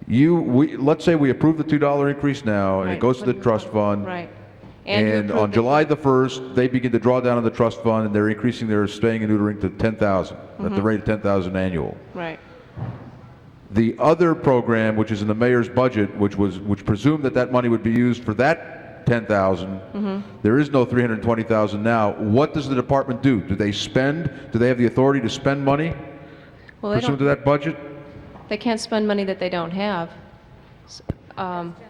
let's say we approve the $2 increase now, and it goes to the trust fund. Right. And on July the 1st, they begin to draw down on the trust fund, and they're increasing their staying and neutering to 10,000 at the rate of 10,000 annual. Right. The other program, which is in the mayor's budget, which presumed that money would be used for that 10,000, there is no 320,000 now. What does the department do? Do they spend? Do they have the authority to spend money pursuant to that budget? They can't spend money that they don't have.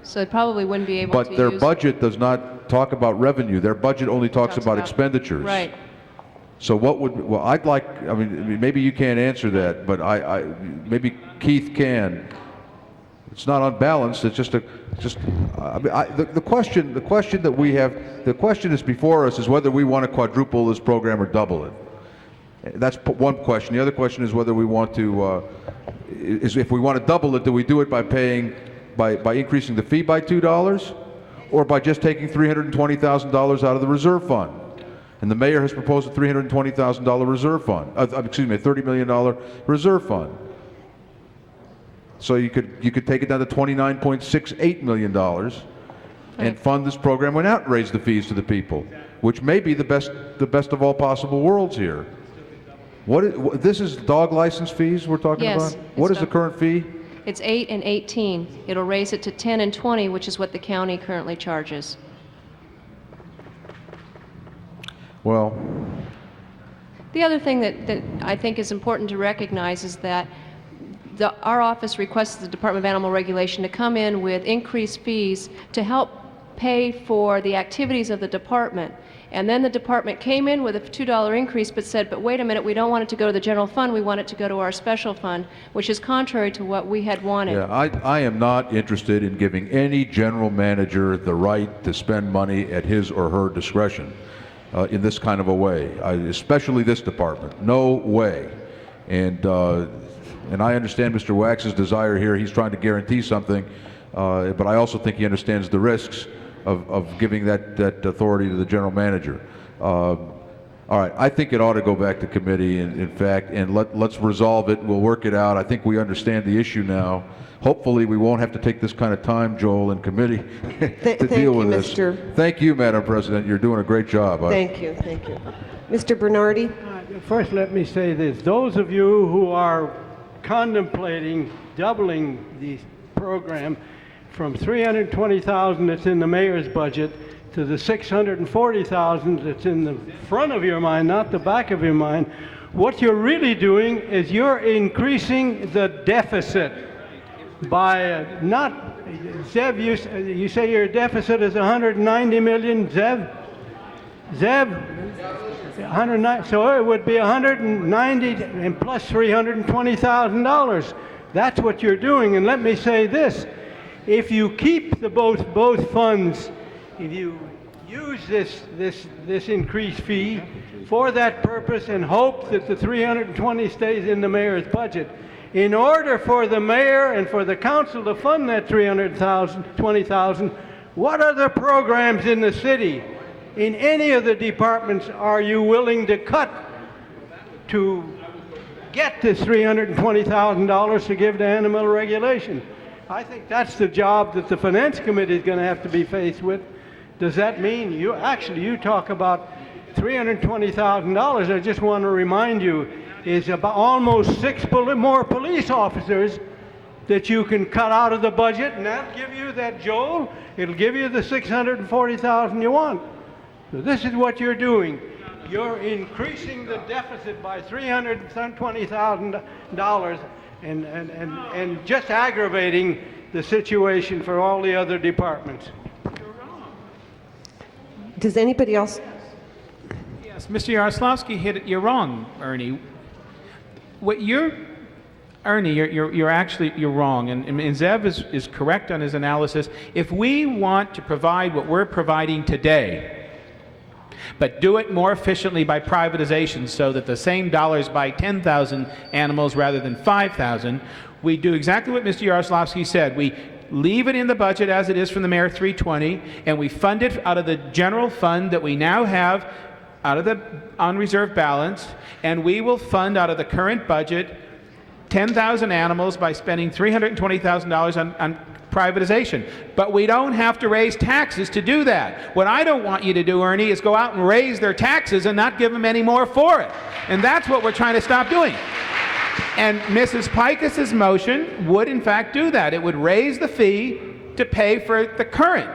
So it probably wouldn't be able to use. But their budget does not talk about revenue. Their budget only talks about expenditures. Right. So I'd like, I mean, maybe you can't answer that, but maybe Keith can. It's not unbalanced. It's just the question that we have, the question is before us is whether we want to quadruple this program or double it. That's one question. The other question is whether we want to, if we want to double it, do we do it by paying, by increasing the fee by $2, or by just taking $320,000 out of the reserve fund? And the mayor has proposed a $320,000 reserve fund, excuse me, a $30 million reserve fund. So you could take it down to $29.68 million and fund this program without raise the fees to the people, which may be the best of all possible worlds here. This is dog license fees we're talking Yes, about? What is the current fee? It's 8 and 18. It'll raise it to 10 and 20, which is what the county currently charges. Well, the other thing that I think is important to recognize is that our office requests the Department of Animal Regulation to come in with increased fees to help pay for the activities of the department. And then the department came in with a $2 increase but said, but wait a minute, we don't want it to go to the general fund, we want it to go to our special fund, which is contrary to what we had wanted. yeah, I am not interested in giving any general manager the right to spend money at his or her discretion in this kind of a way, especially this department. No way. And I understand Mr. Wax's desire here. He's trying to guarantee something, but I also think he understands the risks of giving that authority to the general manager. All right, I think it ought to go back to committee, in fact, and let's resolve it. We'll work it out. I think we understand the issue now. Hopefully, we won't have to take this kind of time, Joel, in committee to deal with this. Thank you, Madam President. You're doing a great job. Thank you. Mr. Bernardi? First, let me say this. Those of you who are contemplating doubling the program from $320,000 that's in the mayor's budget to the $640,000 that's in the front of your mind, not the back of your mind, what you're really doing is you're increasing the deficit by Zev, you say your deficit is 190 million, Zev? 190, so it would be 190 and plus $320,000. That's what you're doing. And let me say this: if you keep the both funds, if you use this increased fee for that purpose and hope that the 320 stays in the mayor's budget, in order for the mayor and for the council to fund that $320,000, what other programs in the city, in any of the departments, are you willing to cut to get this $320,000 to give to animal regulation? I think that's the job that the Finance Committee is going to have to be faced with. Does that mean you talk about $320,000? I just want to remind you is about almost 6 more police officers that you can cut out of the budget, and that'll give you that, Joel. It'll give you the $640,000 you want. So this is what you're doing. You're increasing the deficit by $320,000 and just aggravating the situation for all the other departments. Does anybody else? Yes, Mr. Yaroslavsky hit it. You're wrong, Ernie. Ernie, you're wrong, and Zev is correct on his analysis. If we want to provide what we're providing today, but do it more efficiently by privatization so that the same dollars buy 10,000 animals rather than 5,000, we do exactly what Mr. Yaroslavsky said. We leave it in the budget as it is from the mayor, 320, and we fund it out of the general fund that we now have out of the unreserved balance, and we will fund out of the current budget 10,000 animals by spending $320,000 on privatization. But we don't have to raise taxes to do that. What I don't want you to do, Ernie, is go out and raise their taxes and not give them any more for it. And that's what we're trying to stop doing. And Mrs. Pikas's motion would in fact do that. It would raise the fee to pay for the current.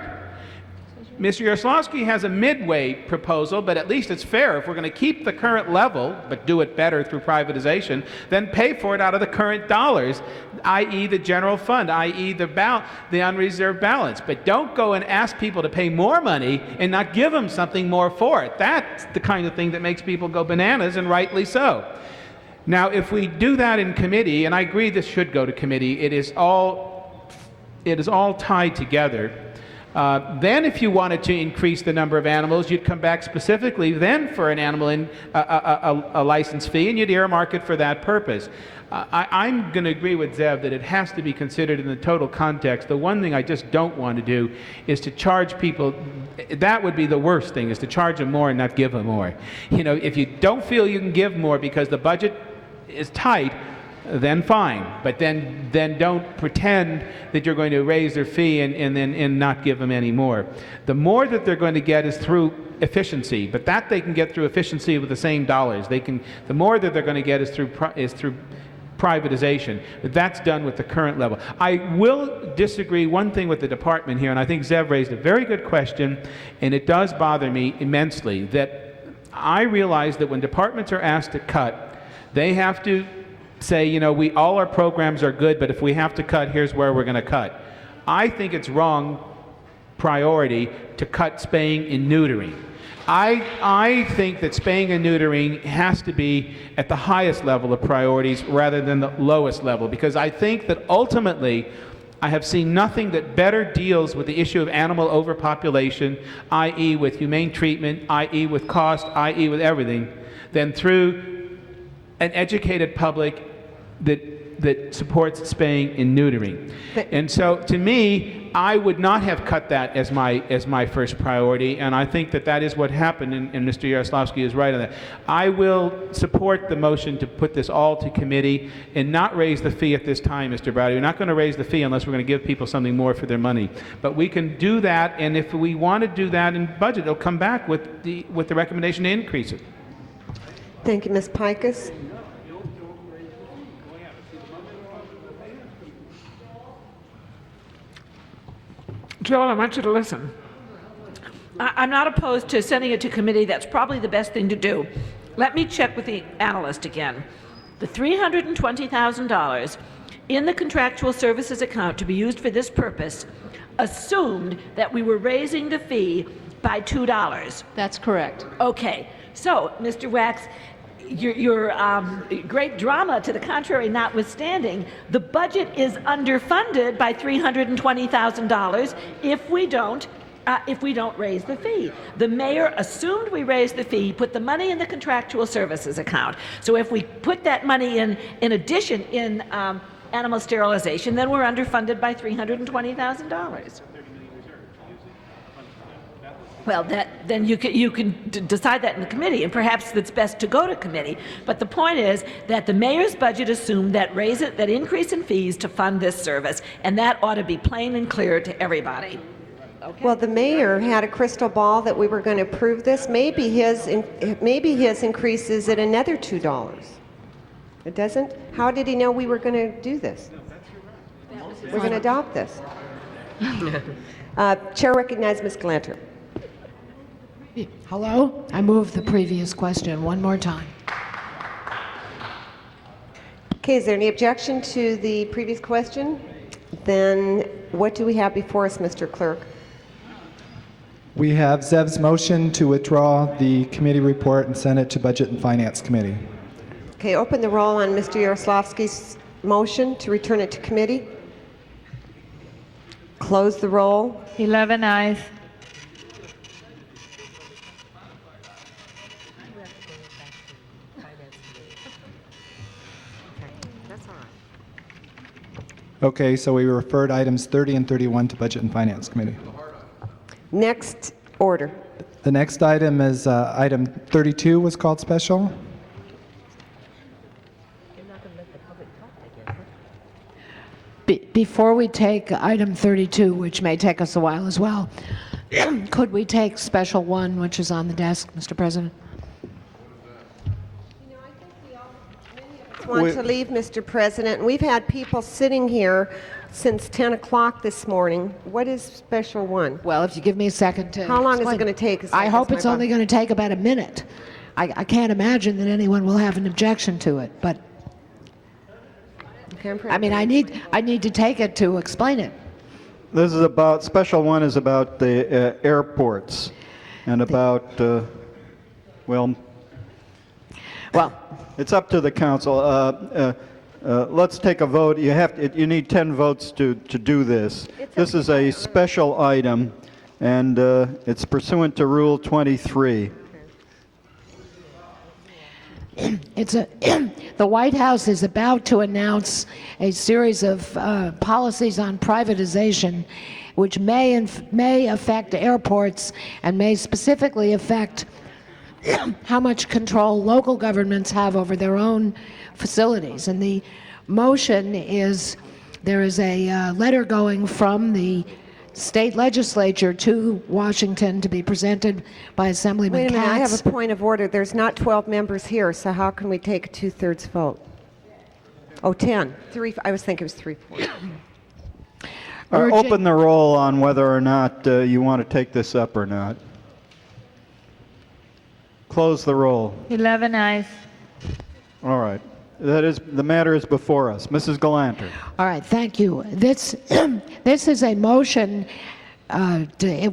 Mr. Yaroslavsky has a midway proposal, but at least it's fair. If we're going to keep the current level, but do it better through privatization, then pay for it out of the current dollars, i.e. the general fund, i.e. the unreserved balance. But don't go and ask people to pay more money and not give them something more for it. That's the kind of thing that makes people go bananas, and rightly so. Now, if we do that in committee, and I agree this should go to committee, it is all tied together. Then if you wanted to increase the number of animals, you'd come back specifically then for an animal in a license fee, and you'd earmark it for that purpose. I'm going to agree with Zev that it has to be considered in the total context. The one thing I just don't want to do is to charge people. That would be the worst thing, is to charge them more and not give them more. You know, if you don't feel you can give more because the budget is tight, then fine. But then don't pretend that you're going to raise their fee and not give them any more. The more that they're going to get is through efficiency, but that they can get through efficiency with the same dollars. The more that they're going to get is through privatization. But that's done with the current level. I will disagree one thing with the department here, and I think Zev raised a very good question, and it does bother me immensely that I realize that when departments are asked to cut, they have to say, you know, all our programs are good, but if we have to cut, here's where we're going to cut. I think it's wrong priority to cut spaying and neutering. I think that spaying and neutering has to be at the highest level of priorities rather than the lowest level, because I think that ultimately I have seen nothing that better deals with the issue of animal overpopulation, i.e. with humane treatment, i.e. with cost, i.e. with everything, than through an educated public that supports spaying and neutering. And so, to me, I would not have cut that as my first priority, and I think that is what happened, and Mr. Yaroslavsky is right on that. I will support the motion to put this all to committee and not raise the fee at this time, Mr. Browder. We're not going to raise the fee unless we're going to give people something more for their money. But we can do that, and if we want to do that in budget, it'll come back with the recommendation to increase it. Thank you, Ms. Pikus. Jill, I want you to listen. I'm not opposed to sending it to committee. That's probably the best thing to do. Let me check with the analyst again. The $320,000 in the contractual services account to be used for this purpose assumed that we were raising the fee by $2. That's correct. Okay. So, Mr. Wax, your great drama to the contrary notwithstanding, the budget is underfunded by $320,000 if we don't raise the fee. The mayor assumed we raised the fee, put the money in the contractual services account. So if we put that money in addition in animal sterilization, then we're underfunded by $320,000. Well, then you can decide that in the committee, and perhaps it's best to go to committee. But the point is that the mayor's budget assumed that increase in fees to fund this service, and that ought to be plain and clear to everybody. Okay. Well, the mayor had a crystal ball that we were going to approve this. Maybe his increases at another $2. It doesn't? How did he know we were going to do this? We're going to adopt this. Chair recognizes Ms. Glanter. Hello? I move the previous question one more time. Okay, is there any objection to the previous question? Then what do we have before us, Mr. Clerk? We have Zev's motion to withdraw the committee report and send it to Budget and Finance Committee. Okay, open the roll on Mr. Yaroslavsky's motion to return it to committee. Close the roll. 11 ayes. Okay, so we referred items 30 and 31 to Budget and Finance Committee. Next order. The next item is item 32 was called special. Before we take item 32, which may take us a while as well, could we take special 1, which is on the desk, Mr. President? Want to leave, Mr. President. We've had people sitting here since 10 o'clock this morning. What is special 1? Well, if you give me a second to How long explain. is it going to take? I hope it's only going to take about a minute. I can't imagine that anyone will have an objection to it, but I mean, I need to take it to explain it. This is about, special 1 is about the airports and about, well, it's up to the council. Let's take a vote. You need 10 votes to do this. This is a special item, and it's pursuant to Rule 23. The White House is about to announce a series of policies on privatization which may affect airports and may specifically affect how much control local governments have over their own facilities. And the motion is, there is a letter going from the state legislature to Washington to be presented by Assemblyman Wait a minute, I Katz. have a point of order. There's not 12 members here, so how can we take a 2/3 vote? Oh, 10. I was thinking it was 3/4. Open the roll on whether or not you want to take this up or not. Close the roll. 11 eyes. All right. The matter is before us. Mrs. Galanter. All right, thank you. This is a motion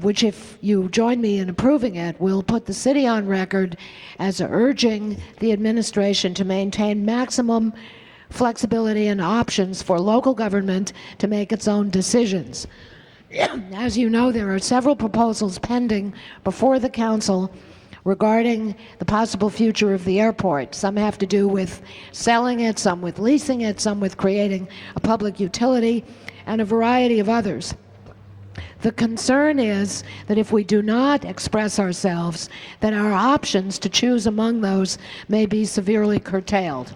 which, if you join me in approving it, will put the city on record as urging the administration to maintain maximum flexibility and options for local government to make its own decisions. As you know, there are several proposals pending before the council regarding the possible future of the airport. Some have to do with selling it, some with leasing it, some with creating a public utility, and a variety of others. The concern is that if we do not express ourselves, then our options to choose among those may be severely curtailed.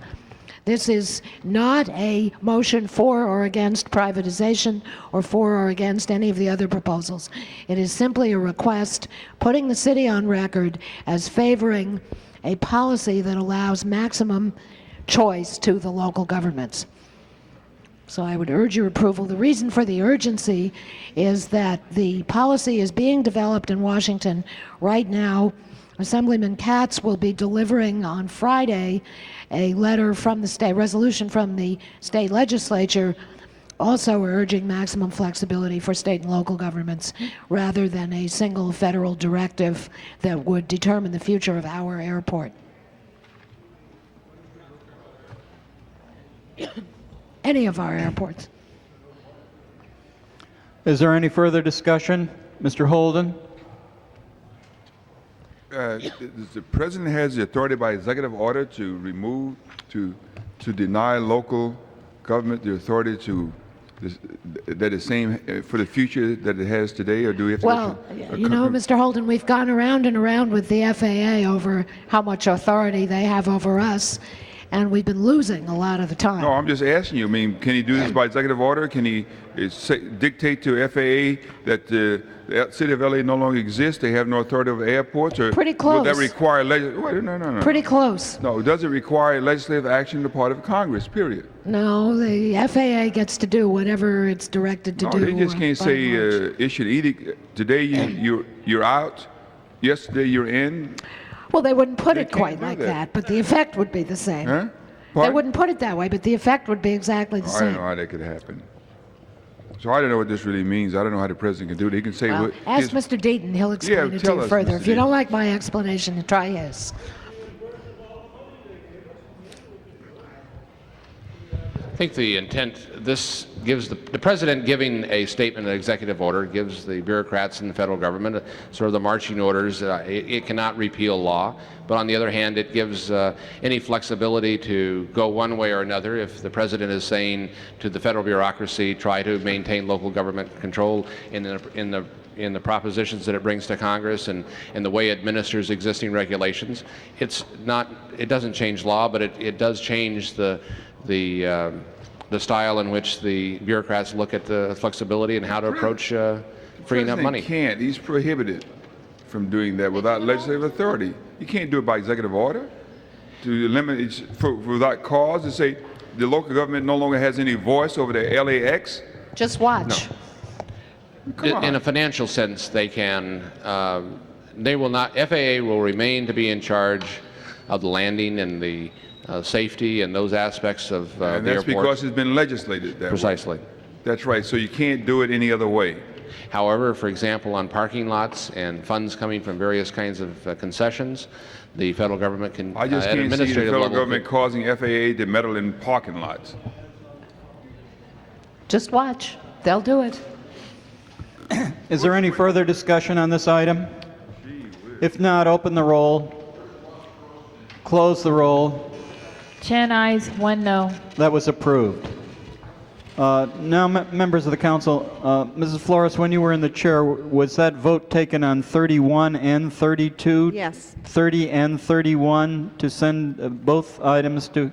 This is not a motion for or against privatization or for or against any of the other proposals. It is simply a request putting the city on record as favoring a policy that allows maximum choice to the local governments. So I would urge your approval. The reason for the urgency is that the policy is being developed in Washington right now. Assemblyman Katz will be delivering on Friday a letter from the state, resolution from the state legislature, also urging maximum flexibility for state and local governments rather than a single federal directive that would determine the future of our airport. Any of our airports. Is there any further discussion? Mr. Holden? The President has the authority by executive order to remove, to deny local government the authority to, that is same for the future that it has today, or do we have to? Well, you know, Mr. Holden, we've gone around and around with the FAA over how much authority they have over us, and we've been losing a lot of the time. No, I'm just asking you. I mean, can he do this by executive order? Can he dictate to FAA that the city of LA no longer exists? They have no authority over airports? Or pretty close. Will that require no. Pretty close. No, does it require legislative action on the part of Congress, period? No, the FAA gets to do whatever it's directed to do. They just can't say issue an edict. Today you're out, yesterday you're in. Well, they wouldn't put it quite like that, but the effect would be the same. Huh? They wouldn't put it that way, but the effect would be exactly the I same. don't know how that could happen. So I don't know what this really means. I don't know how the president can do it. He can say Well, ask Mr. Deaton. He'll explain it to you further. If you don't like my explanation, try his. I think the intent, this gives the president giving a statement, an executive order, gives the bureaucrats in the federal government sort of the marching orders. It cannot repeal law, but on the other hand, it gives any flexibility to go one way or another. If the president is saying to the federal bureaucracy, try to maintain local government control in the propositions that it brings to Congress and the way it administers existing regulations, it doesn't change law, but it does change the style in which the bureaucrats look at the flexibility and how to approach freeing up money. The president can't. He's prohibited from doing that without legislative authority. You can't do it by executive order to eliminate without cause to say the local government no longer has any voice over the LAX. Just watch. No. In a financial sense, they can. They will not. FAA will remain to be in charge of the landing and the safety and those aspects of and the that's airport. because it's been legislated that Precisely. way. That's right. So you can't do it any other way. However, for example, on parking lots and funds coming from various kinds of concessions, the federal government can, I just at can't see the administrative federal level, government causing FAA to meddle in parking lots. Just watch. They'll do it. Is there any further discussion on this item? If not, open the roll, close the roll. 10 ayes, 1 no. That was approved. Now, members of the council, Mrs. Flores, when you were in the chair, was that vote taken on 31 and 32? Yes. 30 and 31 to send both items to?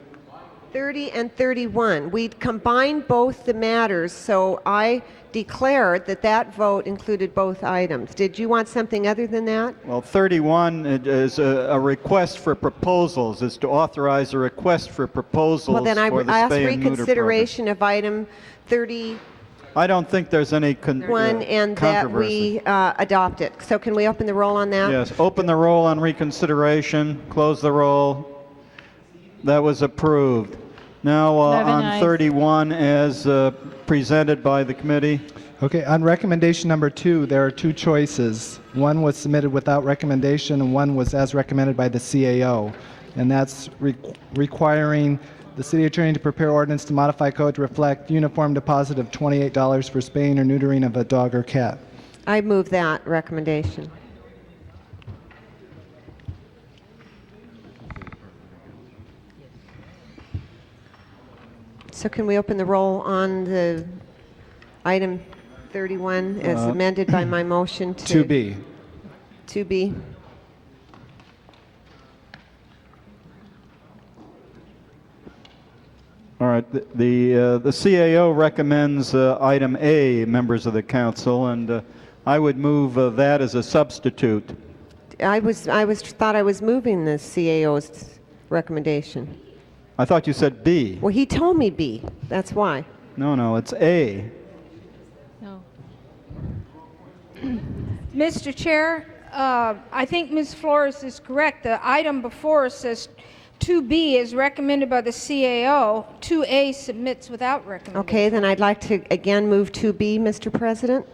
30 and 31. We combined both the matters, so I declared that that vote included both items. Did you want something other than that? Well, 31 is a request for proposals, is to authorize a request for proposals Well, then I for the ask spay and neuter program. reconsideration of item 31 I don't think there's any and that controversy. we adopt it. So can we open the roll on that? Yes, open the roll on reconsideration, close the roll. That was approved. Now 11 on ayes. 31 as presented by the committee. Okay, on recommendation number 2, there are two choices. One was submitted without recommendation, and one was as recommended by the CAO. And that's requiring the city attorney to prepare ordinance to modify code to reflect uniform deposit of $28 for spaying or neutering of a dog or cat. I move that recommendation. So can we open the roll on the item 31 as amended by my motion to 2B. 2B? All right, the CAO recommends item A, members of the council, and I would move that as a substitute. I thought I was moving the CAO's recommendation. I thought you said B. Well, he told me B. That's why. No, it's A. No. Mr. Chair, I think Ms. Flores is correct. The item before us says 2B is recommended by the CAO. 2A submits without recommendation. Okay, then I'd like to again move 2B, Mr. President.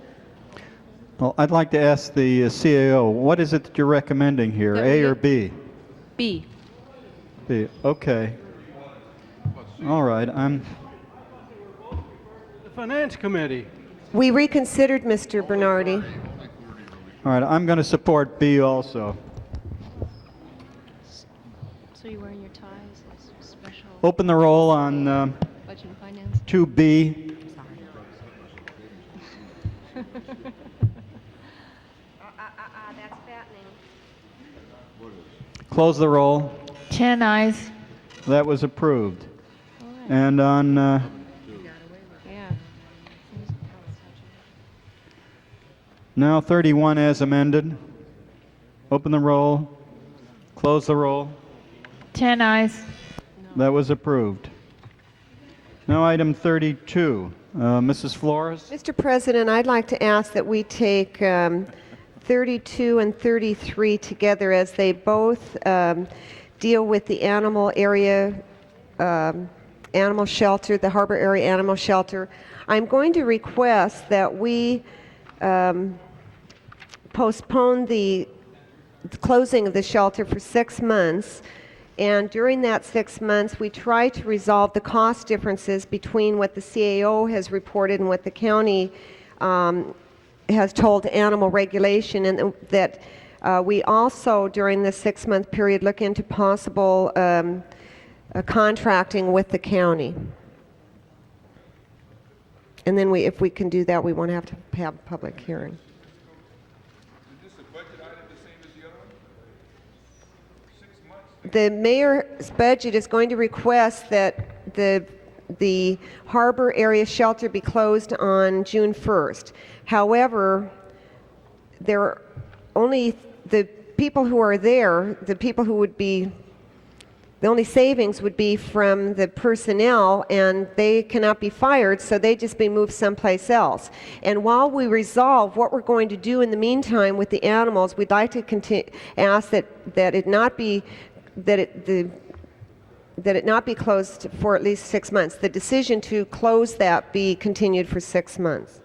Well, I'd like to ask the CAO, what is it that you're recommending here, A or B? B. B, okay. All right, The Finance Committee. We reconsidered, Mr. Bernardi. All right, I'm going to support B also. So you're wearing your ties? It's special Open the roll on budget and finance? 2B. That's fattening. Close the roll. 10 ayes. That was approved. And on Yeah. now 31 as amended. Open the roll. Close the roll. 10 ayes. That was approved. Now item 32. Mrs. Flores? Mr. President, I'd like to ask that we take 32 and 33 together as they both deal with the animal area, animal shelter, the Harbor Area Animal Shelter. I'm going to request that we postpone the closing of the shelter for 6 months. And during that 6 months, we try to resolve the cost differences between what the CAO has reported and what the county has told animal regulation, and that we also, during this 6-month period, look into possible contracting with the county. And then if we can do that, we won't have to have a public hearing. The mayor's budget is going to request that the Harbor Area Shelter be closed on June 1st. However, there are only the people who are there, the people who would be, the only savings would be from the personnel, and they cannot be fired, so they just be moved someplace else. And while we resolve what we're going to do in the meantime with the animals, we'd like to ask that it not be closed for at least 6 months. The decision to close that be continued for 6 months.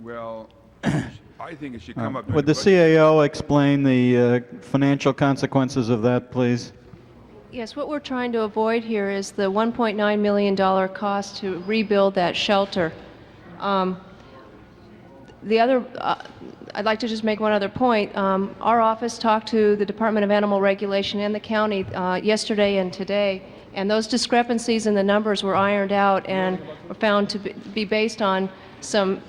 Well, I think it should come up. Would the CAO explain the financial consequences of that, please? Yes, what we're trying to avoid here is the $1.9 million cost to rebuild that shelter. I'd like to just make one other point. Our office talked to the Department of Animal Regulation and the county yesterday and today, and those discrepancies in the numbers were ironed out and were found to be based on some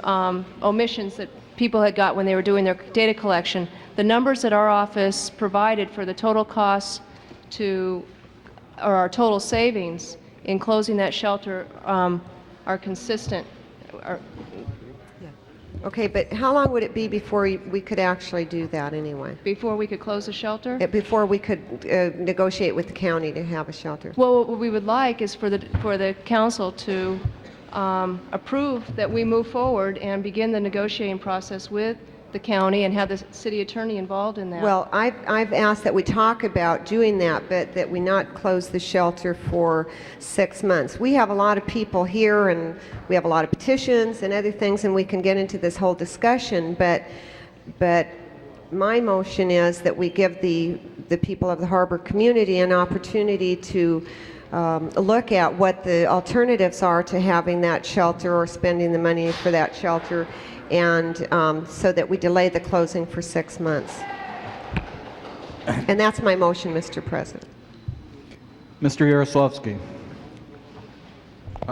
omissions that people had got when they were doing their data collection. The numbers that our office provided for the total costs or our total savings in closing that shelter are consistent. Okay, but how long would it be before we could actually do that anyway? Before we could close the shelter? Before we could negotiate with the county to have a shelter? Well, what we would like is for the council to approve that we move forward and begin the negotiating process with the county and have the city attorney involved in that. Well, I've asked that we talk about doing that, but that we not close the shelter for 6 months. We have a lot of people here, and we have a lot of petitions and other things, and we can get into this whole discussion, but my motion is that we give the people of the harbor community an opportunity to look at what the alternatives are to having that shelter or spending the money for that shelter, and so that we delay the closing for 6 months. And that's my motion, Mr. President. Mr. Yaroslavsky.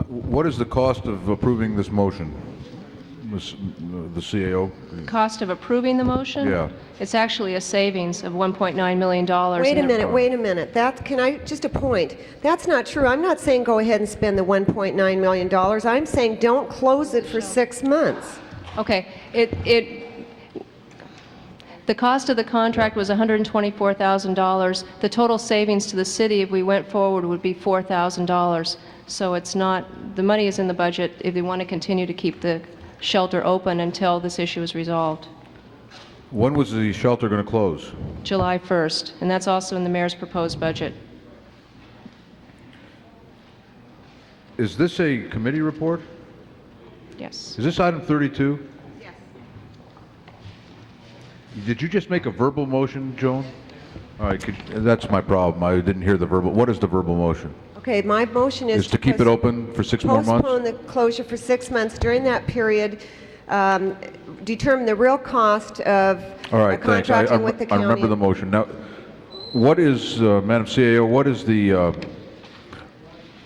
What is the cost of approving this motion, the CAO? Cost of approving the motion? Yeah. It's actually a savings of $1.9 million. Wait a minute. Can I, just a point. That's not true. I'm not saying go ahead and spend the $1.9 million. I'm saying don't close it for 6 months. Okay. The cost of the contract was $124,000. The total savings to the city if we went forward would be $4,000. So it's not, the money is in the budget if they want to continue to keep the shelter open until this issue is resolved. When was the shelter going to close? July 1st, and that's also in the mayor's proposed budget. Is this a committee report? Yes. Is this item 32? Yes. Did you just make a verbal motion, Joan? All right, that's my problem. I didn't hear the verbal. What is the verbal motion? Okay, my motion is to keep it open for 6 more months? Postpone the closure for 6 months. During that period, determine the real cost of All right, thanks. contracting with the I county. remember the motion. Now, what is, Madam CAO, what is the,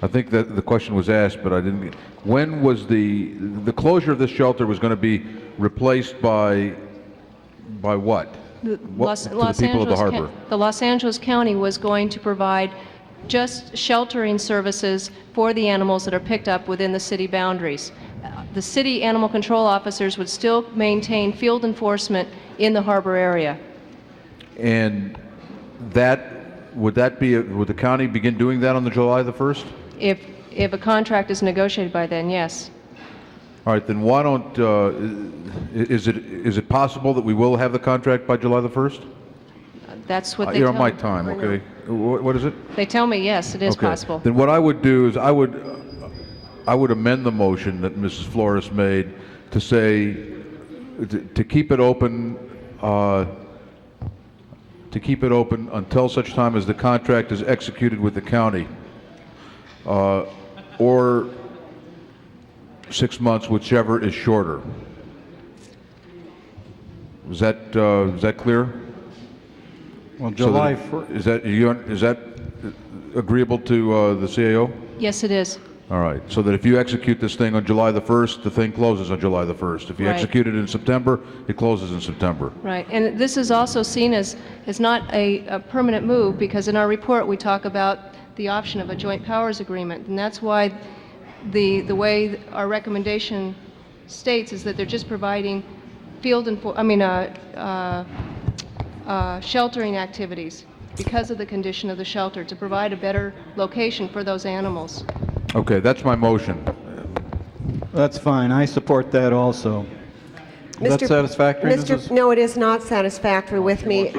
I think that the question was asked, but I didn't, when was the closure of this shelter was going to be replaced by what? To the people of the harbor? The Los Angeles County was going to provide just sheltering services for the animals that are picked up within the city boundaries. The city animal control officers would still maintain field enforcement in the harbor area. And would the county begin doing that on July the 1st? If a contract is negotiated by then, yes. All right, then why don't, is it possible that we will have the contract by July the 1st? That's what they You're tell on my me. time, okay? What is it? They tell me, yes, it is Okay. possible. Then what I would do is I would amend the motion that Mrs. Flores made to say, to keep it open, until such time as the contract is executed with the county, or 6 months, whichever is shorter. Is that clear? Well, So July that- 1st. Is that agreeable to the CAO? Yes, it is. All right, so that if you execute this thing on July the 1st, the thing closes on July the 1st. If you Right. execute it in September, it closes in September. Right, and this is also seen as not a permanent move, because in our report we talk about the option of a joint powers agreement, and that's why the way our recommendation states is that they're just providing sheltering activities because of the condition of the shelter, to provide a better location for those animals. Okay, that's my motion. That's fine. I support that also. Is that satisfactory, Mrs.? No, it is not satisfactory with me.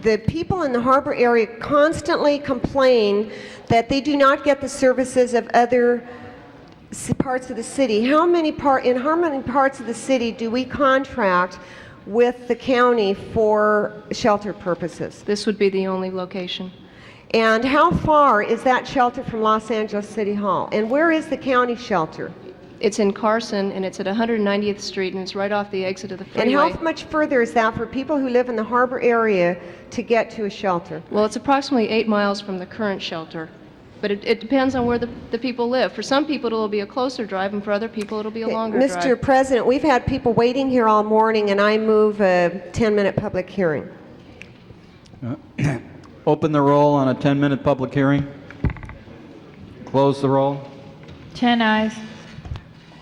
The people in the harbor area constantly complain that they do not get the services of other parts of the city. In how many parts of the city do we contract with the county for shelter purposes? This would be the only location. And how far is that shelter from Los Angeles City Hall? And where is the county shelter? It's in Carson, and it's at 190th Street, and it's right off the exit of the freeway. And how much further is that for people who live in the harbor area to get to a shelter? Well, it's approximately 8 miles from the current shelter. But it depends on where the people live. For some people, it'll be a closer drive, and for other people, it'll be a longer drive. Mr. President, we've had people waiting here all morning, and I move a 10-minute public hearing. Open the roll on a 10-minute public hearing. Close the roll. 10 eyes.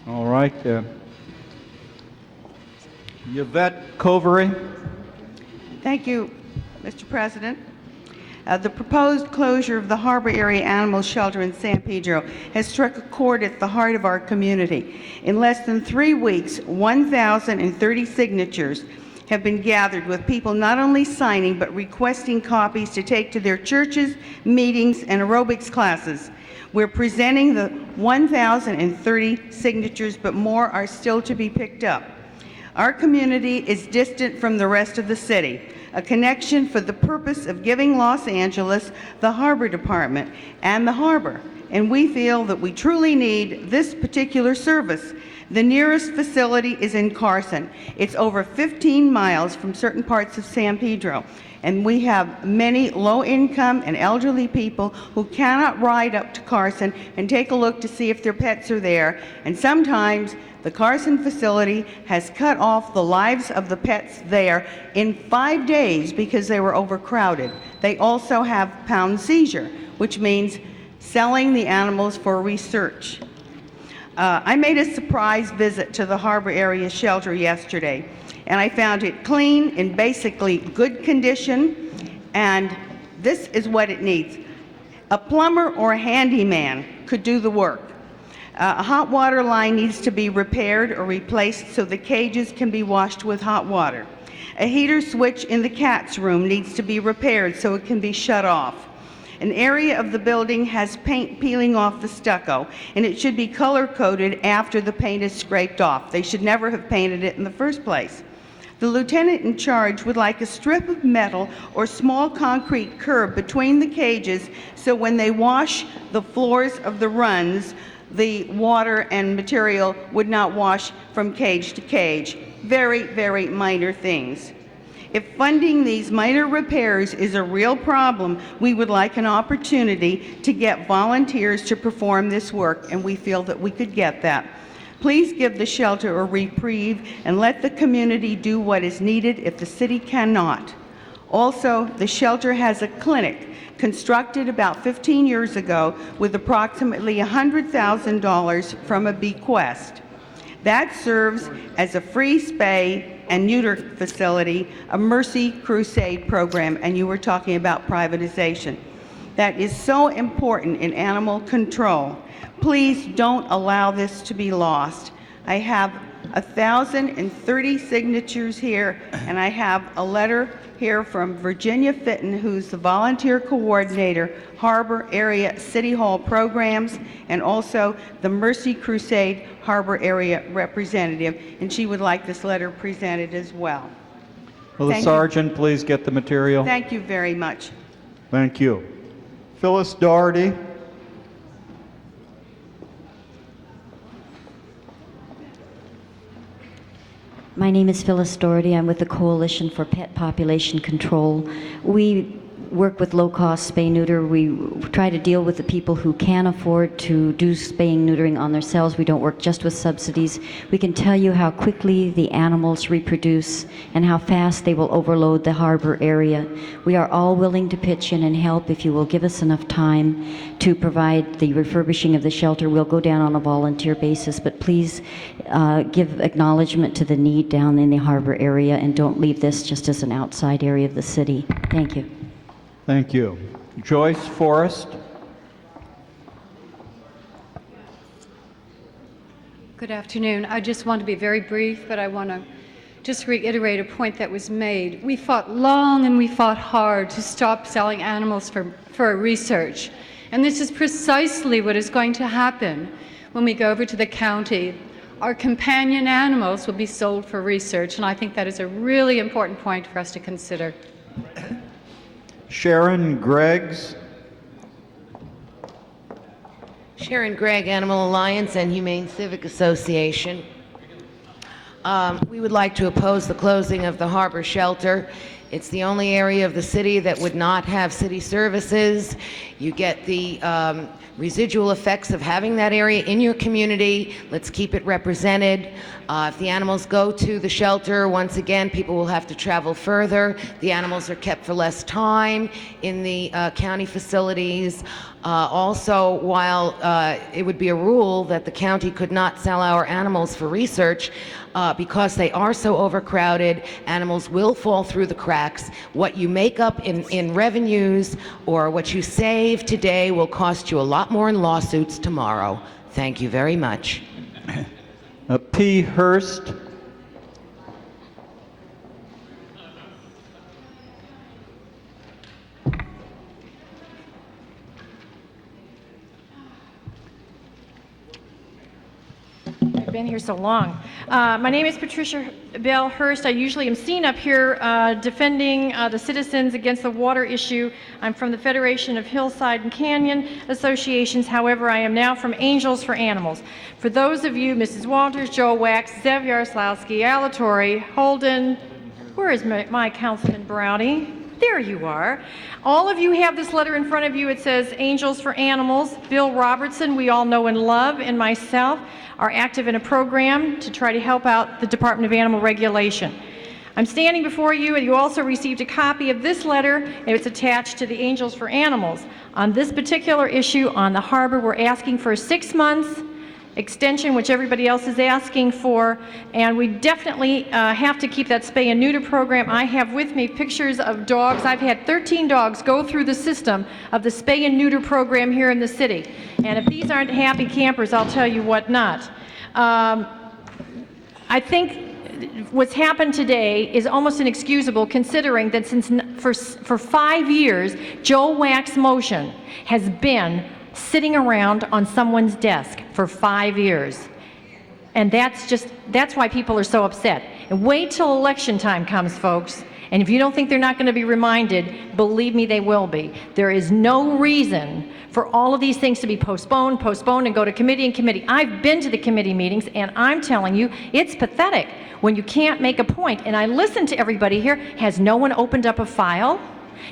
All right. Yvette Covery. Thank you, Mr. President. The proposed closure of the Harbor Area Animal Shelter in San Pedro has struck a chord at the heart of our community. In less than 3 weeks, 1,030 signatures have been gathered, with people not only signing but requesting copies to take to their churches, meetings, and aerobics classes. We're presenting the 1,030 signatures, but more are still to be picked up. Our community is distant from the rest of the city, a connection for the purpose of giving Los Angeles the Harbor Department and the harbor, and we feel that we truly need this particular service. The nearest facility is in Carson. It's over 15 miles from certain parts of San Pedro, and we have many low-income and elderly people who cannot ride up to Carson and take a look to see if their pets are there, and sometimes the Carson facility has cut off the lives of the pets there in 5 days because they were overcrowded. They also have pound seizure, which means selling the animals for research. I made a surprise visit to the Harbor Area Shelter yesterday, and I found it clean, in basically good condition, and this is what it needs. A plumber or a handyman could do the work. A hot water line needs to be repaired or replaced so the cages can be washed with hot water. A heater switch in the cat's room needs to be repaired so it can be shut off. An area of the building has paint peeling off the stucco, and it should be color-coded after the paint is scraped off. They should never have painted it in the first place. The lieutenant in charge would like a strip of metal or small concrete curb between the cages so when they wash the floors of the runs, the water and material would not wash from cage to cage. Very, very minor things. If funding these minor repairs is a real problem, we would like an opportunity to get volunteers to perform this work, and we feel that we could get that. Please give the shelter a reprieve and let the community do what is needed if the city cannot. Also, the shelter has a clinic constructed about 15 years ago with approximately $100,000 from a bequest. That serves as a free spay and neuter facility, a Mercy Crusade program, and you were talking about privatization. That is so important in animal control. Please don't allow this to be lost. I have 1,030 signatures here, and I have a letter here from Virginia Fitton, who's the volunteer coordinator, Harbor Area City Hall programs, and also the Mercy Crusade Harbor Area representative, and she would like this letter presented as well. Will the Thank sergeant you. please get the material? Thank you very much. Thank you. Phyllis Doherty. My name is Phyllis Doherty. I'm with the Coalition for Pet Population Control. We work with low-cost spay-neuter. We try to deal with the people who can afford to do spaying neutering on themselves. We don't work just with subsidies. We can tell you how quickly the animals reproduce and how fast they will overload the harbor area. We are all willing to pitch in and help if you will give us enough time to provide the refurbishing of the shelter. We'll go down on a volunteer basis, but please give acknowledgement to the need down in the harbor area and don't leave this just as an outside area of the city. Thank you. Thank you. Joyce Forrest. Good afternoon. I just want to be very brief, but I want to just reiterate a point that was made. We fought long and we fought hard to stop selling animals for research. And this is precisely what is going to happen. when we go over to the county, our companion animals will be sold for research, and I think that is a really important point for us to consider. Sharon Greggs. Sharon Gregg, Animal Alliance and Humane Civic Association. We would like to oppose the closing of the Harbor Shelter. It's the only area of the city that would not have city services. You get the residual effects of having that area in your community. Let's keep it represented. If the animals go to the shelter, once again, people will have to travel further. The animals are kept for less time in the county facilities. Also, while it would be a rule that the county could not sell our animals for research, because they are so overcrowded, animals will fall through the cracks. What you make up in revenues or what you save today will cost you a lot more in lawsuits tomorrow. Thank you very much. P. Hurst. I've been here so long. My name is Patricia Bell Hurst. I usually am seen up here defending the citizens against the water issue. I'm from the Federation of Hillside and Canyon Associations. However, I am now from Angels for Animals. For those of you, Mrs. Walters, Joe Wax, Zev Yaroslawski, Alatorre, Holden, where is my Councilman Brownie? There you are. All of you have this letter in front of you. It says Angels for Animals. Bill Robertson, we all know and love, and myself are active in a program to try to help out the Department of Animal Regulation. I'm standing before you, and you also received a copy of this letter, and it's attached to the Angels for Animals. On this particular issue on the harbor, we're asking for a 6 months extension, which everybody else is asking for, and we definitely have to keep that spay and neuter program. I have with me pictures of dogs. I've had 13 dogs go through the system of the spay and neuter program here in the city, and if these aren't happy campers, I'll tell you what not. I think what's happened today is almost inexcusable, considering that for 5 years, Joe Wax's motion has been sitting around on someone's desk for 5 years. And that's why people are so upset. And wait till election time comes, folks. And if you don't think they're not going to be reminded, believe me, they will be. There is no reason for all of these things to be postponed, and go to committee and committee. I've been to the committee meetings, and I'm telling you, it's pathetic when you can't make a point. And I listen to everybody here. Has no one opened up a file?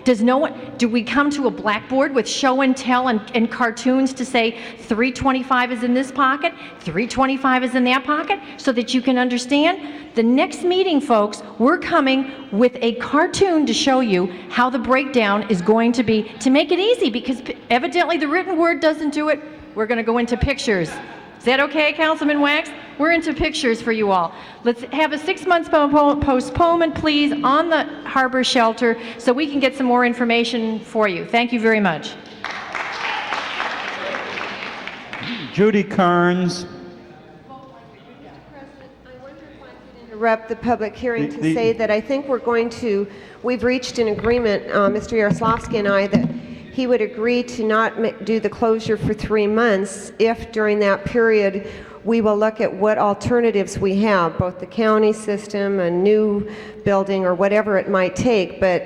Do we come to a blackboard with show and tell and cartoons to say 325 is in this pocket, 325 is in that pocket, so that you can understand? The next meeting, folks, we're coming with a cartoon to show you how the breakdown is going to be, to make it easy, because evidently the written word doesn't do it. We're going to go into pictures. Is that okay, Councilman Wax? We're into pictures for you all. Let's have a 6 months postponement, please, on the harbor shelter so we can get some more information for you. Thank you very much. Judy Carnes. Interrupt the public hearing to say that I think we've reached an agreement, Mr. Yaroslawski and I, that he would agree to not do the closure for 3 months if during that period we will look at what alternatives we have, both the county system, a new building, or whatever it might take, but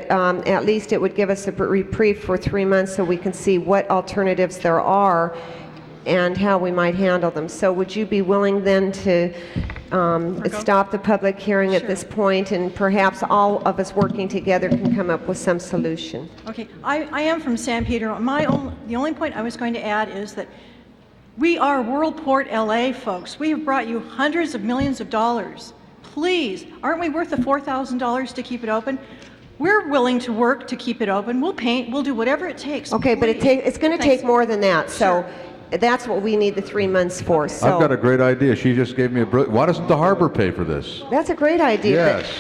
at least it would give us a reprieve for 3 months so we can see what alternatives there are and how we might handle them. So would you be willing then to stop the public hearing at this point, and perhaps all of us working together can come up with some solution? Okay, I am from San Pedro. The only point I was going to add is that we are Worldport LA, folks. We have brought you hundreds of millions of dollars. Please, aren't we worth the $4,000 to keep it open? We're willing to work to keep it open. We'll paint, we'll do whatever it takes. Okay, but it's going to take more than that. So that's what we need the 3 months for. So I've got a great idea. She just gave me a brilliant. Why doesn't the harbor pay for this? that's a great idea. Yes.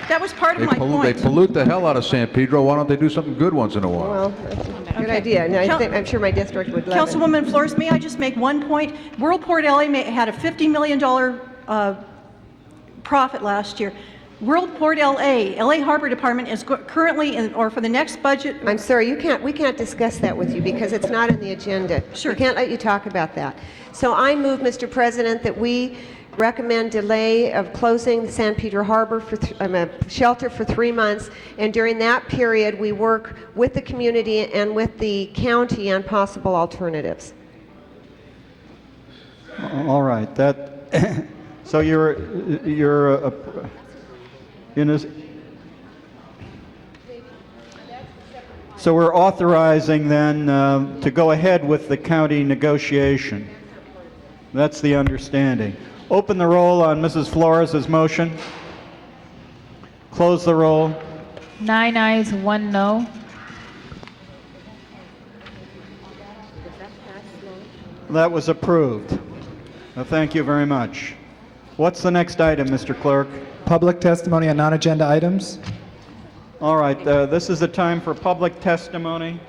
That was part of my point. They pollute the hell out of San Pedro. Why don't they do something good once in a while? Well, that's a good idea. And I'm sure my district would love it. Councilwoman Flores, may I just make one point? Worldport LA had a $50 million profit last year. Worldport LA, LA Harbor Department is currently in, or for the next budget. I'm sorry, we can't discuss that with you because it's not in the agenda. Sure. We can't let you talk about that. So I move, Mr. President, that we recommend delay of closing the San Pedro Harbor for shelter for 3 months, and during that period we work with the community and with the county on possible alternatives. All right, that, so you're in a, so we're authorizing then to go ahead with the county negotiation. That's the understanding. Open the roll on Mrs. Flores' motion. Close the roll. 9 ayes, 1 no. That was approved. Thank you very much. What's the next item, Mr. Clerk? Public testimony on non-agenda items. All right, this is the time for public testimony.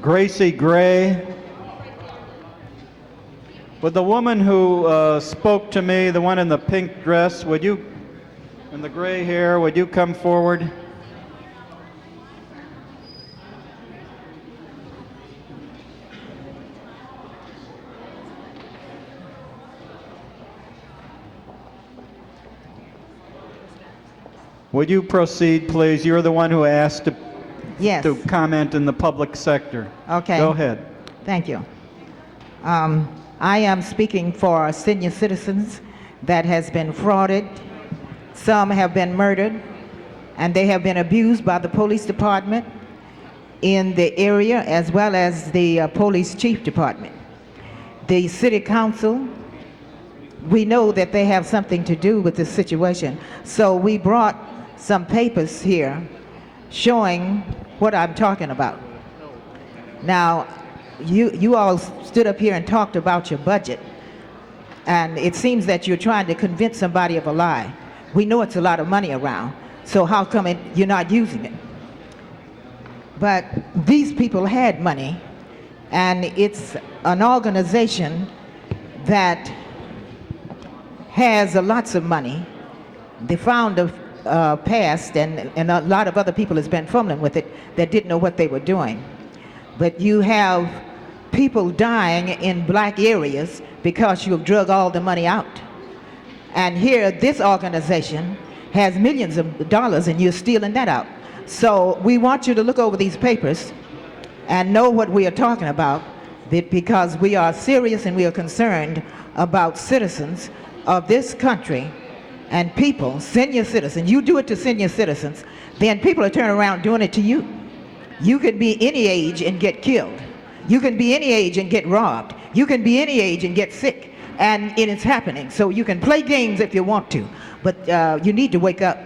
Gracie Gray. Would the woman who spoke to me, the one in the pink dress, would you, and the gray hair, would you come forward? Would you proceed, please? You're the one who asked to, yes, to comment in the public sector. Okay. Go ahead. Thank you. I am speaking for senior citizens that has been frauded. Some have been murdered, and they have been abused by the police department in the area as well as the police chief department. The city council, we know that they have something to do with this situation, so we brought some papers here showing what I'm talking about. Now, you all stood up here and talked about your budget, and it seems that you're trying to convince somebody of a lie. We know it's a lot of money around, so how come you're not using it? But these people had money, and it's an organization that has lots of money. The founder passed, and a lot of other people has been fumbling with it that didn't know what they were doing. But you have people dying in black areas because you have drug all the money out. And here, this organization has millions of dollars and you're stealing that out. So we want you to look over these papers and know what we are talking about, because we are serious and we are concerned about citizens of this country and people, senior citizens. You do it to senior citizens, then people are turning around doing it to you. You could be any age and get killed. You can be any age and get robbed. You can be any age and get sick. And it is happening. So you can play games if you want to, but you need to wake up.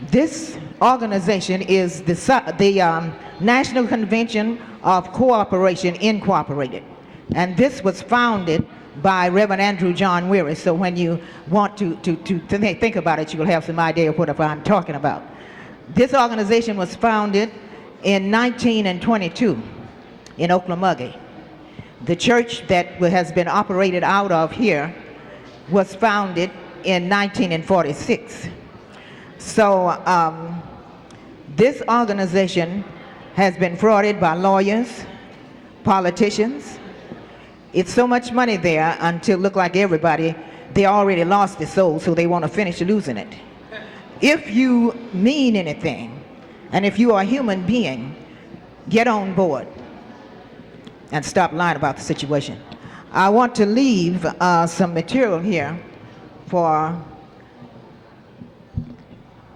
This organization is the National Convention of Cooperation Incorporated. And this was founded by Reverend Andrew John Weary. So when you want to think about it, you will have some idea of what I'm talking about. This organization was founded in 1922 in Okmulgee. The church that has been operated out of here was founded in 1946. So this organization has been frauded by lawyers, politicians. It's so much money there until it look like everybody, they already lost their soul, so they want to finish losing it. If you mean anything, and if you are a human being, get on board and stop lying about the situation. I want to leave some material here for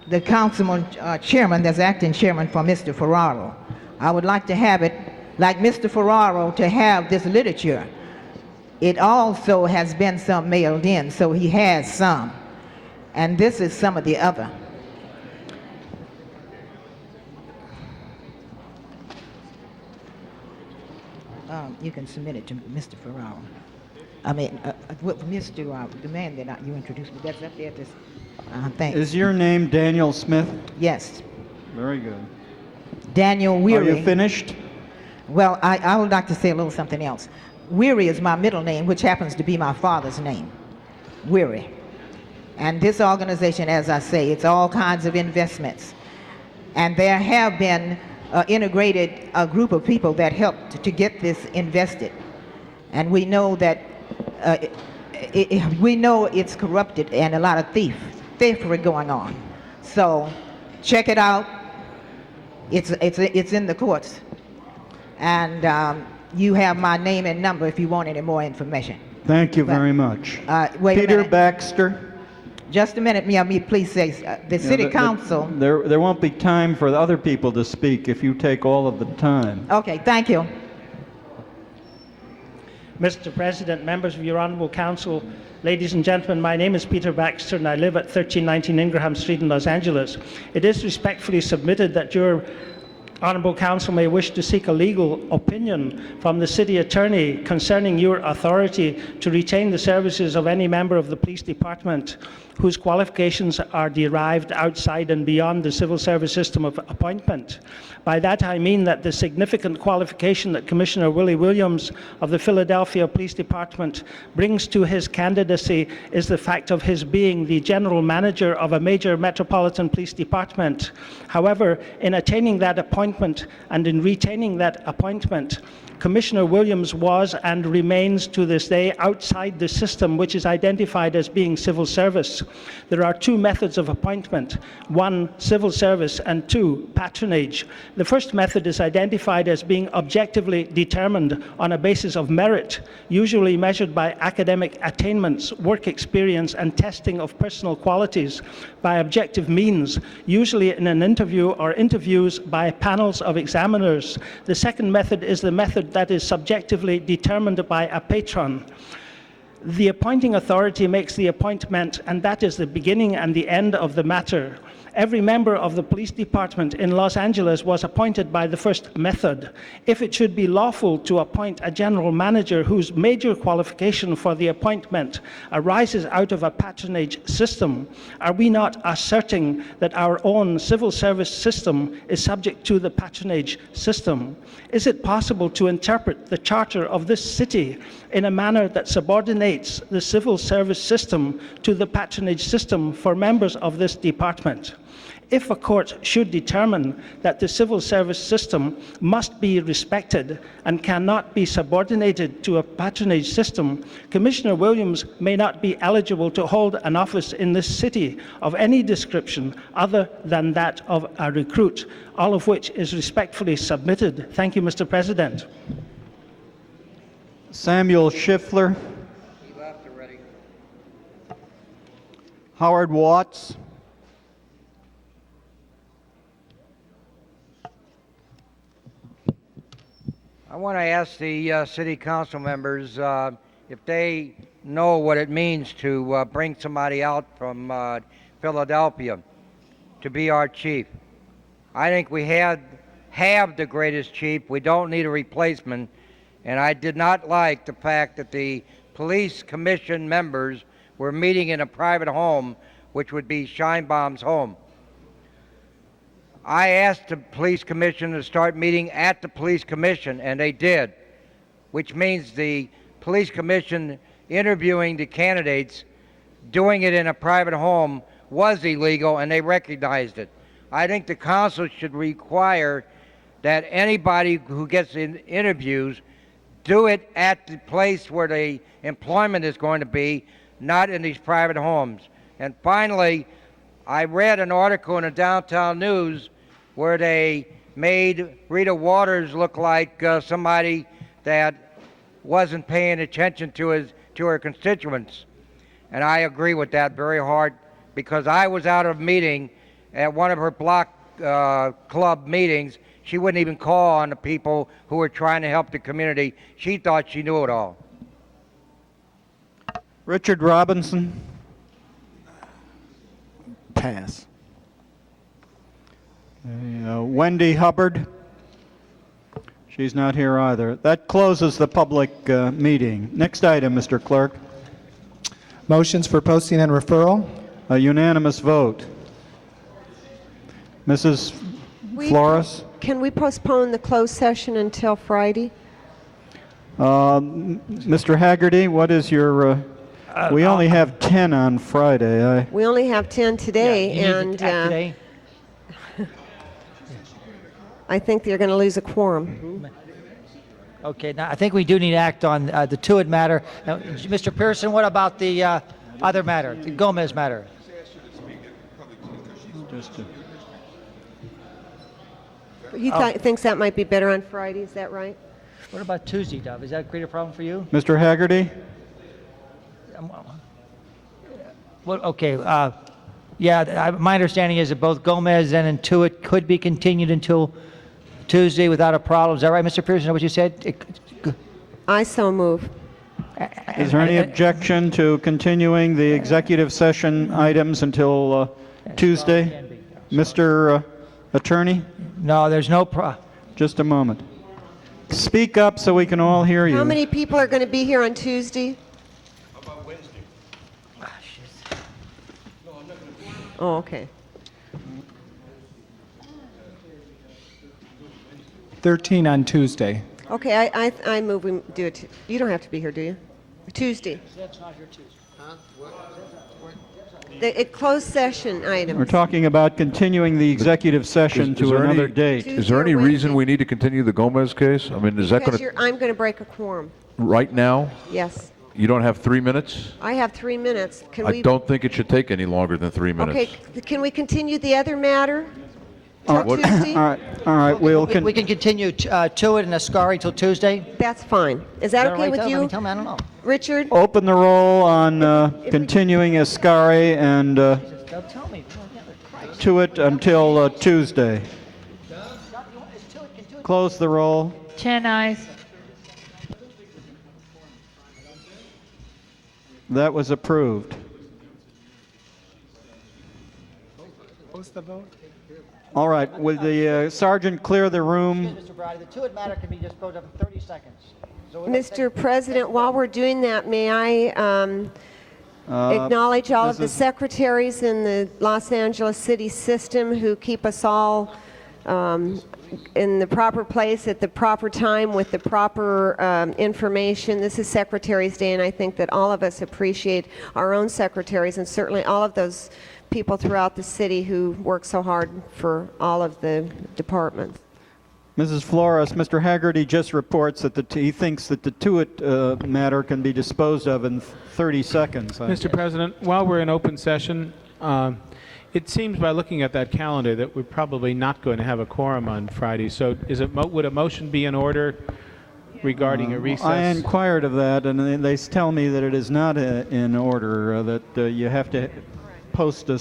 the councilman chairman, that's acting chairman for Mr. Ferraro. I would like to have it, like Mr. Ferraro, to have this literature. It also has been some mailed in, so he has some. And this is some of the other. You can submit it to Mr. Ferraro. I mean, Mr. the man that you introduced me, that's up there. Thanks. Is your name Daniel Smith? Yes. Very good. Daniel Are Weary. you finished? Well, I would like to say a little something else. Weary is my middle name, which happens to be my father's name, Weary. And this organization, as I say, it's all kinds of investments. And there have been integrated group of people that helped to get this invested. And we know that we know it's corrupted and a lot of thievery going on. So check it out. It's in the courts. And you have my name and number if you want any more information. Thank you very much. Wait a Peter minute. Baxter. Just a minute, please say, the city council. There won't be time for the other people to speak if you take all of the time. Okay, thank you. Mr. President, members of your Honourable Council, ladies and gentlemen, my name is Peter Baxter and I live at 1319 Ingraham Street in Los Angeles. It is respectfully submitted that your Honourable Council may wish to seek a legal opinion from the City Attorney concerning your authority to retain the services of any member of the Police Department whose qualifications are derived outside and beyond the civil service system of appointment. By that I mean that the significant qualification that Commissioner Willie Williams of the Philadelphia Police Department brings to his candidacy is the fact of his being the general manager of a major metropolitan police department. However, in attaining that appointment and in retaining that appointment, Commissioner Williams was and remains to this day outside the system which is identified as being civil service. There are two methods of appointment: one, civil service, and two, patronage. The first method is identified as being objectively determined on a basis of merit, usually measured by academic attainments, work experience, and testing of personal qualities by objective means, usually in an interview or interviews by panels of examiners. The second method is the method that is subjectively determined by a patron. The appointing authority makes the appointment, and that is the beginning and the end of the matter. Every member of the police department in Los Angeles was appointed by the first method. If it should be lawful to appoint a general manager whose major qualification for the appointment arises out of a patronage system, are we not asserting that our own civil service system is subject to the patronage system? Is it possible to interpret the charter of this city in a manner that subordinates the civil service system to the patronage system for members of this department? If a court should determine that the civil service system must be respected and cannot be subordinated to a patronage system, Commissioner Williams may not be eligible to hold an office in this city of any description other than that of a recruit, all of which is respectfully submitted. Thank you, Mr. President. Samuel Schiffler. He left already. Howard Watts. I want to ask the city council members if they know what it means to bring somebody out from Philadelphia to be our chief. I think we have the greatest chief. We don't need a replacement. And I did not like the fact that the police commission members were meeting in a private home, which would be Scheinbaum's home. I asked the police commission to start meeting at the police commission, and they did, which means the police commission interviewing the candidates, doing it in a private home, was illegal, and they recognized it. I think the council should require that anybody who gets in interviews do it at the place where the employment is going to be, not in these private homes. And finally, I read an article in the Downtown News where they made Rita Waters look like somebody that wasn't paying attention to her constituents. And I agree with that very hard, because I was out of a meeting at one of her block club meetings. She wouldn't even call on the people who were trying to help the community. She thought she knew it all. Richard Robinson. Pass. Wendy Hubbard. She's not here either. That closes the public meeting. Next item, Mr. Clerk. Motions for posting and referral. A unanimous vote. Mrs. Flores? can we postpone the closed session until Friday? Mr. Haggerty, what is your, we only have 10 on Friday. We only have 10 today, and I think they're going to lose a quorum. Okay, now I think we do need to act on the Tuitt matter. Now, Mr. Pearson, what about the other matter, the Gomez matter? He thinks that might be better on Friday, is that right? What about Tuesday, Dov? Is that a greater problem for you? Mr. Haggerty? Okay, my understanding is that both Gomez and Tuitt could be continued until Tuesday without a problem. Is that right, Mr. Pearson? Is that what you said? I so move. Is there any objection to continuing the executive session items until Tuesday? Mr. Attorney? No, there's no Just a moment. Speak up so we can all hear you. How many people are going to be here on Tuesday? Oh, okay. 13 on Tuesday. Okay, I move we do it. You don't have to be here, do you? Tuesday. That's not your Tuesday. The closed session item. We're talking about continuing the executive session to another date. Is there any reason we need to continue the Gomez case? I mean, is that going to, I'm going to break a quorum. right now? Yes. You don't have 3 minutes? I have 3 minutes. Can I we? don't think it should take any longer than 3 minutes. Okay, can we continue the other matter? All Till Tuesday? all right, We can continue Tuitt and Ascari till Tuesday? That's fine. Is that okay right, with Dov? you? Tell me, I don't know. Richard? Open the roll on continuing Ascari and Tell me. Tuitt until Tuesday. Close the roll. 10 eyes. That was approved. What's the vote? All right, will the sergeant clear the room? Mr. Brody, the Tuitt matter can be disposed of in 30 seconds. So Mr. President, while we're doing that, may I acknowledge all of the secretaries in the Los Angeles city system who keep us all in the proper place at the proper time with the proper information. This is Secretary's Day, and I think that all of us appreciate our own secretaries and certainly all of those people throughout the city who work so hard for all of the departments. Mrs. Flores, Mr. Haggerty just reports that he thinks that the Tuitt matter can be disposed of in 30 seconds. Mr. President, while we're in open session, it seems by looking at that calendar that we're probably not going to have a quorum on Friday. So would a motion be in order regarding a recess? I inquired of that, and they tell me that it is not in order, that you have to post a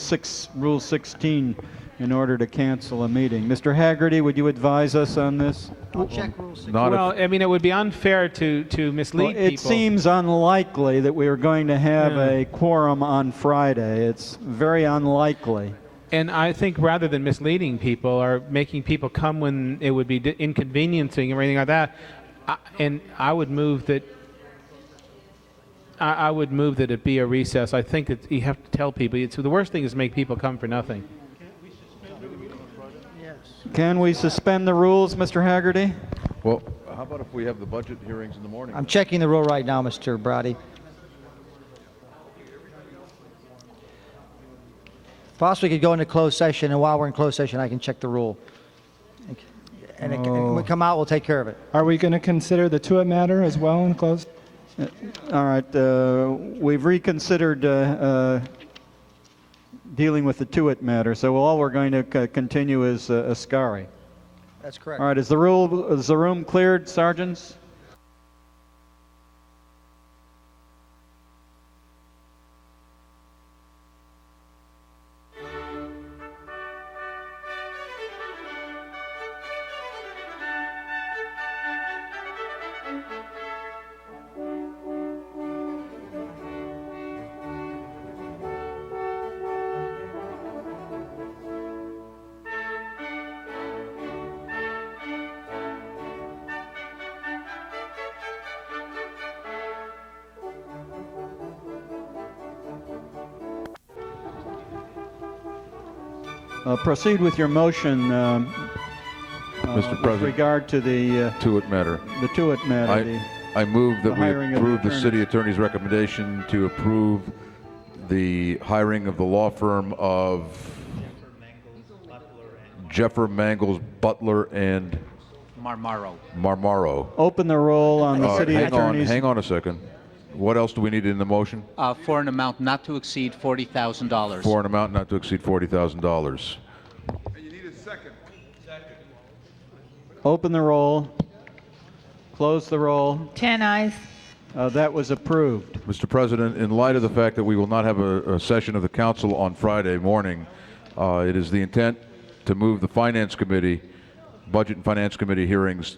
Rule 16 in order to cancel a meeting. Mr. Haggerty, would you advise us on this? I'll check Rule 16. Well, I mean, it would be unfair to mislead It people. seems unlikely that we are going to have a quorum on Friday. It's very unlikely. And I think rather than misleading people or making people come when it would be inconveniencing or anything like that, I would move that it be a recess. I think that you have to tell people. The worst thing is to make people come for nothing. Can we suspend the rules, Mr. Haggerty? Well, how about if we have the budget hearings in the morning? I'm checking the rule right now, Mr. Brody. Possibly could go into closed session, and while we're in closed session, I can check the rule. And when we come out, we'll take care of it. Are we going to consider the Tuitt matter as well in closed? All right, we've reconsidered dealing with the Tuitt matter, so all we're going to continue is Ascari. That's correct. All right, is the room cleared, sergeants? Proceed with your motion, Mr. With President, regard to the Tuitt matter. Tuitt matter. I move that the we hiring of the approve the attorneys. city attorney's recommendation to approve the hiring of the law firm of Jeffer Mangles Butler and Marmaro. Open the roll on the city attorney's. Hang on a second. What else do we need in the motion? For an amount not to exceed $40,000. For an amount not to exceed $40,000. Open the roll. Close the roll. 10 eyes. That was approved. Mr. President, in light of the fact that we will not have a session of the council on Friday morning, it is the intent to move the Finance Committee, Budget and Finance Committee hearings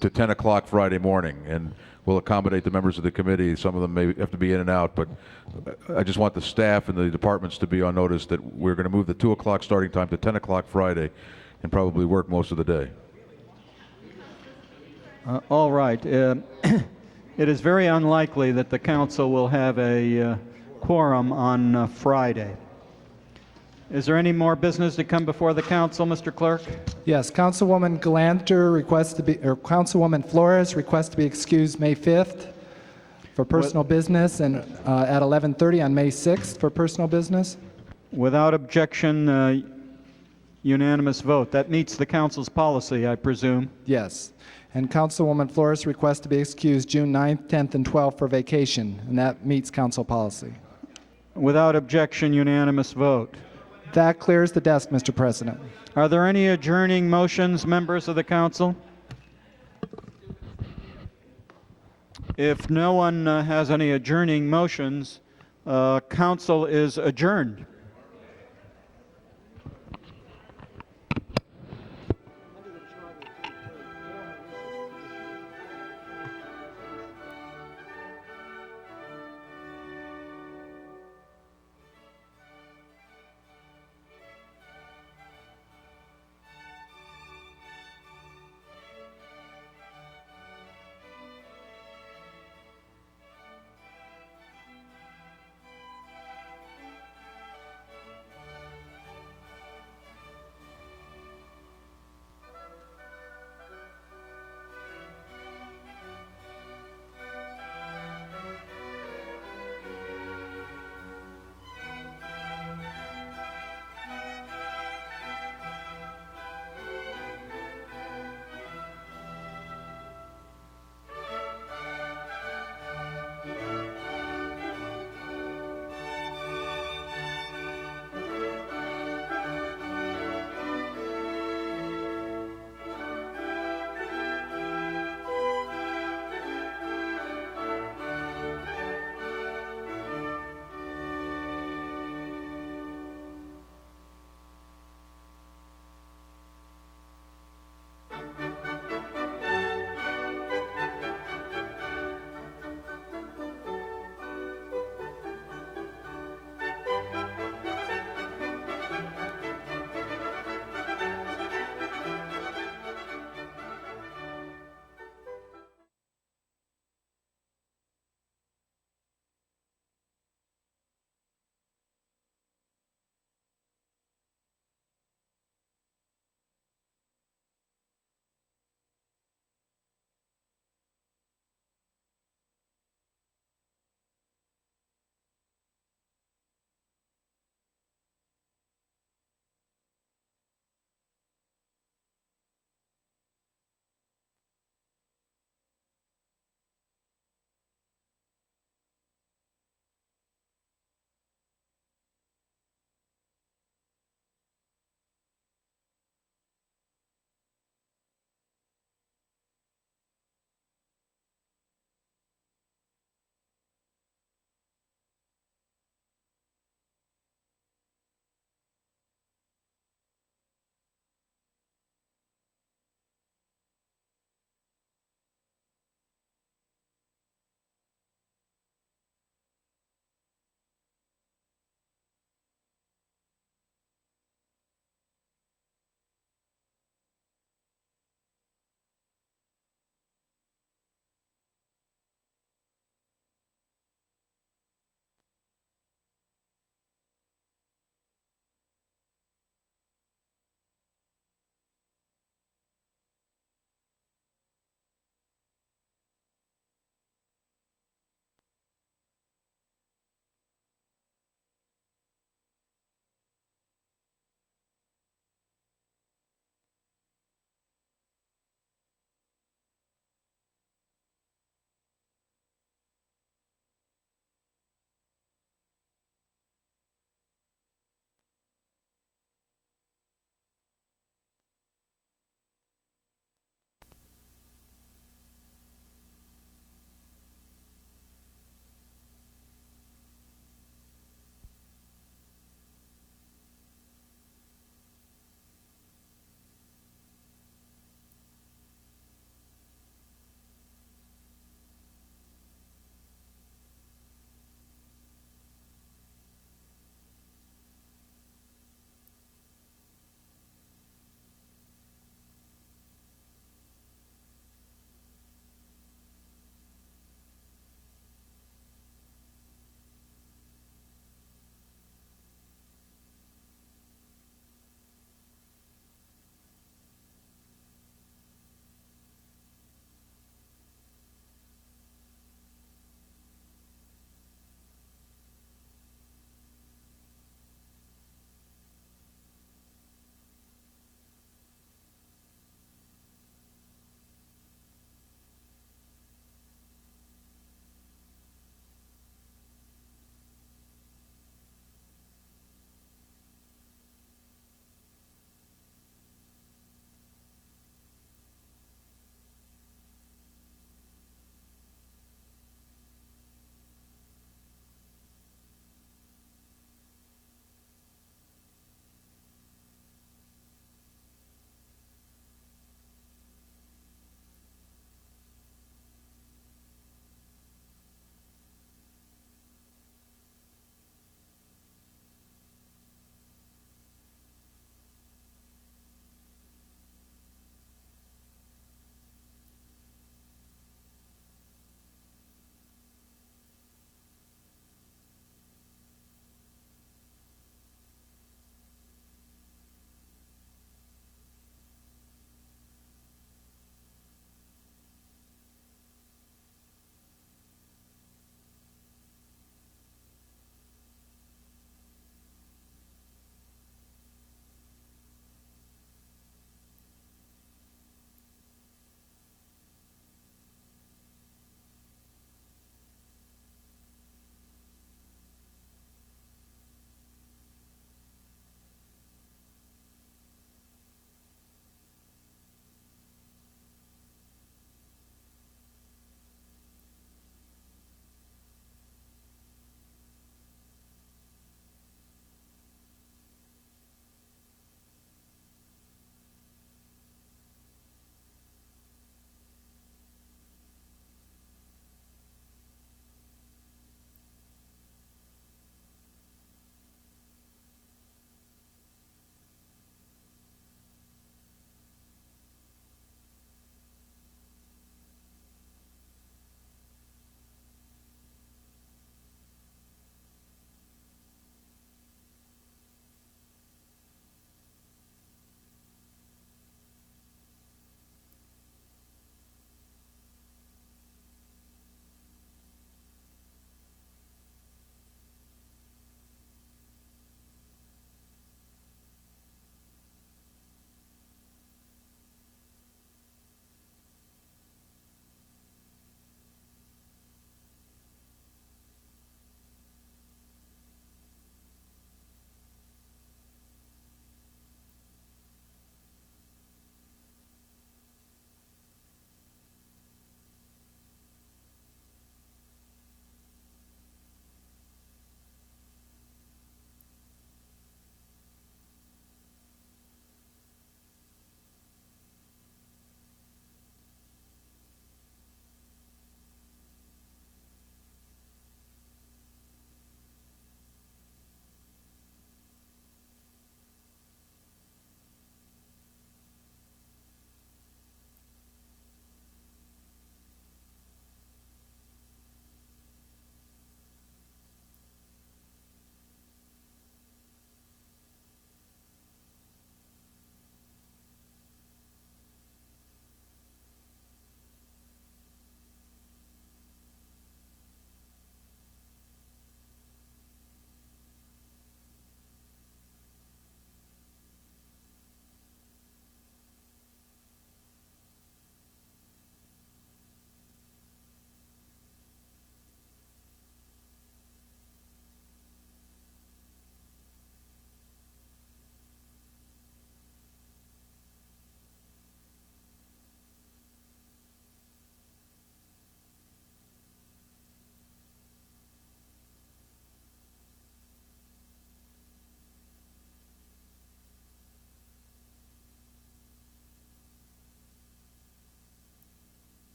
to 10 o'clock Friday morning, and we'll accommodate the members of the committee. Some of them may have to be in and out, but I just want the staff and the departments to be on notice that we're going to move the 2 o'clock starting time to 10 o'clock Friday and probably work most of the day. All right. It is very unlikely that the council will have a quorum on Friday. Is there any more business to come before the council, Mr. Clerk? Yes, Councilwoman Galanter requests to be, or Councilwoman Flores requests to be excused May 5th for personal business, and at 11:30 on May 6th for personal business. Without objection, unanimous vote. That meets the council's policy, I presume. Yes. And Councilwoman Flores requests to be excused June 9th, 10th, and 12th for vacation, and that meets council policy. Without objection, unanimous vote. That clears the desk, Mr. President. Are there any adjourning motions, members of the council? If no one has any adjourning motions, council is adjourned.